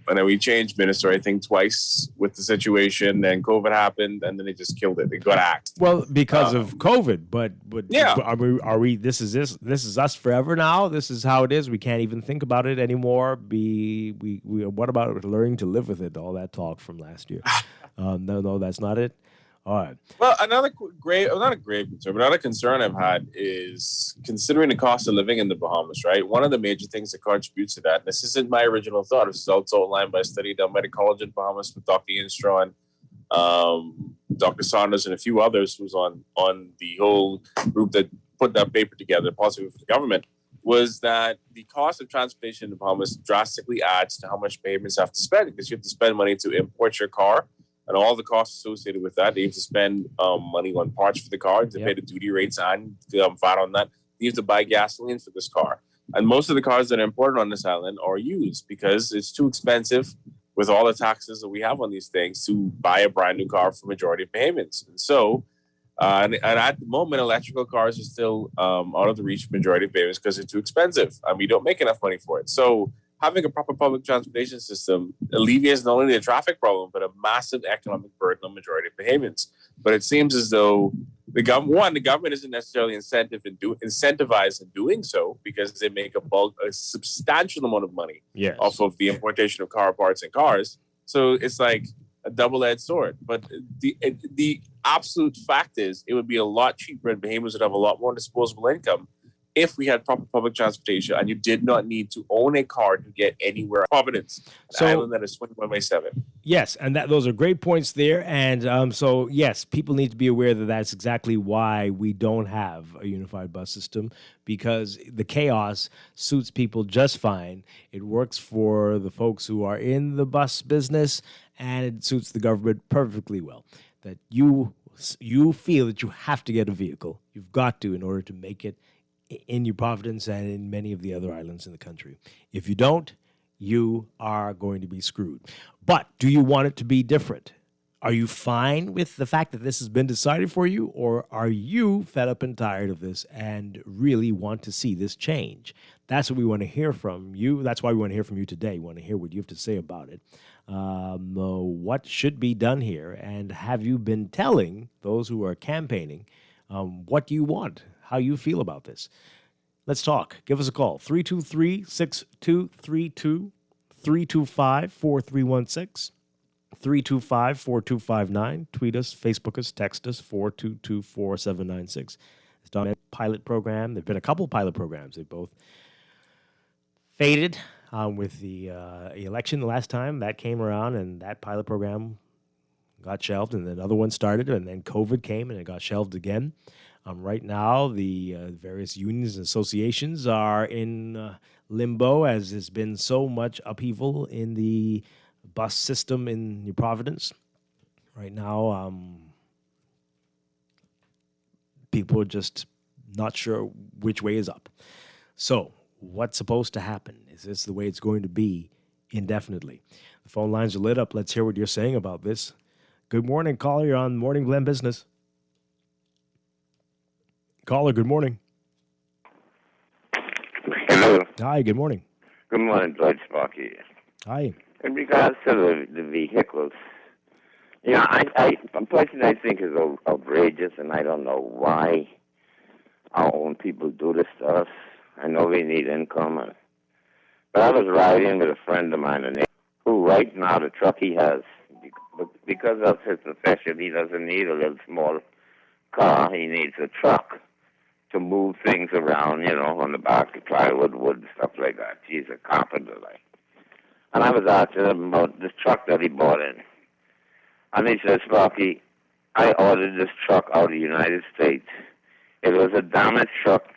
And then we changed minister, I think, twice with the situation. Then COVID happened, and then they just killed it. They got axed. Well, because of COVID, but yeah. Are we? This is us forever now. This is how it is. We can't even think about it anymore. What about learning to live with it? All that talk from last year. No, that's not it. All right. Well, another concern I've had is considering the cost of living in the Bahamas, right? One of the major things that contributes to that, and this isn't my original thought, this is also outlined by a study done by the College in Bahamas with Dr. Ian Strachan, Dr. Saunders, and a few others who's on the whole group that put that paper together, possibly for the government, was that the cost of transportation in the Bahamas drastically adds to how much Bahamians have to spend, because you have to spend money to import your car. and all the costs associated with that. They have to spend money on parts for the car, to pay the duty rates and VAT on that. They have to buy gasoline for this car. And most of the cars that are imported on this island are used because it's too expensive with all the taxes that we have on these things to buy a brand new car for majority of payments. And so, and at the moment, electrical cars are still out of the reach of majority of payments because they're too expensive and we don't make enough money for it. So having a proper public transportation system alleviates not only the traffic problem, but a massive economic burden on majority of payments. But it seems as though the government isn't necessarily incentivized in doing so because they make a substantial amount of money off of the importation of car parts and cars. So it's like a double-edged sword. But the absolute fact is it would be a lot cheaper and Bahamians would have a lot more disposable income if we had proper public transportation and you did not need to own a car to get anywhere. Providence, an island that is 21/7. Yes, and those are great points there. And so, yes, people need to be aware that that's exactly why we don't have a unified bus system, because the chaos suits people just fine. It works for the folks who are in the bus business, and it suits the government perfectly well. That you feel that you have to get a vehicle. You've got to in order to make it in New Providence and in many of the other islands in the country. If you don't, you are going to be screwed. But do you want it to be different? Are you fine with the fact that this has been decided for you, or are you fed up and tired of this and really want to see this change? That's what we want to hear from you. That's why we want to hear from you today. We want to hear what you have to say about it. What should be done here? And have you been telling those who are campaigning what you want? How you feel about this? Let's talk. Give us a call. 323-6232, 325-4316, 325-4259. Tweet us, Facebook us, text us, 422-4796. It's done a pilot program. There have been a couple pilot programs. They both faded with the election the last time. That came around, and that pilot program got shelved, and then another one started, and then COVID came, and it got shelved again. Right now, the various unions and associations are in limbo, as there's been so much upheaval in the bus system in New Providence. Right now, people are just not sure which way is up. So, what's supposed to happen? Is this the way it's going to be indefinitely? The phone lines are lit up. Let's hear what you're saying about this. Good morning, caller. You're on Morning Glen Business. Caller, good morning. Hello. Hi, good morning. Good morning, Dwight Sparky. Hi. In regards to the vehicles, one person I think is outrageous, and I don't know why our own people do this to us. I know we need income, but I was riding with a friend of mine, who right now the truck he has, because of his profession, he doesn't need a little small car. He needs a truck to move things around, on the back of plywood, wood, stuff like that. He's a carpenter, like. And I was asking him about this truck that he bought in. And he said, Sparky, I ordered this truck out of the United States. It was a damaged truck,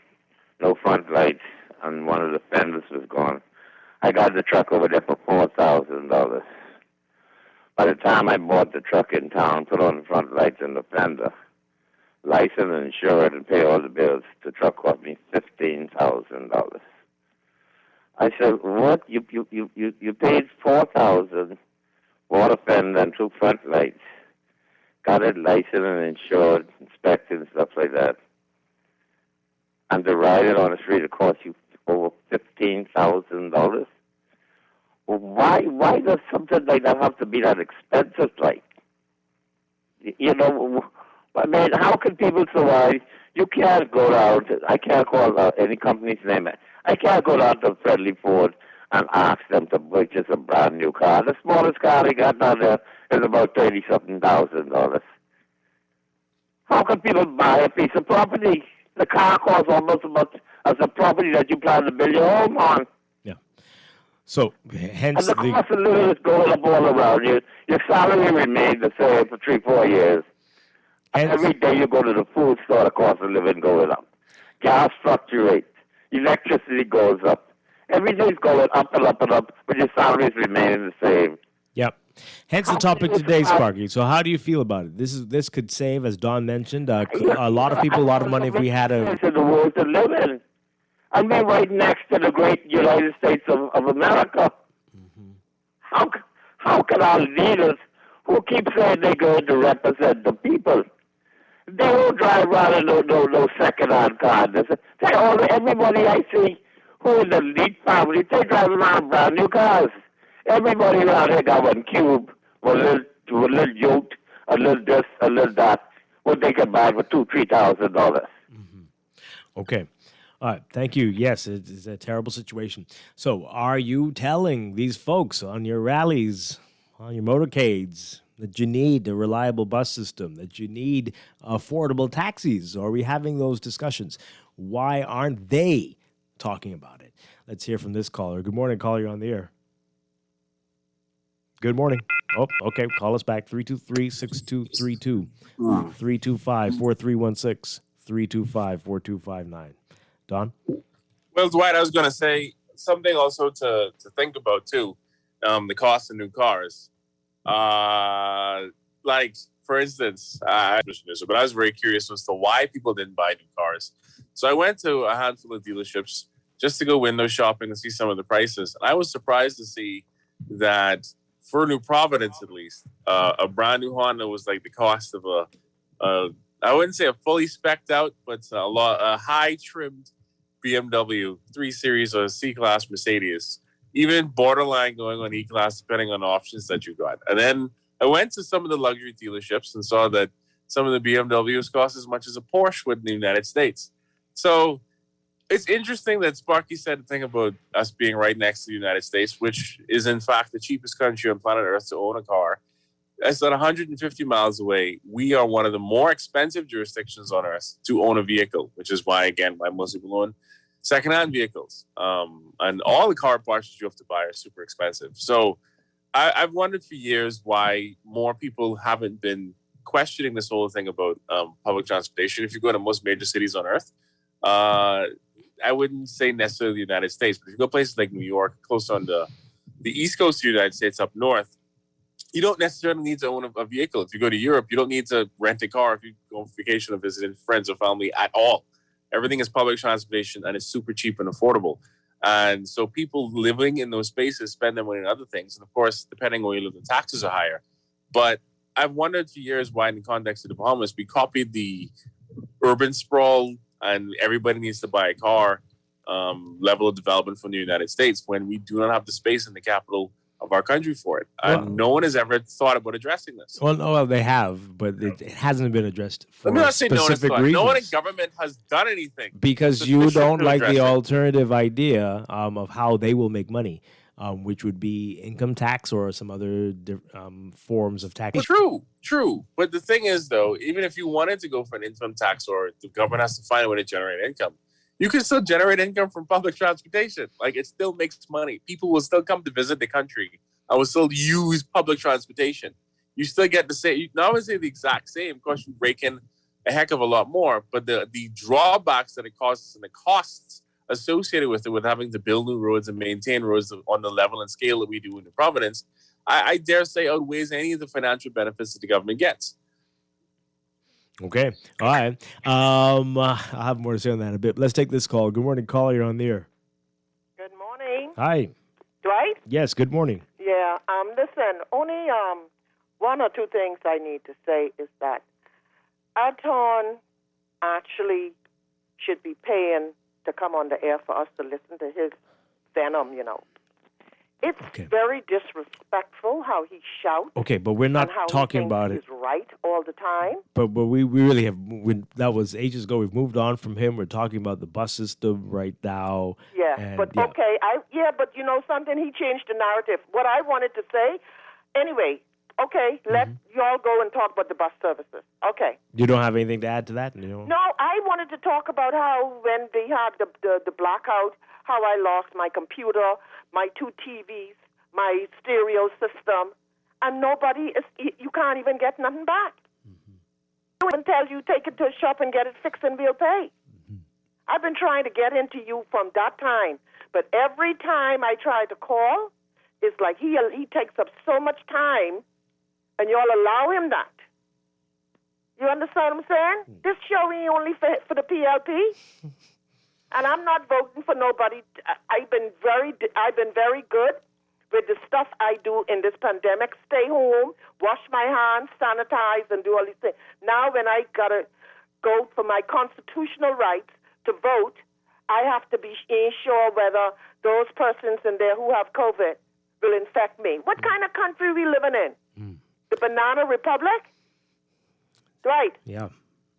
no front lights, and one of the fenders was gone. I got the truck over there for $4,000. By the time I bought the truck in town, put on the front lights and the fender, licensed and insured and pay all the bills, the truck cost me $15,000. I said, what? You paid $4,000 for a fender and 2 front lights, got it licensed and insured, inspected and stuff like that, and to ride it on the street it cost you over $15,000? Why does something like that have to be that expensive, like? I mean, how can people survive? You can't go down to, I can't call out any company's name. I can't go down to Friendly Ford and ask them to purchase a brand new car. The smallest car they got down there is about $30-something thousand. How can people buy a piece of property? The car costs almost as much as the property that you plan to build your home on. So, hence and the cost of living is going up all around you. Your salary remains the same for 3-4 years. And every day you go to the food store, the cost of living going up. Gas fluctuates. Electricity goes up. Everything's going up and up and up, but your salaries remain the same. Yep. Hence the topic today, Sparky. So how do you feel about it? This could save, as Don mentioned, a lot of people a lot of money if we had a... To the world to live in. I mean, right next to the great United States of America. How can our leaders, who keep saying they're going to represent the people, they won't drive around in no second-hand car? Everybody I see who is elite family, they drive around brand new cars. Everybody around here got one cube, a little yacht, a little this, a little that, what they can buy for $2,000-$3,000. Okay. All right. Thank you. Yes, it's a terrible situation. So are you telling these folks on your rallies, on your motorcades, that you need a reliable bus system, that you need affordable taxis? Are we having those discussions? Why aren't they talking about it? Let's hear from this caller. Good morning, caller. You're on the air. Good morning. Oh, okay. Call us back. 323-6232. 325-4316. 325-4259. Don? Well, Dwight, I was going to say something also to think about, too, the cost of new cars. Like, for instance, but I was very curious as to why people didn't buy new cars. So I went to a handful of dealerships just to go window shopping and see some of the prices. And I was surprised to see that for New Providence, at least, a brand new Honda was like the cost of I wouldn't say a fully spec'd out, but a high-trimmed BMW 3 Series or C-Class Mercedes, even borderline going on E-Class, depending on options that you got. And then I went to some of the luxury dealerships and saw that some of the BMWs cost as much as a Porsche would in the United States. So it's interesting that Sparky said the thing about us being right next to the United States, which is in fact the cheapest country on planet Earth to own a car. It's at 150 miles away. We are one of the more expensive jurisdictions on Earth to own a vehicle, which is why most people own secondhand vehicles. And all the car parts that you have to buy are super expensive. So I've wondered for years why more people haven't been questioning this whole thing about public transportation. If you go to most major cities on Earth, I wouldn't say necessarily the United States, but if you go places like New York, close on the east coast of the United States up north, you don't necessarily need to own a vehicle. If you go to Europe, you don't need to rent a car if you go on vacation or visiting friends or family at all. Everything is public transportation and it's super cheap and affordable. And so people living in those spaces spend their money on other things. And of course, depending on where you live, the taxes are higher. But I've wondered for years why in the context of the Bahamas, we copied the urban sprawl and everybody needs to buy a car level of development from the United States when we do not have the space in the capital of our country for it. And no one has ever thought about addressing this. Well, they have, but it hasn't been addressed for specific reasons. No one in government has done anything. Because you don't like the alternative idea of how they will make money, which would be income tax or some other forms of tax. Well, true. But the thing is, though, even if you wanted to go for an income tax or the government has to find a way to generate income, you can still generate income from public transportation. Like, it still makes money. People will still come to visit the country and will still use public transportation. You still get the same, not always say the exact same. Of course, you rake in a heck of a lot more, but the drawbacks that it causes and the costs associated with it, with having to build new roads and maintain roads on the level and scale that we do in the Providence, I dare say outweighs any of the financial benefits that the government gets. Okay. All right. I'll have more to say on that in a bit. Let's take this call. Good morning, caller. You're on the air. Good morning. Hi. Dwight? Yes, good morning. Yeah. Listen, only one or two things I need to say is that Aton actually should be paying to come on the air for us to listen to his venom, It's very disrespectful how he shouts. Okay, but we're not talking about it. He's right all the time. But we really have. That was ages ago. We've moved on from him. We're talking about the bus system right now. Yeah, okay. But you know something? He changed the narrative. What I wanted to say, anyway. Okay, let y'all go and talk about the bus services. Okay. You don't have anything to add to that? No, I wanted to talk about how when they had the blackout, how I lost my computer, my 2 TVs, my stereo system, and you can't even get nothing back. Until you take it to a shop and get it fixed and we'll pay. I've been trying to get into you from that time, but every time I try to call, It's like he takes up so much time, and y'all allow him that. You understand what I'm saying? This show ain't only for the PLP, and I'm not voting for nobody. I've been very good with the stuff I do in this pandemic. Stay home, wash my hands, sanitize, and do all these things. Now, when I gotta go for my constitutional rights to vote, I have to be sure whether those persons in there who have COVID will infect me. What kind of country are we living in? The Banana Republic? Dwight, Yeah.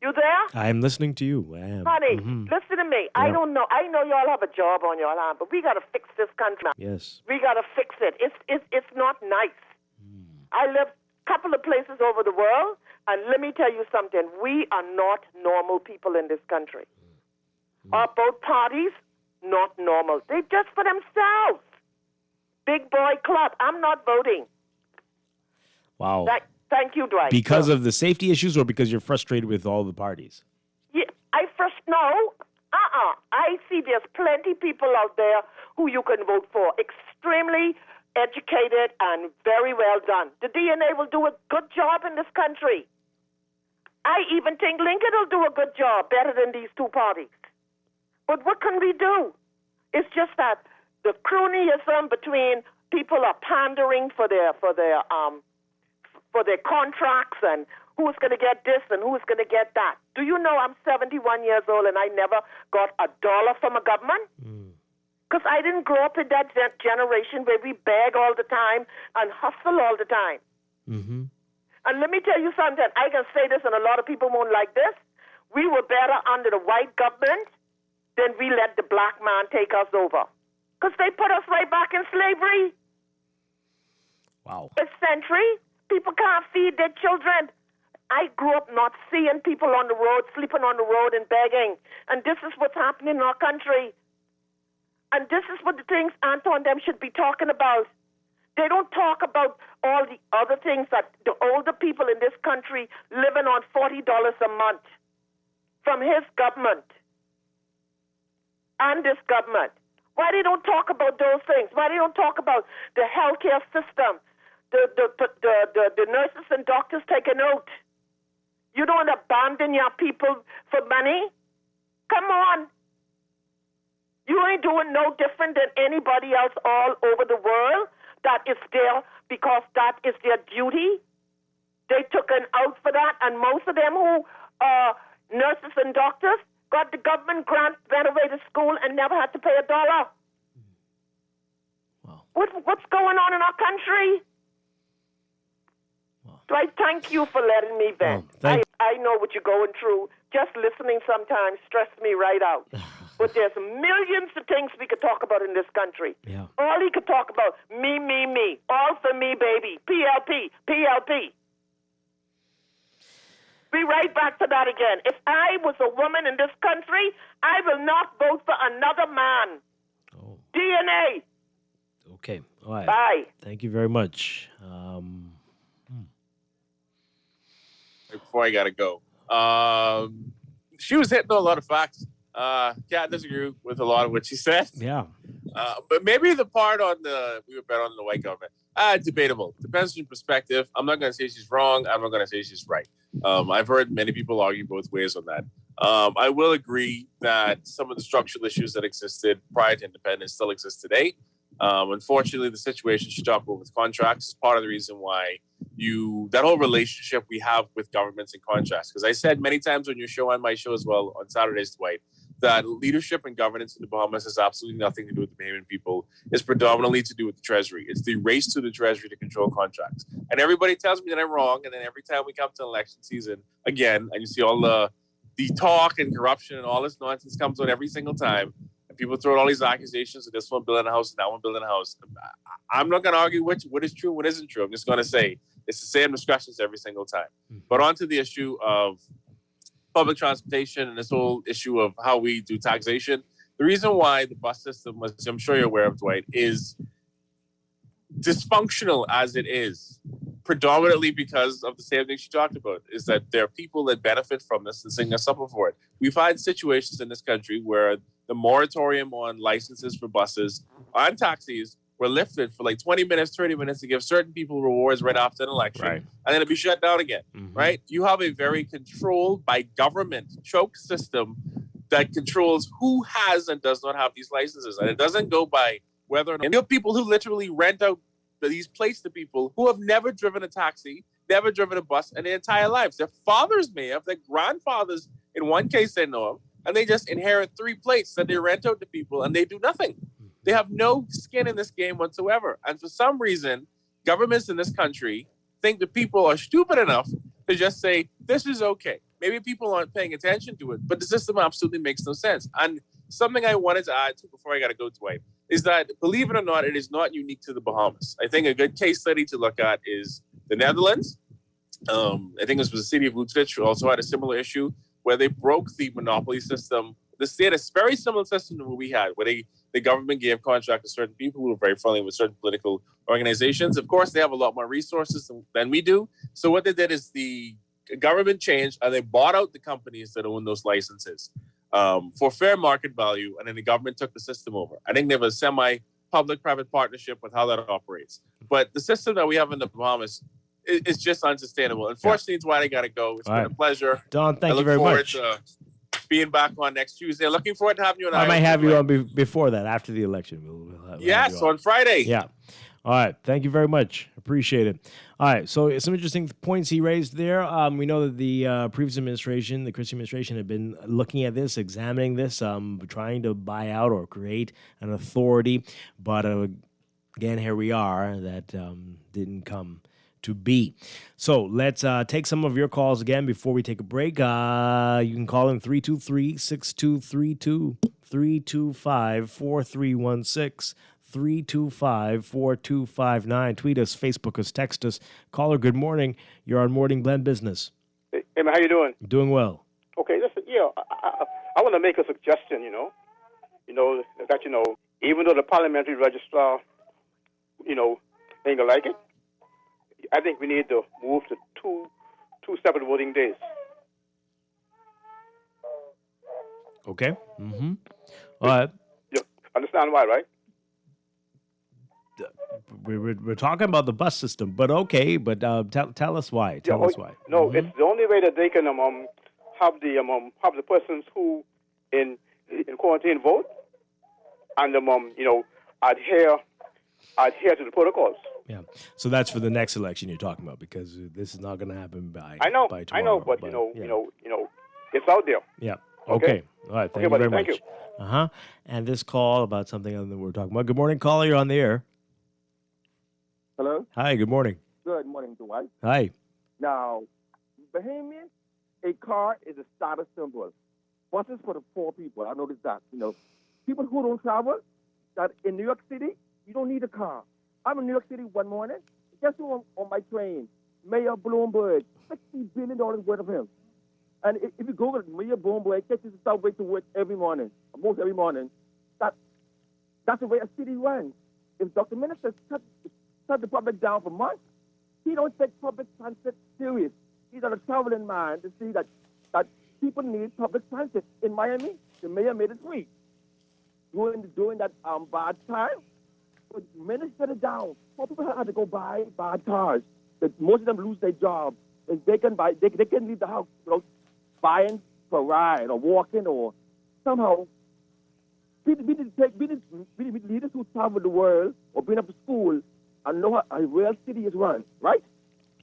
you there? I'm listening to you. I am. Honey, Mhm. listen to me. I Yeah. don't know. I know y'all have a job on your hand, but we got to fix this country. Yes. We got to fix it. It's not nice. I live a couple of places over the world, and let me tell you something. We are not normal people in this country. Both parties, not normal. They're just for themselves. Big boy club. I'm not voting. Wow. Thank you, Dwight. Because of the safety issues or because you're frustrated with all the parties? Yeah, no. I see there's plenty people out there who you can vote for. Extremely educated and very well done. The DNA will do a good job in this country. I even think Lincoln will do a good job, better than these two parties. But what can we do? It's just that the cronyism between people are pandering for their contracts and who's going to get this and who's going to get that. Do you know I'm 71 years old and I never got $1 from a government? Because I didn't grow up in that generation where we beg all the time and hustle all the time. Mm-hmm. And let me tell you something. I can say this and a lot of people won't like this. We were better under the white government than we let the black man take us over. Because they put us right back in slavery. Wow. A century. People can't feed their children. I grew up not seeing people on the road, sleeping on the road and begging. And this is what's happening in our country. And this is what the things Anton them should be talking about. They don't talk about all the other things that the older people in this country living on $40 a month from his government and this government. Why they don't talk about those things? Why they don't talk about the healthcare system? The nurses and doctors take a note. You don't abandon your people for money. Come on. You ain't doing no different than anybody else all over the world that is there because that is their duty. They took an oath for that, and most of them who are nurses and doctors got the government grant, went away to school, and never had to pay $1. Wow. What's going on in our country? I thank you for letting me vent. I know what you're going through. Just listening sometimes stresses me right out. But there's millions of things we could talk about in this country. Yeah. All he could talk about, me. All for me, baby. PLP. Be right back to that again. If I was a woman in this country, I will not vote for another man. Oh. DNA. Okay. All right. Bye. Thank you very much. Before I gotta go, she was hitting on a lot of facts. Can't disagree with a lot of what she said. Yeah. But maybe the part on we were better on the white government. Debatable. Depends on your perspective. I'm not gonna say she's wrong. I'm not gonna say she's right. I've heard many people argue both ways on that. I will agree that some of the structural issues that existed prior to independence still exist today. Unfortunately, the situation she talked about with contracts is part of the reason why that whole relationship we have with governments and contracts. Because I said many times on your show, on my show as well, on Saturdays, Dwight, that leadership and governance in the Bahamas has absolutely nothing to do with the Bahamian people. It's predominantly to do with the Treasury. It's the race to the Treasury to control contracts. And everybody tells me that I'm wrong. And then every time we come to election season, again, and you see all the talk and corruption and all this nonsense comes out every single time. And people throw out all these accusations of this one building a house and that one building a house. I'm not going to argue what is true and what isn't true. I'm just going to say it's the same discussions every single time. But on to the issue of public transportation and this whole issue of how we do taxation. The reason why the bus system, as I'm sure you're aware of, Dwight, is dysfunctional as it is, predominantly because of the same thing she talked about, is that there are people that benefit from this and sing us suffer for it. We've had situations in this country where the moratorium on licenses for buses and taxis were lifted for like 20 minutes, 30 minutes to give certain people rewards right after an election, Right. and then it'd be shut down again, right? You have a very controlled by government choke system that controls who has and does not have these licenses, and it doesn't go by whether or not. And you have people who literally rent out these places to people who have never driven a taxi, never driven a bus in their entire lives. Their fathers may have, their grandfathers, in one case they know of, and they just inherit 3 plates that they rent out to people, and they do nothing. They have no skin in this game whatsoever. And for some reason, governments in this country think that people are stupid enough to just say, this is okay. Maybe people aren't paying attention to it, but the system absolutely makes no sense. And something I wanted to add to before I got to go, Dwight, is that, believe it or not, it is not unique to the Bahamas. I think a good case study to look at is the Netherlands. I think this was the city of Utrecht, who also had a similar issue where they broke the monopoly system. The state is very similar system to what we had, where the government gave contract to certain people who were very friendly with certain political organizations. Of course, they have a lot more resources than we do. So what they did is the government changed and they bought out the companies that own those licenses for fair market value, and then the government took the system over. I think they have a semi-public-private partnership with how that operates. But the system that we have in the Bahamas is just unsustainable. Unfortunately, it's why I got to go. It's been a pleasure. Don, thank you very much. I look forward to being back on next Tuesday. Looking forward to having you on. I might have you on before that, after the election. We'll have yes, you on Friday. Yeah. All right. Thank you very much. Appreciate it. All right. So some interesting points he raised there. We know that the previous administration, the Christie administration, had been looking at this, examining this, trying to buy out or create an authority. But again, here we are. That didn't come to be. So let's take some of your calls again before we take a break. You can call in 323-6232, 325-4316, 325-4259. Tweet us, Facebook us, text us. Caller, good morning. You're on Morning Blend Business. Hey, man, how you doing? Doing well. Okay, listen, I want to make a suggestion, that even though the parliamentary registrar, ain't gonna like it, I think we need to move to two separate voting days. Okay. Mm-hmm. All right. You understand why, right? We're talking about the bus system, but okay. But tell us why. Tell us why. No, it's the only way that they can have the persons who in quarantine vote and adhere to the protocols. Yeah. So that's for the next election you're talking about, because this is not going to happen by tomorrow. I know, but it's out there. Yeah. Okay. All right. Thank you very much. Thank you. And this call about something other than we're talking about. Good morning, caller. You're on the air. Hello? Hi, good morning. Good morning, Dwight. Hi. Now, Bahamian, a car is a status symbol. Buses for the poor people. I noticed that. People who don't travel, that in New York City, you don't need a car. I'm in New York City one morning. Guess who on my train? Mayor Bloomberg. $60 billion worth of him. And if you Google Mayor Bloomberg, catches the subway to work every morning, almost every morning. That's the way a city runs. If Dr. Minister shut the public down for months, he don't take public transit serious. He's got a traveling mind to see that people need public transit. In Miami, the mayor made it free. During that bad time, but minutes shut it down. More people had to go buy bad cars. Most of them lose their job. And they can leave the house buying for a ride or walking or somehow. We need leaders who travel the world or been up to school and know how a real city is run, right?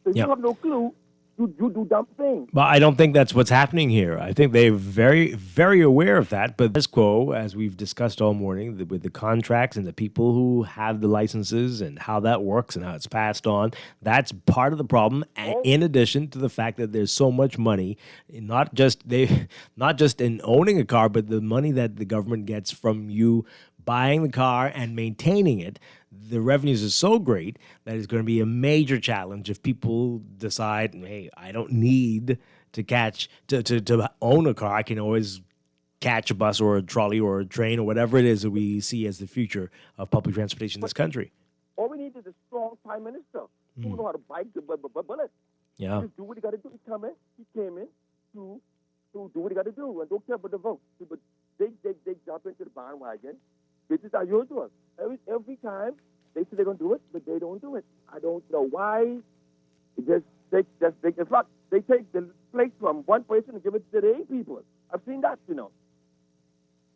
So if you have no clue, you do dumb things. But I don't think that's what's happening here. I think they're very, very aware of that. But this quo, as we've discussed all morning, with the contracts and the people who have the licenses and how that works and how it's passed on, that's part of the problem. And in addition to the fact that there's so much money, not just in owning a car, but the money that the government gets from you buying the car and maintaining it. The revenues are so great that it's going to be a major challenge if people decide, hey, I don't need to own a car. I can always catch a bus or a trolley or a train or whatever it is that we see as the future of public transportation in this country. All we need is a strong prime minister who know how to bite the bullet. Yeah. Just do what he got to do. He came in to do what he got to do and don't care about the vote. But they jump into the bandwagon. This is unusual. Every time They say they're going to do it, but they don't do it. I don't know why. They take the place from one person and give it to the 8 people. I've seen that,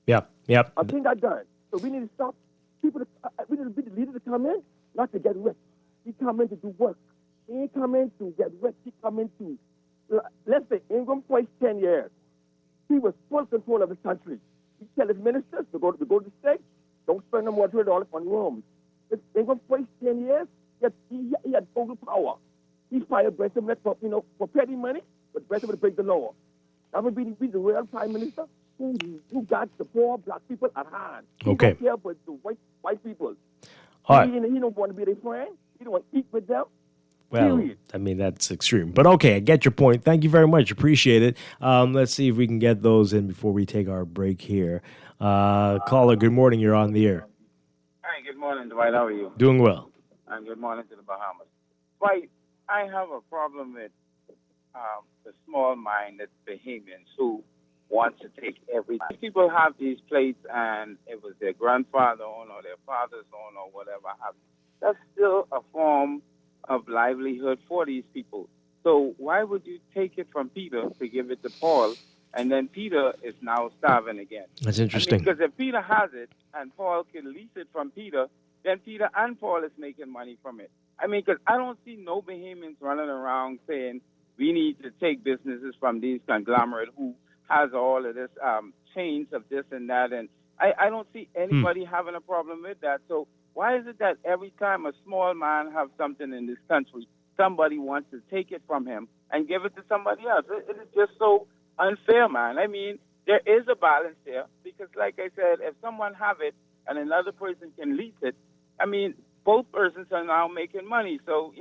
Yep. I've seen that done. So we need to stop people. We need the leader to come in, not to get rich. He come in to do work. He ain't come in to get rich. He come in to, let's say, Ingram Place 10 years. He was full control of the country. He tell his ministers to go to the state, don't spend no more than $200 on rooms. If Ingram Place 10 years, he had total power. He fired Breslin for petty money, but Breslin would break the law. That would be the real prime minister who got the poor black people at hand. Okay. He don't care for the white people. All right. He don't want to be their friend. He don't want to eat with them. Well, Period. I mean, that's extreme. But okay, I get your point. Thank you very much. Appreciate it. Let's see if we can get those in before we take our break here. Caller, good morning. You're on the air. Hi, good morning, Dwight. How are you? Doing well. And good morning to the Bahamas. Dwight, I have a problem with the small-minded Bahamians who want to take everything. People have these plates, and it was their grandfather owned or their father's owned or whatever. That's still a form of livelihood for these people. So why would you take it from Peter to give it to Paul, and then Peter is now starving again? That's interesting. Because if Peter has it and Paul can lease it from Peter, then Peter and Paul is making money from it. Because I don't see no Bahamians running around saying we need to take businesses from these conglomerate who has all of this chains of this and that. And I don't see anybody having a problem with that. So why is it that every time a small man has something in this country, somebody wants to take it from him and give it to somebody else? It is just so unfair, man. There is a balance there because, like I said, if someone have it and another person can lease it, both persons are now making money. So,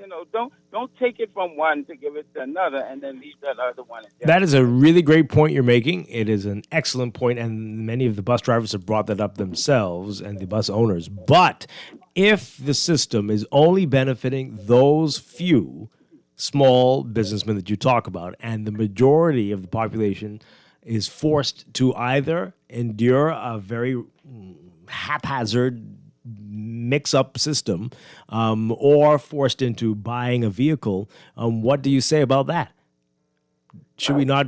don't take it from one to give it to another and then leave that other one. That is a really great point you're making. It is an excellent point, and many of the bus drivers have brought that up themselves and the bus owners. But if the system is only benefiting those few small businessmen that you talk about, and the majority of the population is forced to either endure a very haphazard mix-up system or forced into buying a vehicle, what do you say about that? Should we not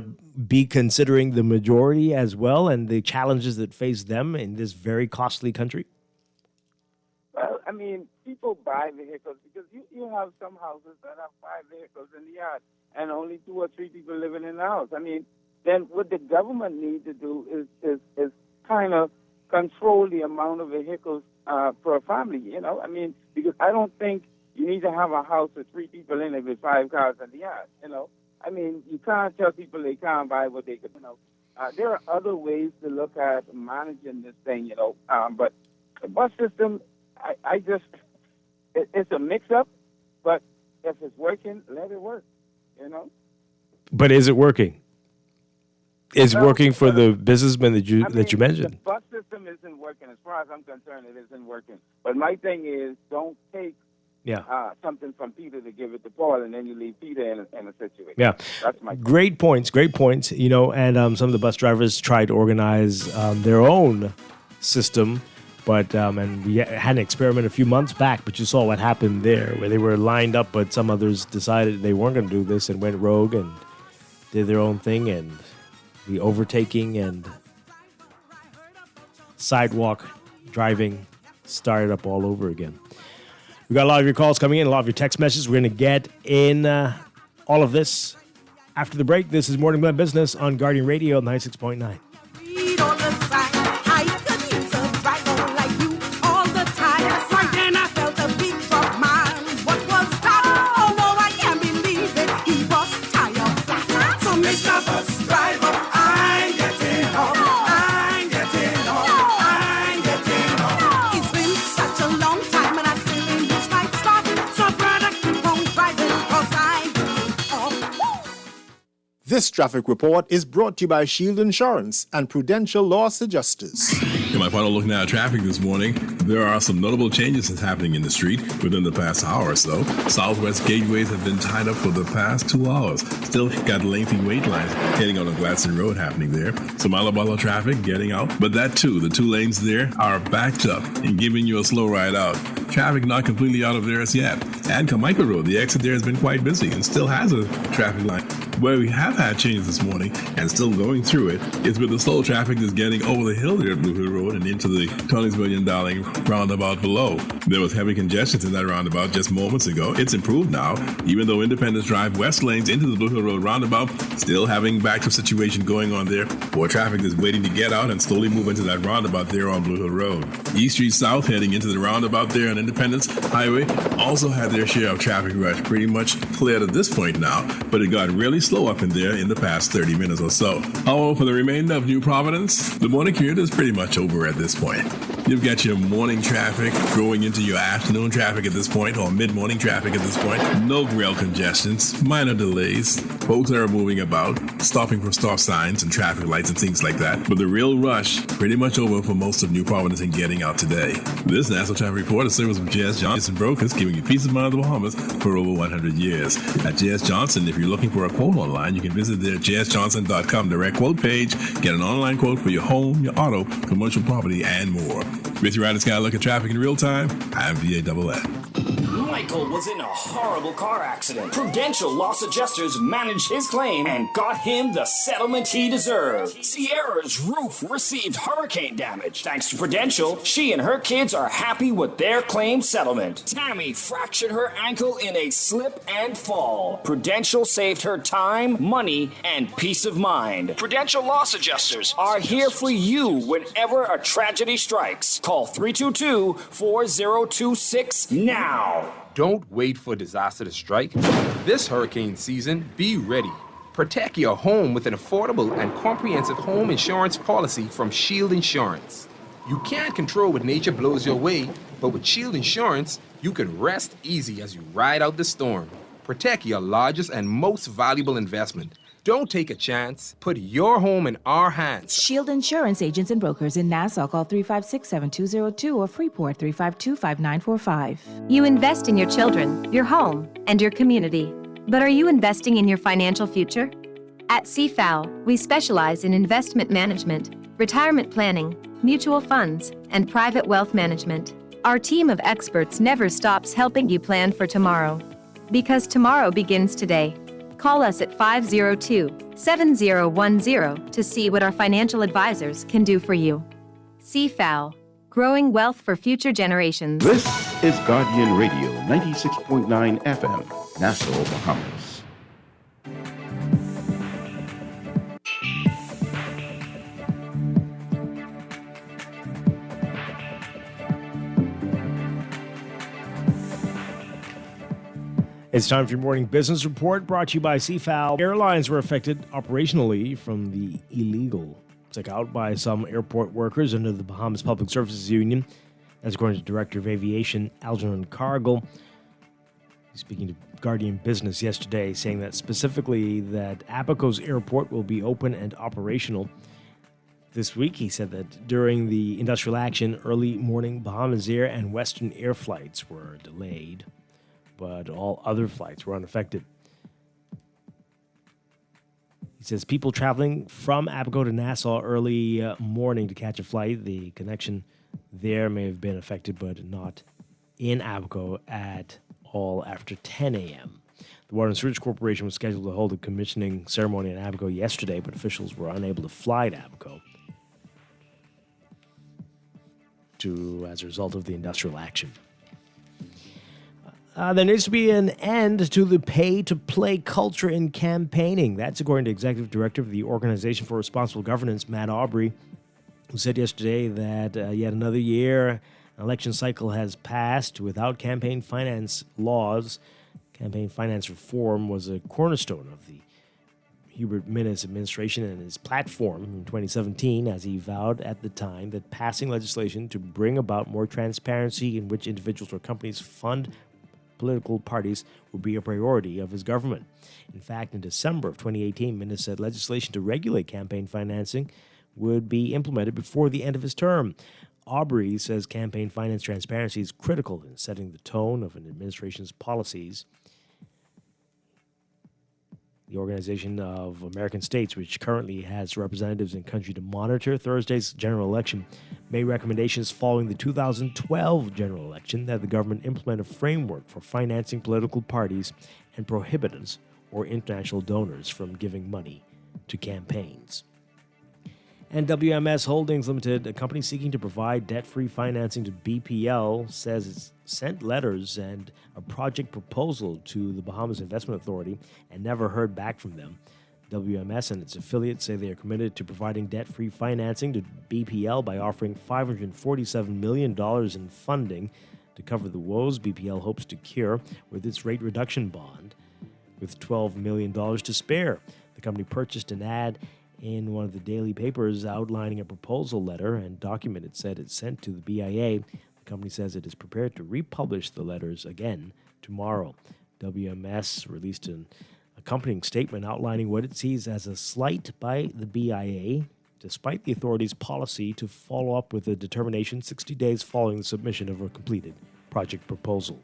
be considering the majority as well and the challenges that face them in this very costly country? Well, people buy vehicles because you have some houses that have 5 vehicles in the yard and only 2 or 3 people living in the house. Then what the government needs to do is kind of control the amount of vehicles for a family, because I don't think you need to have a house with 3 people in it with 5 cars in the yard, you can't tell people they can't buy what they could, there are other ways to look at managing this thing, but the bus system, it's a mix-up, but if it's working, let it work, But is it working? Is working for the businessmen that you mentioned? The bus system isn't working. As far as I'm concerned, it isn't working. But my thing is, don't take something from Peter to give it to Paul, and then you leave Peter in a situation. Yeah, that's my great points. And some of the bus drivers tried to organize their own system, but and we had an experiment a few months back. But you saw what happened there, where they were lined up, but some others decided they weren't going to do this and went rogue and did their own thing, and the overtaking and sidewalk driving started up all over again. We got a lot of your calls coming in, a lot of your text messages. We're going to get in all of this after the break. This is Morning Blend Business on Guardian Radio 96.9. This traffic report is brought to you by Shield Insurance and Prudential Loss Adjusters. In my final look now at traffic this morning, there are some notable changes that's happening in the street within the past hour or so. Southwest gateways have been tied up for the past 2 hours. Still got lengthy wait lines heading on the Gladstone Road happening there. Some Alabama traffic getting out, but that too, the 2 lanes there are backed up and giving you a slow ride out. traffic not completely out of there as yet. And Carmichael Road, the exit there has been quite busy and still has a traffic line. Where we have had changes this morning and still going through it is with the slow traffic that's getting over the hill there at Blue Hill Road and into the Tonigsville and Darling roundabout below. There was heavy congestion in that roundabout just moments ago. It's improved now, even though Independence Drive west lanes into the Blue Hill Road roundabout still having back-up situation going on there for traffic that's waiting to get out and slowly move into that roundabout there on Blue Hill Road. East Street South heading into the roundabout there on Independence Highway also had their share of traffic rush pretty much cleared at this point now, but it got really slow up in there in the past 30 minutes or so. However, for the remainder of New Providence, the morning commute is pretty much over at this point. You've got your morning traffic growing into your afternoon traffic at this point, or mid-morning traffic at this point. No rail congestions, minor delays. Folks are moving about, stopping for stop signs and traffic lights and things like that. But the real rush pretty much over for most of New Providence and getting out today. This National Traffic Report is service of J.S. Johnson Brokers, giving you peace of mind of the Bahamas for over 100 years. At J.S. Johnson, if you're looking for a quote online, you can visit their jsjohnson.com direct quote page, get an online quote for your home, your auto, commercial property, and more. With your Sky look at traffic in real time, I'm VANN. Michael was in a horrible car accident. Prudential Loss Adjusters managed his claim and got him the settlement he deserved. Sierra's roof received hurricane damage. Thanks to Prudential, she and her kids are happy with their claim settlement. Tammy fractured her ankle in a slip and fall. Prudential saved her time, money, and peace of mind. Prudential Loss Adjusters are here for you whenever a tragedy strikes. Call 322-4026 now. Don't wait for disaster to strike. This hurricane season, be ready. Protect your home with an affordable and comprehensive home insurance policy from Shield Insurance. You can't control what nature blows your way, but with Shield Insurance, you can rest easy as you ride out the storm. Protect your largest and most valuable investment. Don't take a chance. Put your home in our hands. Shield Insurance agents and brokers in Nassau. Call 356-7202 or Freeport 352-5945. You invest in your children, your home, and your community. But are you investing in your financial future? At CFAL, we specialize in investment management, retirement planning, mutual funds, and private wealth management. Our team of experts never stops helping you plan for tomorrow. Because tomorrow begins today. Call us at 502-7010 to see what our financial advisors can do for you. CFAL, growing wealth for future generations. This is Guardian Radio 96.9 FM, Nassau, Bahamas. It's time for your morning business report brought to you by CFAL. Airlines were affected operationally from the illegal takeout by some airport workers under the Bahamas Public Services Union. That's according to Director of Aviation Algernon Cargill. Speaking to Guardian Business yesterday, saying that specifically that Abaco's airport will be open and operational this week. He said that during the industrial action, early morning Bahamas Air and Western Air flights were delayed, but all other flights were unaffected. He says people traveling from Abaco to Nassau early morning to catch a flight, the connection there may have been affected, but not in Abaco at all after 10 a.m. The Water and Sewage Corporation was scheduled to hold a commissioning ceremony in Abaco yesterday, but officials were unable to fly to Abaco as a result of the industrial action. There needs to be an end to the pay-to-play culture in campaigning. That's according to Executive Director of the Organization for Responsible Governance, Matt Aubrey, who said yesterday that yet another year, an election cycle has passed without campaign finance laws. Campaign finance reform was a cornerstone of the Hubert Minnis administration and his platform in 2017, as he vowed at the time that passing legislation to bring about more transparency in which individuals or companies fund political parties would be a priority of his government. In fact, in December of 2018, Minnis said legislation to regulate campaign financing would be implemented before the end of his term. Aubrey says campaign finance transparency is critical in setting the tone of an administration's policies. The Organization of American States, which currently has representatives in country to monitor Thursday's general election, made recommendations following the 2012 general election that the government implement a framework for financing political parties and prohibitants or international donors from giving money to campaigns. And WMS Holdings Limited, a company seeking to provide debt-free financing to BPL, says it's sent letters and a project proposal to the Bahamas Investment Authority and never heard back from them. WMS and its affiliates say they are committed to providing debt-free financing to BPL by offering $547 million in funding to cover the woes BPL hopes to cure with its rate reduction bond, with $12 million to spare. The company purchased an ad in one of the daily papers outlining a proposal letter and document it said it sent to the BIA. The company says it is prepared to republish the letters again tomorrow. WMS released an accompanying statement outlining what it sees as a slight by the BIA, despite the authority's policy to follow up with a determination 60 days following the submission of a completed project proposal.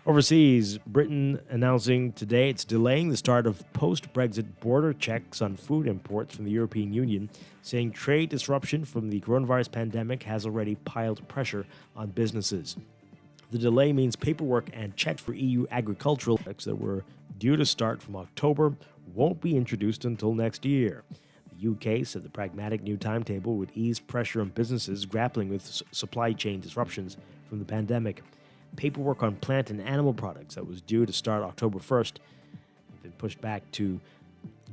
Overseas, Britain announcing today it's delaying the start of post-Brexit border checks on food imports from the European Union, saying trade disruption from the coronavirus pandemic has already piled pressure on businesses. The delay means paperwork and checks for EU agricultural products that were due to start from October won't be introduced until next year. The UK said the pragmatic new timetable would ease pressure on businesses grappling with supply chain disruptions from the pandemic. Paperwork on plant and animal products that was due to start October 1st has been pushed back to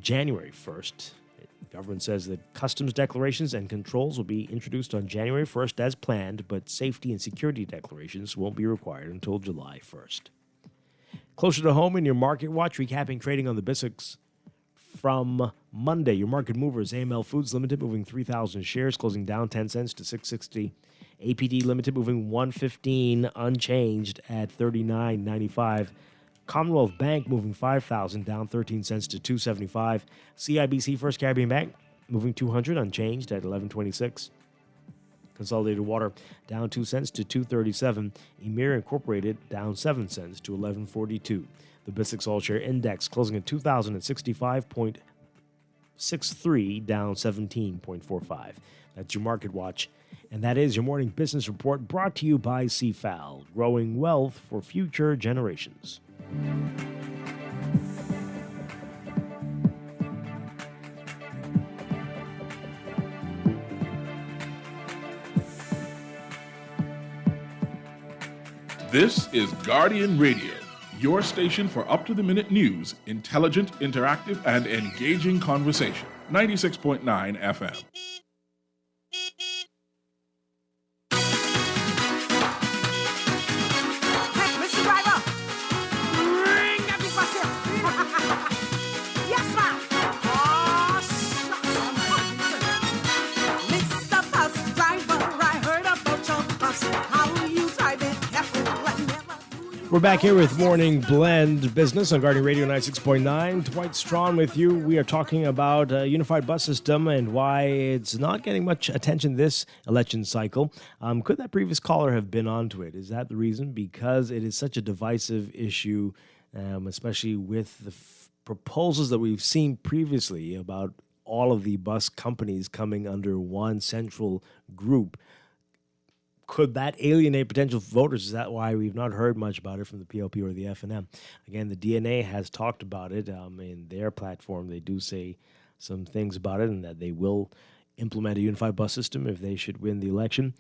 January 1st. The government says that customs declarations and controls will be introduced on January 1st as planned, but safety and security declarations won't be required until July 1st. Closer to home in your Market Watch, recapping trading on the BISX from Monday. Your market movers, AML Foods Limited moving 3,000 shares, closing down 10 cents to 660. APD Limited moving 115 unchanged at 39.95. Commonwealth Bank moving 5,000 down 13 cents to 275. CIBC First Caribbean Bank moving 200 unchanged at 11.26. Consolidated Water down 2 cents to 2.37. Emir Incorporated down 7 cents to 11.42. The BISX All Share Index closing at 2,065.63, down 17.45. That's your Market Watch. And that is your morning business report brought to you by CFAL, growing wealth for future generations. This is Guardian Radio, your station for up-to-the-minute news, intelligent, interactive, and engaging conversation. 96.9 FM. We're back here with Morning Blend Business on Guardian Radio 96.9. Dwight Strachan with you. We are talking about a unified bus system and why it's not getting much attention this election cycle. Could that previous caller have been onto it? Is that the reason? Because it is such a divisive issue, especially with the proposals that we've seen previously about all of the bus companies coming under one central group. Could that alienate potential voters? Is that why we've not heard much about it from the PLP or the FNM? Again, the DNA has talked about it in their platform. They do say some things about it and that they will implement a unified bus system if they should win the election.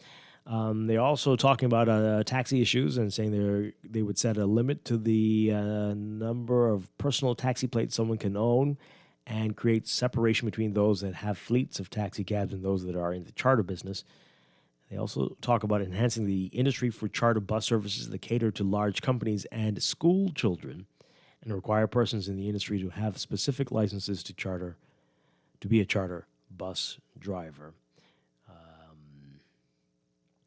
They're also talking about taxi issues and saying they would set a limit to the number of personal taxi plates someone can own and create separation between those that have fleets of taxi cabs and those that are in the charter business. They also talk about enhancing the industry for charter bus services that cater to large companies and school children and require persons in the industry to have specific licenses to be a charter bus driver.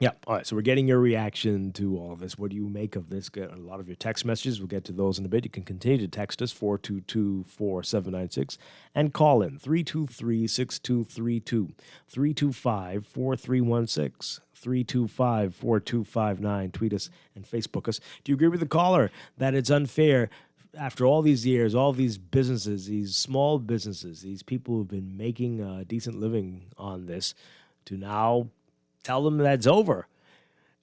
Yeah, all right, so we're getting your reaction to all of this. What do you make of this? Get a lot of your text messages. We'll get to those in a bit. You can continue to text us, 422-4796, and call in, 323-6232, 325-4316, 325-4259. Tweet us and Facebook us. Do you agree with the caller that it's unfair after all these years, all these businesses, these small businesses, these people who've been making a decent living on this, to now tell them that's over.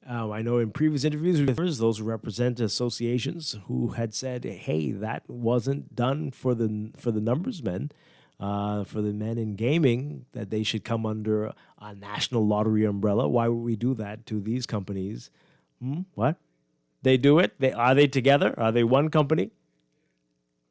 I know in previous interviews with those who represent associations who had said, "Hey, that wasn't done for the numbers men, for the men in gaming, that they should come under a national lottery umbrella. Why would we do that to these companies?" What? They do it? Are they together? Are they one company?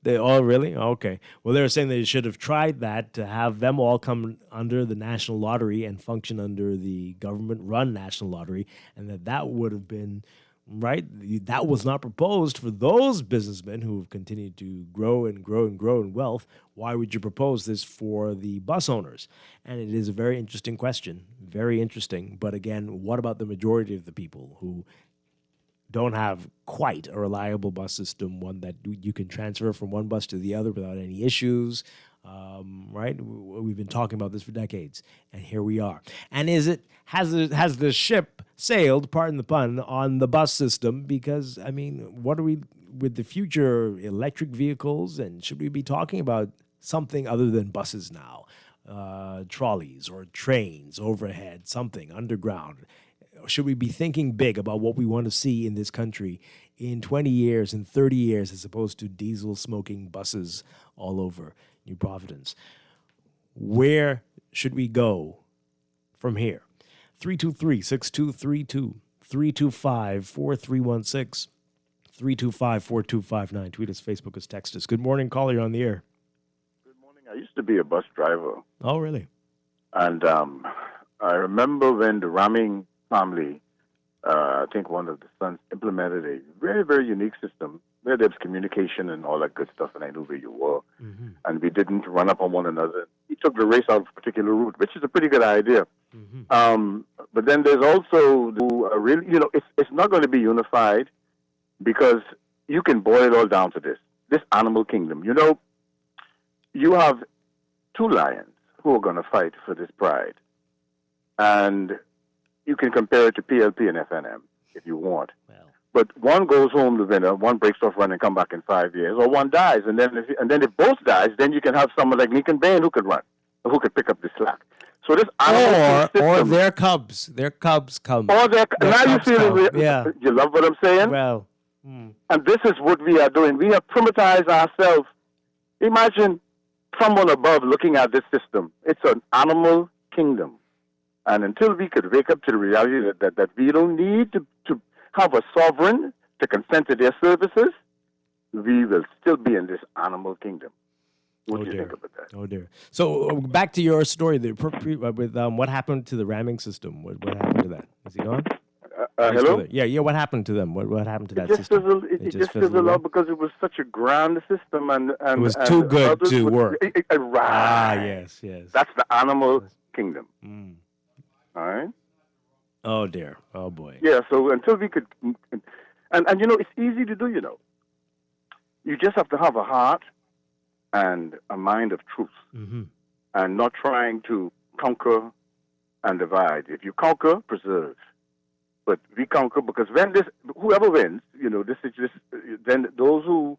Really? Okay. Well, they were saying they should have tried that, to have them all come under the national lottery and function under the government-run national lottery, and that would have been right. That was not proposed for those businessmen who have continued to grow and grow and grow in wealth. Why would you propose this for the bus owners? And it is a very interesting question. Very interesting. But again, what about the majority of the people who don't have quite a reliable bus system, one that you can transfer from one bus to the other without any issues, right? We've been talking about this for decades, and here we are. And has the ship sailed, pardon the pun, on the bus system? Because, I mean, what are we, with the future electric vehicles, and should we be talking about something other than buses now? Trolleys or trains overhead, something underground. Should we be thinking big about what we want to see in this country in 20 years and 30 years, as opposed to diesel smoking buses all over New Providence? Where should we go from here? 323-6232, 325-4316, 325-4259. Tweet us, Facebook us, text us. Good morning, caller. You're on the air. I used to be a bus driver. Oh, really? And I remember when the Ramming family, I think one of the sons, implemented a very, very unique system where there was communication and all that good stuff, and I knew where you were. Mm-hmm. And we didn't run up on one another. He took the race out of a particular route, which is a pretty good idea. Mm-hmm. But then there's also, really, it's not going to be unified, because you can boil it all down to this animal kingdom. You have two lions who are going to fight for this pride. And you can compare it to PLP and FNM if you want. But one goes home the winner, one breaks off run and come back in 5 years, or one dies. And then if both dies, then you can have someone like Nick and Bain who could run, who could pick up the slack. So this or their cubs come. Or now you feel it. Yeah. You love what I'm saying? Well. And this is what we are doing. We have privatized ourselves. Imagine someone above looking at this system. It's an animal kingdom. And until we could wake up to the reality that we don't need to have a sovereign to consent to their services, we will still be in this animal kingdom. What do you think about that? Oh, dear. So back to your story with what happened to the ramming system. What happened to that? Is he gone? Hello? Yeah. What happened to them? What happened to that It just system? It just fizzled out because it was such a grand system, and it was too good to work. Right. Yes. That's the animal kingdom. All right. Oh dear. Oh boy. Yeah. So until we could, and it's easy to do. You just have to have a heart and a mind of truth, and not trying to conquer and divide. If you conquer, preserve. But we conquer, because when whoever wins, then those who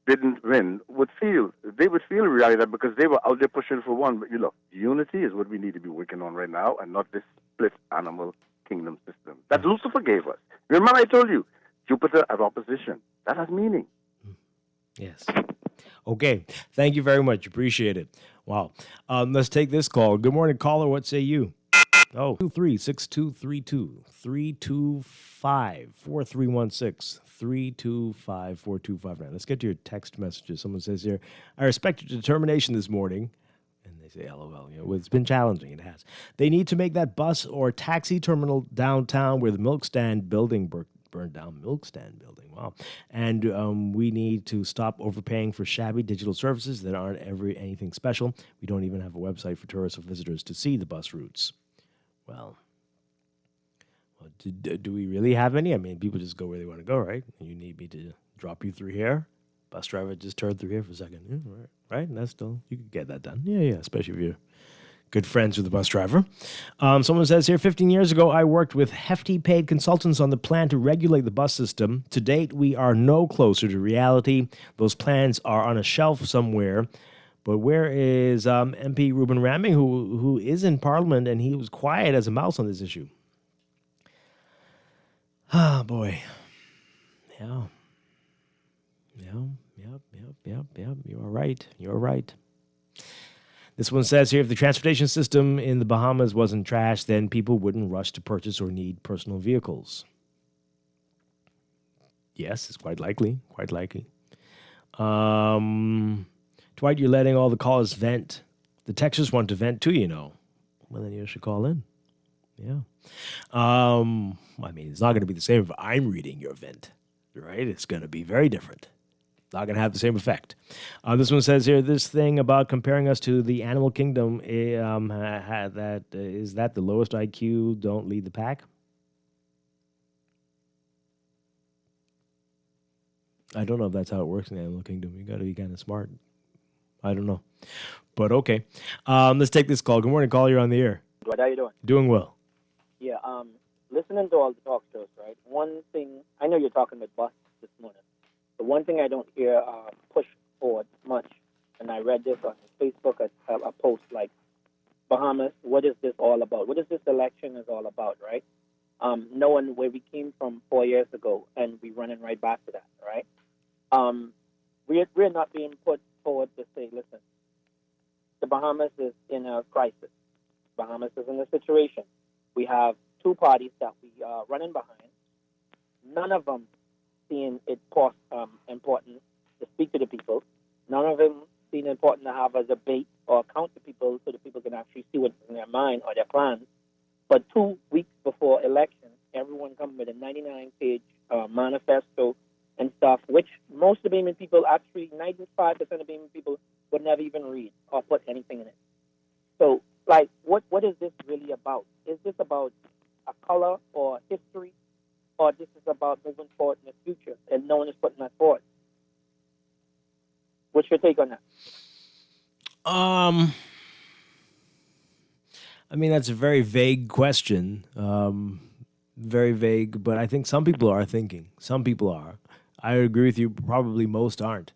didn't win would feel reality that because they were out there pushing for one. But unity is what we need to be working on right now, and not this split animal kingdom system that Lucifer gave us. Remember I told you, Jupiter at opposition. That has meaning. Yes. Okay. Thank you very much. Appreciate it. Wow. Let's take this call. Good morning, caller. What say you? 223-6232, 325-4316, 325-4259. Let's get to your text messages. Someone says here, I respect your determination this morning. And they say, LOL. It's been challenging. It has. They need to make that bus or taxi terminal downtown where the milk stand building burned down. Milk stand building. Wow. And we need to stop overpaying for shabby digital services that aren't anything special. We don't even have a website for tourists or visitors to see the bus routes. Well, do we really have any? I mean, people just go where they want to go, right? You need me to drop you through here? Bus driver just turned through here for a second. Yeah, right? And that's still, you could get that done. Yeah, especially if you're good friends with the bus driver. Someone says here, 15 years ago, I worked with hefty paid consultants on the plan to regulate the bus system. To date, we are no closer to reality. Those plans are on a shelf somewhere. But where is MP Reuben Ramming, who is in Parliament, and he was quiet as a mouse on this issue? Ah, boy. Yeah. Yep. You're right. This one says here, if the transportation system in the Bahamas wasn't trash, then people wouldn't rush to purchase or need personal vehicles. Yes, it's quite likely. Dwight, you're letting all the callers vent. The texters want to vent too, you know. Well, then you should call in. Yeah. I mean, it's not going to be the same if I'm reading your vent, right? It's going to be very different. Not going to have the same effect. This one says here, this thing about comparing us to the animal kingdom, is that the lowest IQ don't lead the pack? I don't know if that's how it works in the animal kingdom. You got to be kind of smart. I don't know. But okay. Let's take this call. Good morning, caller. You're on the air. Dwight, how you doing? Doing well. Yeah, listening to all the talk shows, right? One thing, I know you're talking with Bus this morning. The one thing I don't hear push forward much, and I read this on Facebook, a post like, Bahamas, what is this all about? What is this election is all about, right? Knowing where we came from 4 years ago, and we running right back to that, right? We're not being put forward to say, listen, the Bahamas is in a crisis. Bahamas is in a situation. We have two parties that we are running behind. None of them seeing it important to speak to the people. None of them seeing it important to have a debate or count the people so the people can actually see what's in their mind or their plans. But 2 weeks before election, everyone comes with a 99-page manifesto and stuff, which most of the Bahamian people, actually 95% of Bahamian people, would never even read or put anything in it. So, like, what is this really about? Is this about a color or history, or this is about moving forward in the future and no one is putting that forward? What's your take on that? I mean, that's a very vague question. Very vague, but I think some people are thinking. Some people are. I agree with you. Probably most aren't.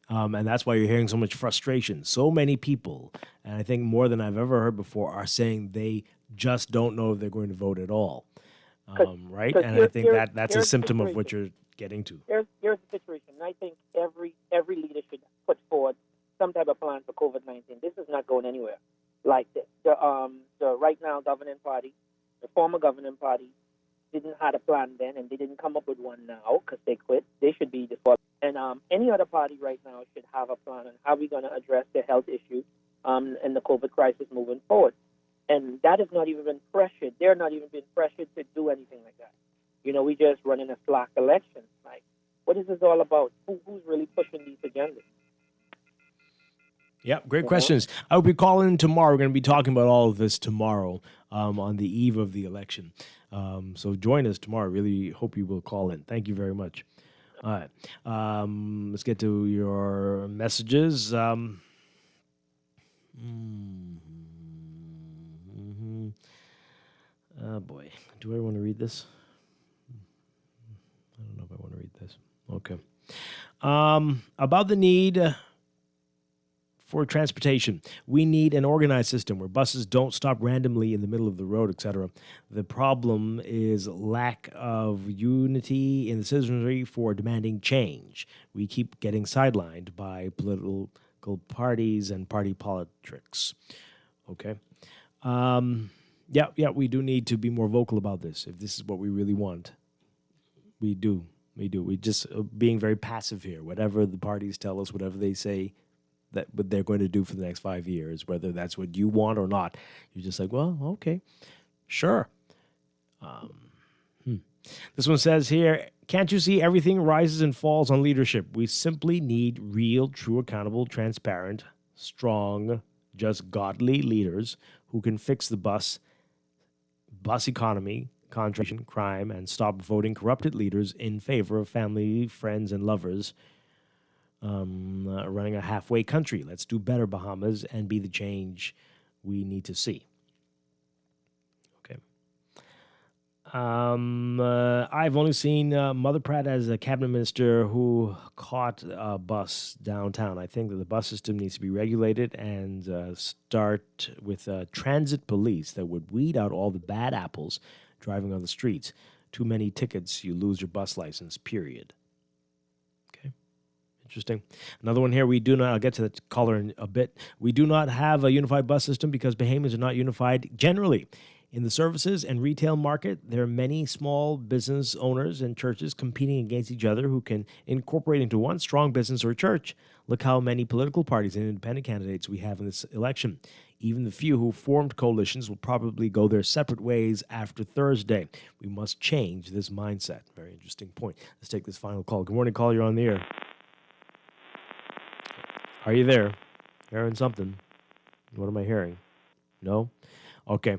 And that's why you're hearing so much frustration. So many people, and I think more than I've ever heard before, are saying they just don't know if they're going to vote at all. Right? And I think that's a symptom of what you're getting to. Here's the situation. I think every leader should put forward some type of plan for COVID-19. This is not going anywhere. Like the right now governing party, the former governing party, didn't have a plan then, and they didn't come up with one now because they quit. They should be disqualified. And any other party right now should have a plan on how we're going to address the health issue and the COVID crisis moving forward. And that has not even been pressured. They're not even been pressured to do anything like that. You know, we just running a slack election. Like, what is this all about? Who's really pushing these agendas? Yeah, great questions. I hope you call in tomorrow. We're going to be talking about all of this tomorrow on the eve of the election. So join us tomorrow. Really hope you will call in. Thank you very much. All right. Let's get to your messages. Oh, boy. Do I want to read this? I don't know if I want to read this. Okay. About the need for transportation. We need an organized system where buses don't stop randomly in the middle of the road, etc. The problem is lack of unity in the citizenry for demanding change. We keep getting sidelined by political parties and party politics. Okay. Yeah, we do need to be more vocal about this if this is what we really want. We do. We just being very passive here. Whatever the parties tell us, whatever they say, that what they're going to do for the next 5 years, whether that's what you want or not. You're just like, well, okay, sure. This one says here, can't you see everything rises and falls on leadership? We simply need real, true, accountable, transparent, strong, just godly leaders who can fix the bus economy, concentration, crime, and stop voting corrupted leaders in favor of family, friends, and lovers running a halfway country. Let's do better, Bahamas, and be the change we need to see. Okay. I've only seen Mother Pratt as a cabinet minister who caught a bus downtown. I think that the bus system needs to be regulated and start with transit police that would weed out all the bad apples driving on the streets. Too many tickets, you lose your bus license, period. Okay. Interesting. Another one here. I'll get to the caller in a bit. We do not have a unified bus system because Bahamians are not unified generally. In the services and retail market, there are many small business owners and churches competing against each other who can incorporate into one strong business or church. Look how many political parties and independent candidates we have in this election. Even the few who formed coalitions will probably go their separate ways after Thursday. We must change this mindset. Very interesting point. Let's take this final call. Good morning, caller. You're on the air. Are you there? Hearing something? What am I hearing? No? Okay.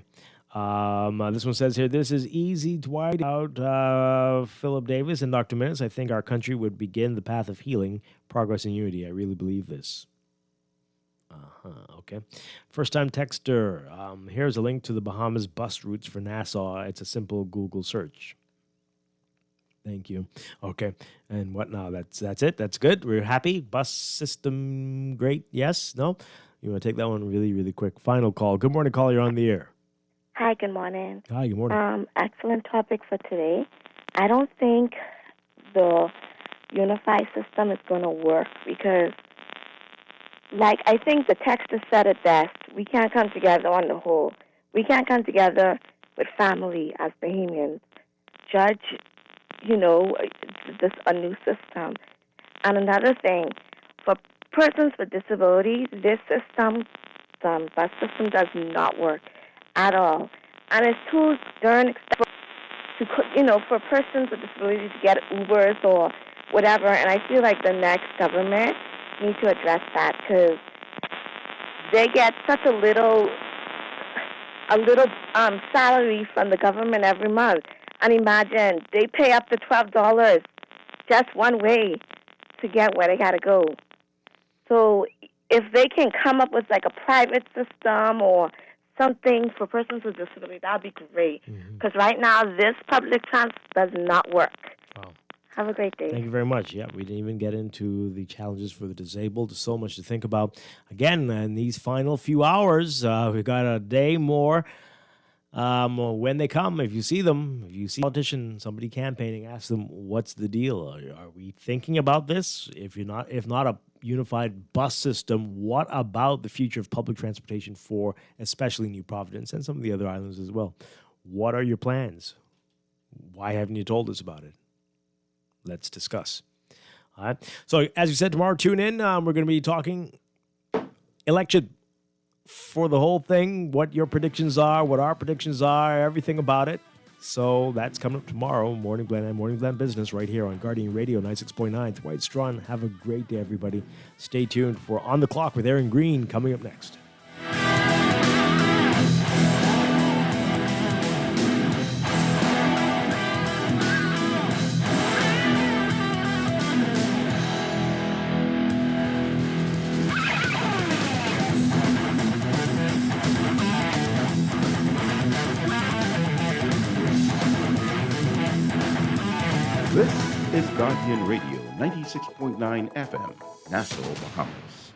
This one says here, this is easy, Dwight, out Philip Davis and Dr. Minutes. I think our country would begin the path of healing, progress, and unity. I really believe this. Okay. First-time texter. Here's a link to the Bahamas bus routes for Nassau. It's a simple Google search. Thank you. Okay. And what now? That's it? That's good? We're happy? Bus system great? Yes? No? You want to take that one really, really quick. Final call. Good morning, caller. You're on the air. Hi, good morning. Hi, good morning. Excellent topic for today. I don't think the unified system is going to work because, I think the texter said it best. We can't come together on the whole. We can't come together with family as Bahamians. Judge, a new system. And another thing, for persons with disabilities, this system, the bus system does not work at all. And it's too darn expensive for persons with disabilities to get Ubers or whatever. And I feel like the next government needs to address that because they get such a little salary from the government every month. And imagine, they pay up to $12 just one way to get where they got to go. So if they can come up with a private system or something for persons with disabilities, that would be great. Because right now, this public transit does not work. Wow. Have a great day. Thank you very much. Yeah, we didn't even get into the challenges for the disabled. There's so much to think about. Again, in these final few hours, we've got a day more. When they come, if you see them, if you see a politician, somebody campaigning, ask them, what's the deal? Are we thinking about this? If not a unified bus system, what about the future of public transportation for especially New Providence and some of the other islands as well? What are your plans? Why haven't you told us about it? Let's discuss. All right. So as you said, tomorrow, tune in. We're going to be talking election for the whole thing, what your predictions are, what our predictions are, everything about it. So that's coming up tomorrow, Morning Blend and Morning Blend Business right here on Guardian Radio 96.9. Dwight Strachan. Have a great day, everybody. Stay tuned for On the Clock with Aaron Green coming up next. This is Guardian Radio 96.9 FM, Nassau, Bahamas.